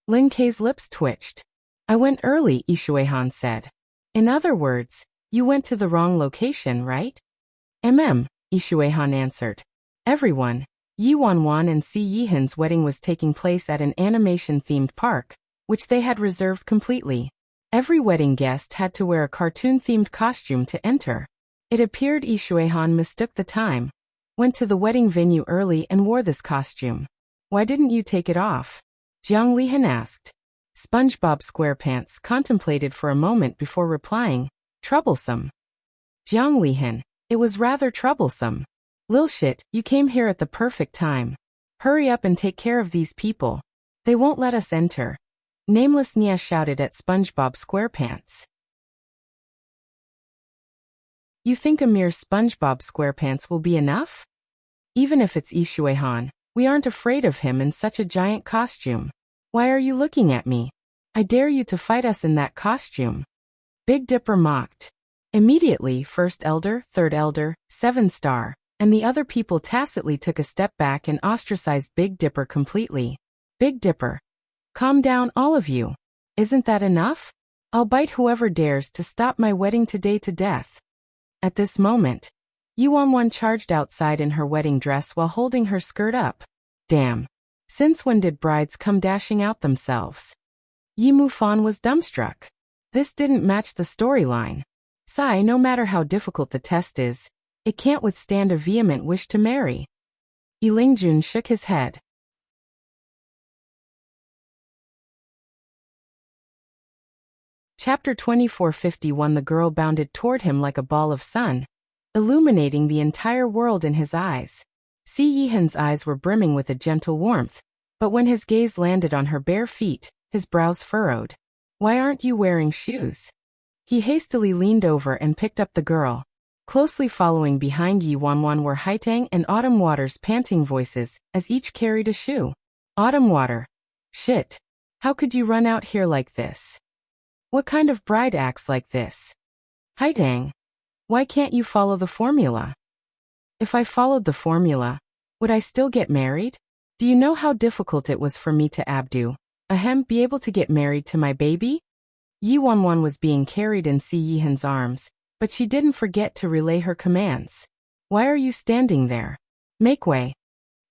Lin K's lips twitched. I went early, Ishuehan said. In other words, you went to the wrong location, right? Ishuehan answered. Everyone, Yi Wanwan and Si Yihan's wedding was taking place at an animation-themed park, which they had reserved completely. Every wedding guest had to wear a cartoon-themed costume to enter. It appeared Ishuehan mistook the time, went to the wedding venue early and wore this costume. Why didn't you take it off? Jiang Lihan asked. SpongeBob SquarePants contemplated for a moment before replying, troublesome. Jiang Lihan, it was rather troublesome. Lil shit, you came here at the perfect time. Hurry up and take care of these people. They won't let us enter. Nameless Nia shouted at SpongeBob SquarePants. You think a mere SpongeBob SquarePants will be enough? Even if it's Ishuehan, we aren't afraid of him in such a giant costume. Why are you looking at me? I dare you to fight us in that costume. Big Dipper mocked. Immediately, First Elder, Third Elder, 7-Star, and the other people tacitly took a step back and ostracized Big Dipper completely. Big Dipper. Calm down, all of you. Isn't that enough? I'll bite whoever dares to stop my wedding today to death. At this moment, Yi Wanwan charged outside in her wedding dress while holding her skirt up. Damn. Since when did brides come dashing out themselves? Yi Mufan was dumbstruck. This didn't match the storyline. Sigh, no matter how difficult the test is, it can't withstand a vehement wish to marry. Yi Lingjun shook his head. Chapter 2451. The girl bounded toward him like a ball of sun, illuminating the entire world in his eyes. Si Yihan's eyes were brimming with a gentle warmth, but when his gaze landed on her bare feet, his brows furrowed. Why aren't you wearing shoes? He hastily leaned over and picked up the girl. Closely following behind Yi Wanwan were Haitang and Autumn Water's panting voices, as each carried a shoe. Autumn Water. Shit. How could you run out here like this? What kind of bride acts like this? Haitang. Why can't you follow the formula? If I followed the formula, would I still get married? Do you know how difficult it was for me to be able to get married to my baby? Yi Wanwan was being carried in Si Yihan's arms, but she didn't forget to relay her commands. Why are you standing there? Make way.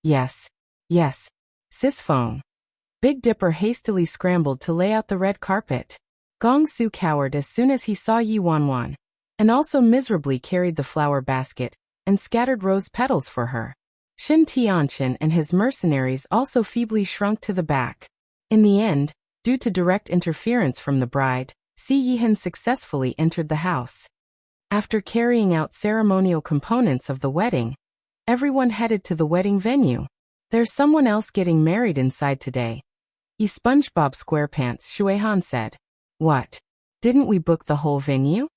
Yes. Yes. Sis phone. Big Dipper hastily scrambled to lay out the red carpet. Gong Su cowered as soon as he saw Yi Wanwan, and also miserably carried the flower basket and scattered rose petals for her. Shin Tianchen and his mercenaries also feebly shrunk to the back. In the end, due to direct interference from the bride, Si Yihan successfully entered the house. After carrying out ceremonial components of the wedding, everyone headed to the wedding venue. There's someone else getting married inside today. SpongeBob SquarePants, Shuehan said. What? Didn't we book the whole venue?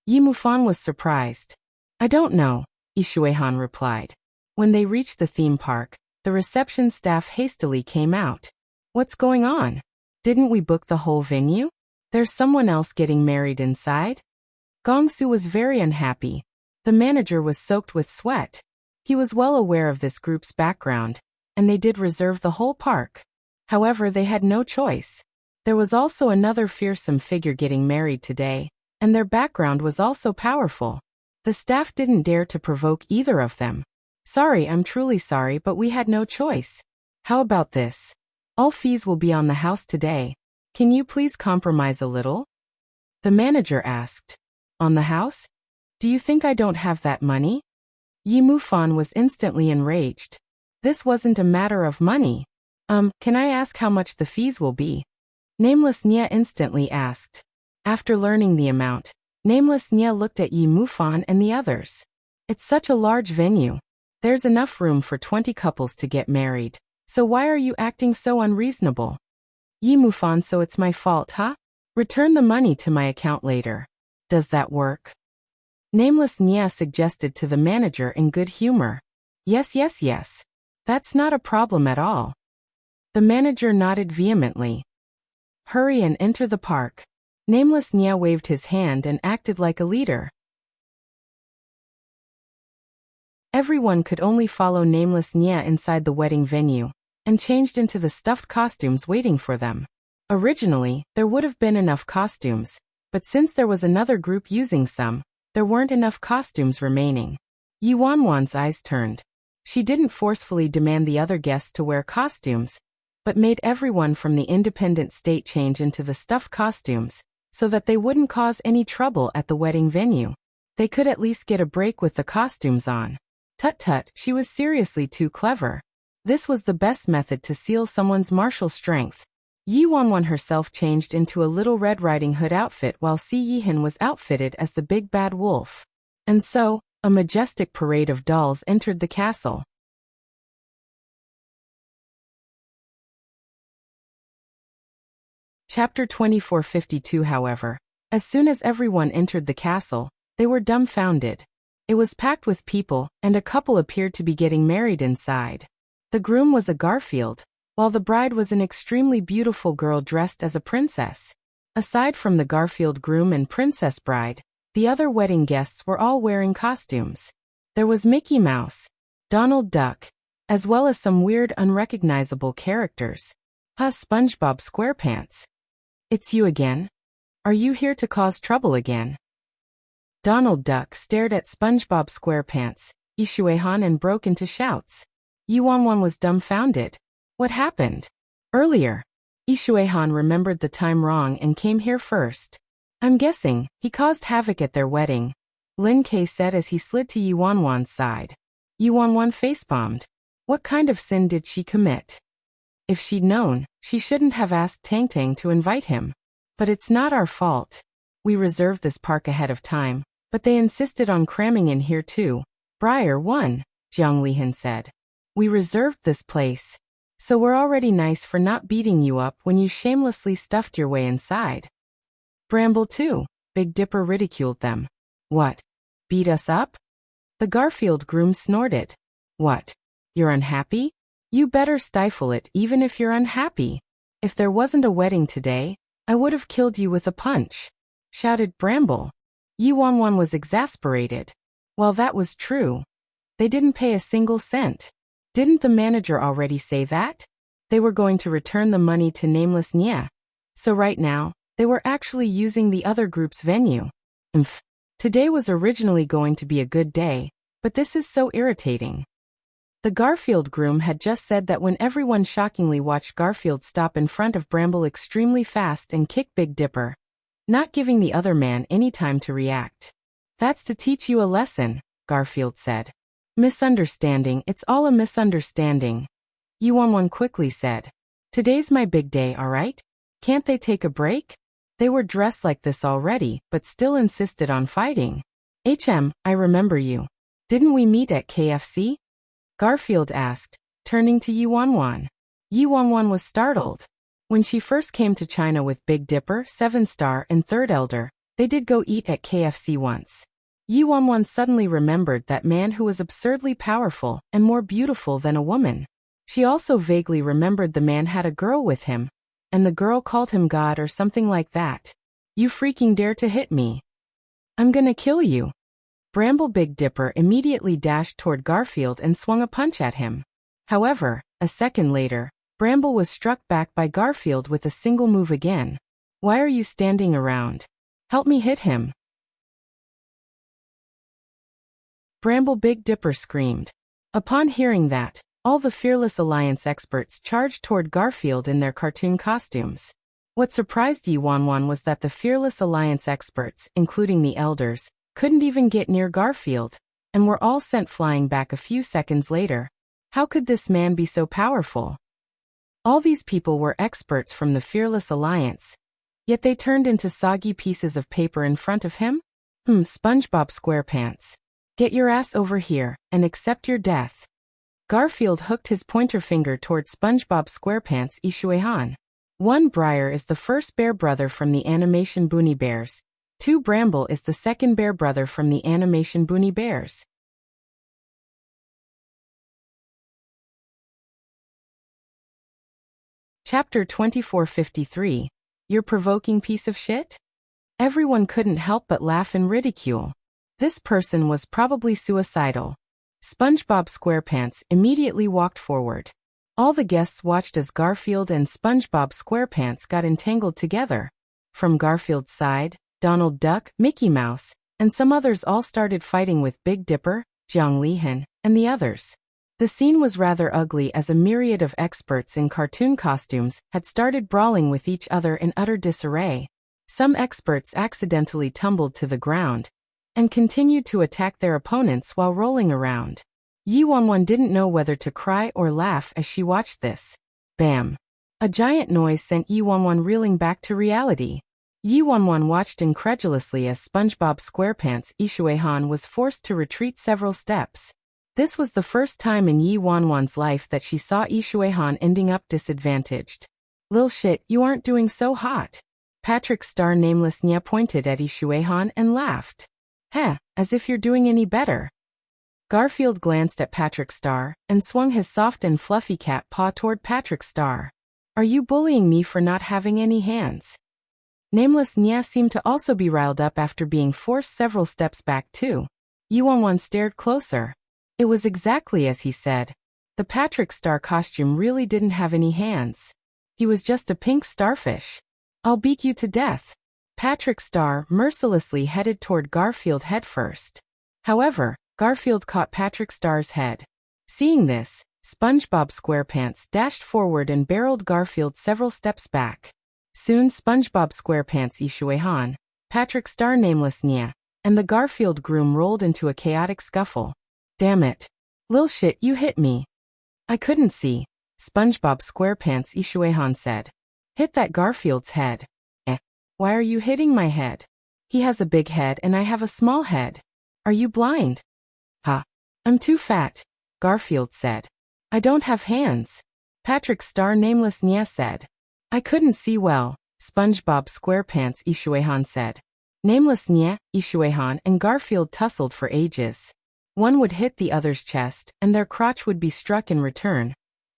Yi Mufan was surprised. I don't know, Shuehan replied. When they reached the theme park, the reception staff hastily came out. What's going on? Didn't we book the whole venue? There's someone else getting married inside? Gong Su was very unhappy. The manager was soaked with sweat. He was well aware of this group's background, and they did reserve the whole park. However, they had no choice. There was also another fearsome figure getting married today, and their background was also powerful. The staff didn't dare to provoke either of them. Sorry, I'm truly sorry, but we had no choice. How about this? All fees will be on the house today. Can you please compromise a little? The manager asked. On the house? Do you think I don't have that money? Yi Mufan was instantly enraged. This wasn't a matter of money. Can I ask how much the fees will be? Nameless Nya instantly asked. After learning the amount, Nameless Nya looked at Yi Mufan and the others. It's such a large venue. There's enough room for 20 couples to get married. So why are you acting so unreasonable? Yi Mufan, so it's my fault, huh? Return the money to my account later. Does that work? Nameless Nya suggested to the manager in good humor. Yes. That's not a problem at all. The manager nodded vehemently. Hurry and enter the park. Nameless Nya waved his hand and acted like a leader. Everyone could only follow Nameless Nya inside the wedding venue, and changed into the stuffed costumes waiting for them. Originally, there would have been enough costumes, but since there was another group using some, there weren't enough costumes remaining. Yi Wanwan's eyes turned. She didn't forcefully demand the other guests to wear costumes, but made everyone from the independent state change into the stuffed costumes, so that they wouldn't cause any trouble at the wedding venue. They could at least get a break with the costumes on. Tut, she was seriously too clever. This was the best method to seal someone's martial strength. Yi Wanwan herself changed into a Little Red Riding Hood outfit while Si Yihan was outfitted as the Big Bad Wolf. And so, a majestic parade of dolls entered the castle. Chapter 2452. However, as soon as everyone entered the castle, they were dumbfounded. It was packed with people, and a couple appeared to be getting married inside. The groom was a Garfield, while the bride was an extremely beautiful girl dressed as a princess. Aside from the Garfield groom and princess bride, the other wedding guests were all wearing costumes. There was Mickey Mouse, Donald Duck, as well as some weird unrecognizable characters. SpongeBob SquarePants. It's you again? Are you here to cause trouble again? Donald Duck stared at SpongeBob SquarePants, Ishuehan, and broke into shouts. Yi Wanwan was dumbfounded. What happened? Earlier, Ishuehan remembered the time wrong and came here first. I'm guessing he caused havoc at their wedding, Lin Kei said as he slid to Yi Wanwan's side. Yi Wanwan facepalmed. What kind of sin did she commit? If she'd known, she shouldn't have asked Tang Tang to invite him. But it's not our fault. We reserved this park ahead of time, but they insisted on cramming in here too. Briar 1, Jiang Lihan said. We reserved this place. So we're already nice for not beating you up when you shamelessly stuffed your way inside. Bramble 2, Big Dipper ridiculed them. What? Beat us up? The Garfield groom snorted. What? You're unhappy? You better stifle it even if you're unhappy. If there wasn't a wedding today, I would have killed you with a punch, shouted Bramble. Yi Wanwan was exasperated. Well, that was true. They didn't pay a single cent. Didn't the manager already say that? They were going to return the money to Nameless Nya. So right now, they were actually using the other group's venue. Today was originally going to be a good day, but this is so irritating. The Garfield groom had just said that when everyone shockingly watched Garfield stop in front of Bramble extremely fast and kick Big Dipper, not giving the other man any time to react. That's to teach you a lesson, Garfield said. Misunderstanding, it's all a misunderstanding. Yi Wanwan quickly said. Today's my big day, alright? Can't they take a break? They were dressed like this already, but still insisted on fighting. I remember you. Didn't we meet at KFC? Garfield asked, turning to Yi Wanwan. Yi Wanwan was startled. When she first came to China with Big Dipper, 7-Star, and Third Elder, they did go eat at KFC once. Yi Wanwan suddenly remembered that man who was absurdly powerful and more beautiful than a woman. She also vaguely remembered the man had a girl with him, and the girl called him God or something like that. You freaking dare to hit me. I'm gonna kill you. Bramble Big Dipper immediately dashed toward Garfield and swung a punch at him. However, a second later, Bramble was struck back by Garfield with a single move again. Why are you standing around? Help me hit him. Bramble Big Dipper screamed. Upon hearing that, All the Fearless Alliance experts charged toward Garfield in their cartoon costumes. What surprised Yi Wanwan was that the Fearless Alliance experts, including the elders, couldn't even get near Garfield, and were all sent flying back a few seconds later. How could this man be so powerful? All these people were experts from the Fearless Alliance, yet they turned into soggy pieces of paper in front of him? SpongeBob SquarePants. Get your ass over here, and accept your death. Garfield hooked his pointer finger toward SpongeBob SquarePants Ishuehan. 1. Briar is the first bear brother from the animation Boonie Bears. 2. Bramble is the second bear brother from the animation Boonie Bears. Chapter 2453. You're provoking piece of shit? Everyone couldn't help but laugh and ridicule. This person was probably suicidal. SpongeBob SquarePants immediately walked forward. All the guests watched as Garfield and SpongeBob SquarePants got entangled together. From Garfield's side, Donald Duck, Mickey Mouse, and some others all started fighting with Big Dipper, Jiang Lihan, and the others. The scene was rather ugly as a myriad of experts in cartoon costumes had started brawling with each other in utter disarray. Some experts accidentally tumbled to the ground and continued to attack their opponents while rolling around. Yi Wanwan didn't know whether to cry or laugh as she watched this. Bam! A giant noise sent Yi Wanwan reeling back to reality. Yi Wanwan watched incredulously as SpongeBob SquarePants Ishuehan was forced to retreat several steps. This was the first time in Yi Wanwan's life that she saw Ishuehan ending up disadvantaged. Lil shit, you aren't doing so hot. Patrick Star Nameless Nya pointed at Ishuehan and laughed. Heh, as if you're doing any better. Garfield glanced at Patrick Star and swung his soft and fluffy cat paw toward Patrick Star. Are you bullying me for not having any hands? Nameless Nya seemed to also be riled up after being forced several steps back too. Yi Wanwan stared closer. It was exactly as he said. The Patrick Star costume really didn't have any hands. He was just a pink starfish. I'll beat you to death. Patrick Star mercilessly headed toward Garfield headfirst. However, Garfield caught Patrick Star's head. Seeing this, SpongeBob SquarePants dashed forward and barreled Garfield several steps back. Soon SpongeBob SquarePants Ishuehan, Patrick Star Nameless Nya, and the Garfield groom rolled into a chaotic scuffle. Damn it. Lil shit, you hit me. I couldn't see, SpongeBob SquarePants Ishuehan said. Hit that Garfield's head. Why are you hitting my head? He has a big head and I have a small head. Are you blind? Ha. I'm too fat, Garfield said. I don't have hands, Patrick Star Nameless Nya said. I couldn't see well, SpongeBob SquarePants Ishuehan said. Nameless Nya, Ishuehan, and Garfield tussled for ages. One would hit the other's chest, and their crotch would be struck in return,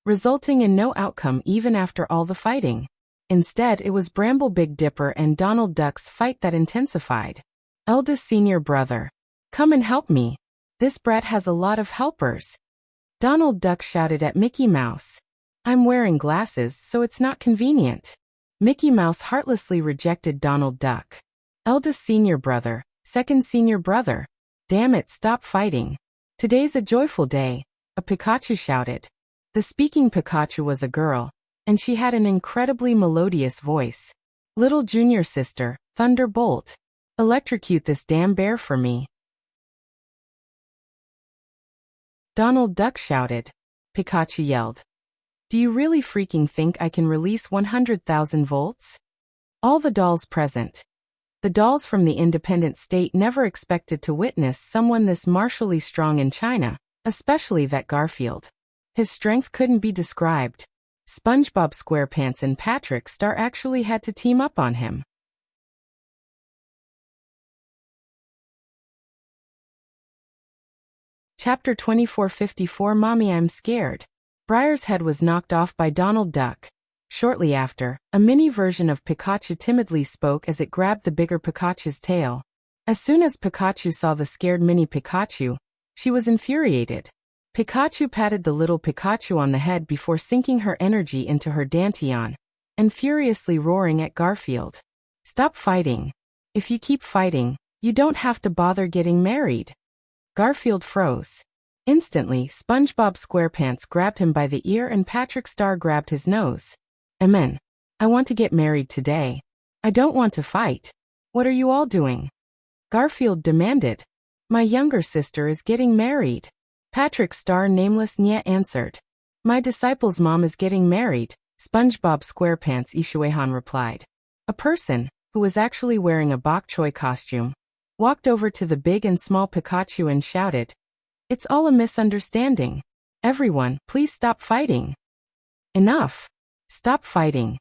resulting in no outcome even after all the fighting. Instead, it was Bramble Big Dipper and Donald Duck's fight that intensified. Eldest senior brother. Come and help me. This brat has a lot of helpers. Donald Duck shouted at Mickey Mouse. I'm wearing glasses, so it's not convenient. Mickey Mouse heartlessly rejected Donald Duck. Eldest senior brother, second senior brother. Damn it, stop fighting. Today's a joyful day, a Pikachu shouted. The speaking Pikachu was a girl, and she had an incredibly melodious voice. Little junior sister, Thunderbolt. Electrocute this damn bear for me. Donald Duck shouted. Pikachu yelled. Do you really freaking think I can release 100,000 volts? All the dolls present. The dolls from the independent state never expected to witness someone this martially strong in China, especially that Garfield. His strength couldn't be described. SpongeBob SquarePants and Patrick Star actually had to team up on him. Chapter 2454 Mommy, I'm scared. Briar's head was knocked off by Donald Duck. Shortly after, a mini version of Pikachu timidly spoke as it grabbed the bigger Pikachu's tail. As soon as Pikachu saw the scared mini Pikachu, she was infuriated. Pikachu patted the little Pikachu on the head before sinking her energy into her Danteon, and furiously roaring at Garfield. Stop fighting. If you keep fighting, you don't have to bother getting married. Garfield froze. Instantly, SpongeBob SquarePants grabbed him by the ear and Patrick Star grabbed his nose. Amen. I want to get married today. I don't want to fight. What are you all doing? Garfield demanded. My younger sister is getting married. Patrick Star Nameless Nya answered. My disciple's mom is getting married, SpongeBob SquarePants Ishuehan replied. A person, who was actually wearing a bok choy costume, walked over to the big and small Pikachu and shouted, It's all a misunderstanding. Everyone, please stop fighting. Enough. Stop fighting.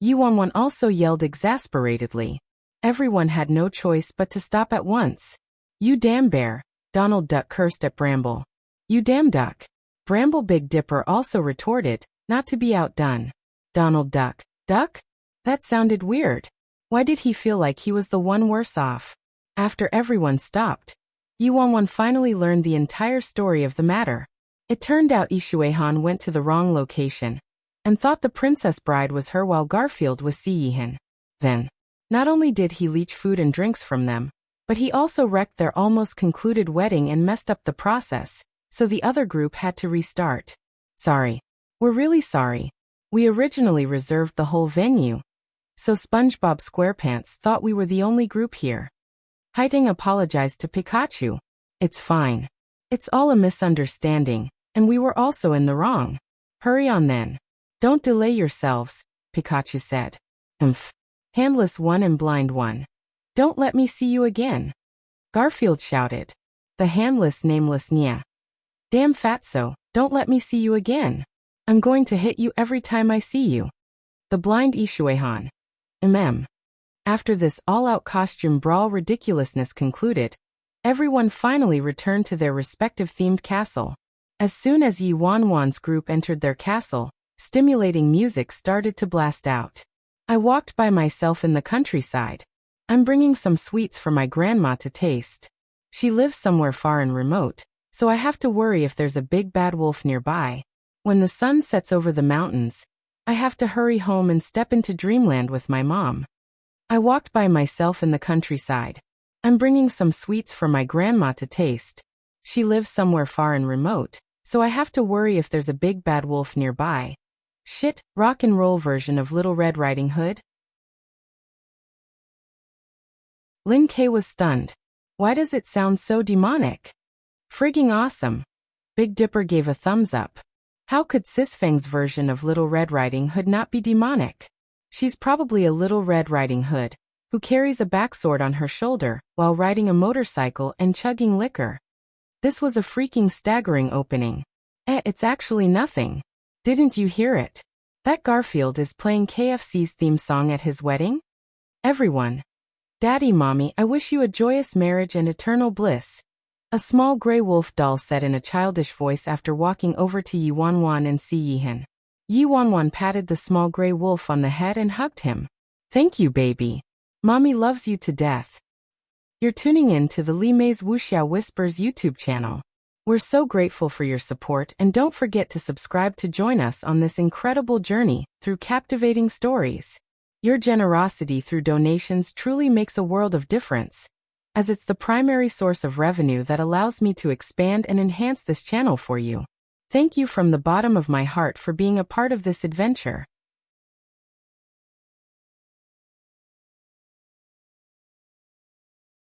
Yuanwan also yelled exasperatedly. Everyone had no choice but to stop at once. You damn bear, Donald Duck cursed at Bramble. You damn duck. Bramble Big Dipper also retorted, not to be outdone. Donald Duck, duck? That sounded weird. Why did he feel like he was the one worse off? After everyone stopped, Yuanwan finally learned the entire story of the matter. It turned out Ishuehan went to the wrong location and thought the princess bride was her while Garfield was Siyihan. Then, not only did he leech food and drinks from them, but he also wrecked their almost concluded wedding and messed up the process, so the other group had to restart. Sorry. We're really sorry. We originally reserved the whole venue. So SpongeBob SquarePants thought we were the only group here. Haiteng apologized to Pikachu. It's fine. It's all a misunderstanding, and we were also in the wrong. Hurry on then. Don't delay yourselves, Pikachu said. Handless one and blind one. Don't let me see you again. Garfield shouted. The handless nameless Nya. Damn fatso, don't let me see you again. I'm going to hit you every time I see you. The blind Ishuehan. After this all-out costume brawl ridiculousness concluded, everyone finally returned to their respective themed castle. As soon as Yi Wanwan's group entered their castle, stimulating music started to blast out. I walked by myself in the countryside. I'm bringing some sweets for my grandma to taste. She lives somewhere far and remote, so I have to worry if there's a big bad wolf nearby. When the sun sets over the mountains, I have to hurry home and step into dreamland with my mom. I walked by myself in the countryside. I'm bringing some sweets for my grandma to taste. She lives somewhere far and remote, so I have to worry if there's a big bad wolf nearby. Shit, rock and roll version of Little Red Riding Hood? Lin K was stunned. Why does it sound so demonic? Frigging awesome. Big Dipper gave a thumbs up. How could Sisfang's version of Little Red Riding Hood not be demonic? She's probably a Little Red Riding Hood, who carries a backsword on her shoulder while riding a motorcycle and chugging liquor. This was a freaking staggering opening. It's actually nothing. Didn't you hear it? That Garfield is playing KFC's theme song at his wedding? Everyone. Daddy, Mommy, I wish you a joyous marriage and eternal bliss. A small gray wolf doll said in a childish voice after walking over to Yi Wanwan and Siyihan. Yi Wanwan patted the small gray wolf on the head and hugged him. Thank you, baby. Mommy loves you to death. You're tuning in to the Li Mei's Wuxia Whispers YouTube channel. We're so grateful for your support and don't forget to subscribe to join us on this incredible journey through captivating stories. Your generosity through donations truly makes a world of difference, as it's the primary source of revenue that allows me to expand and enhance this channel for you. Thank you from the bottom of my heart for being a part of this adventure.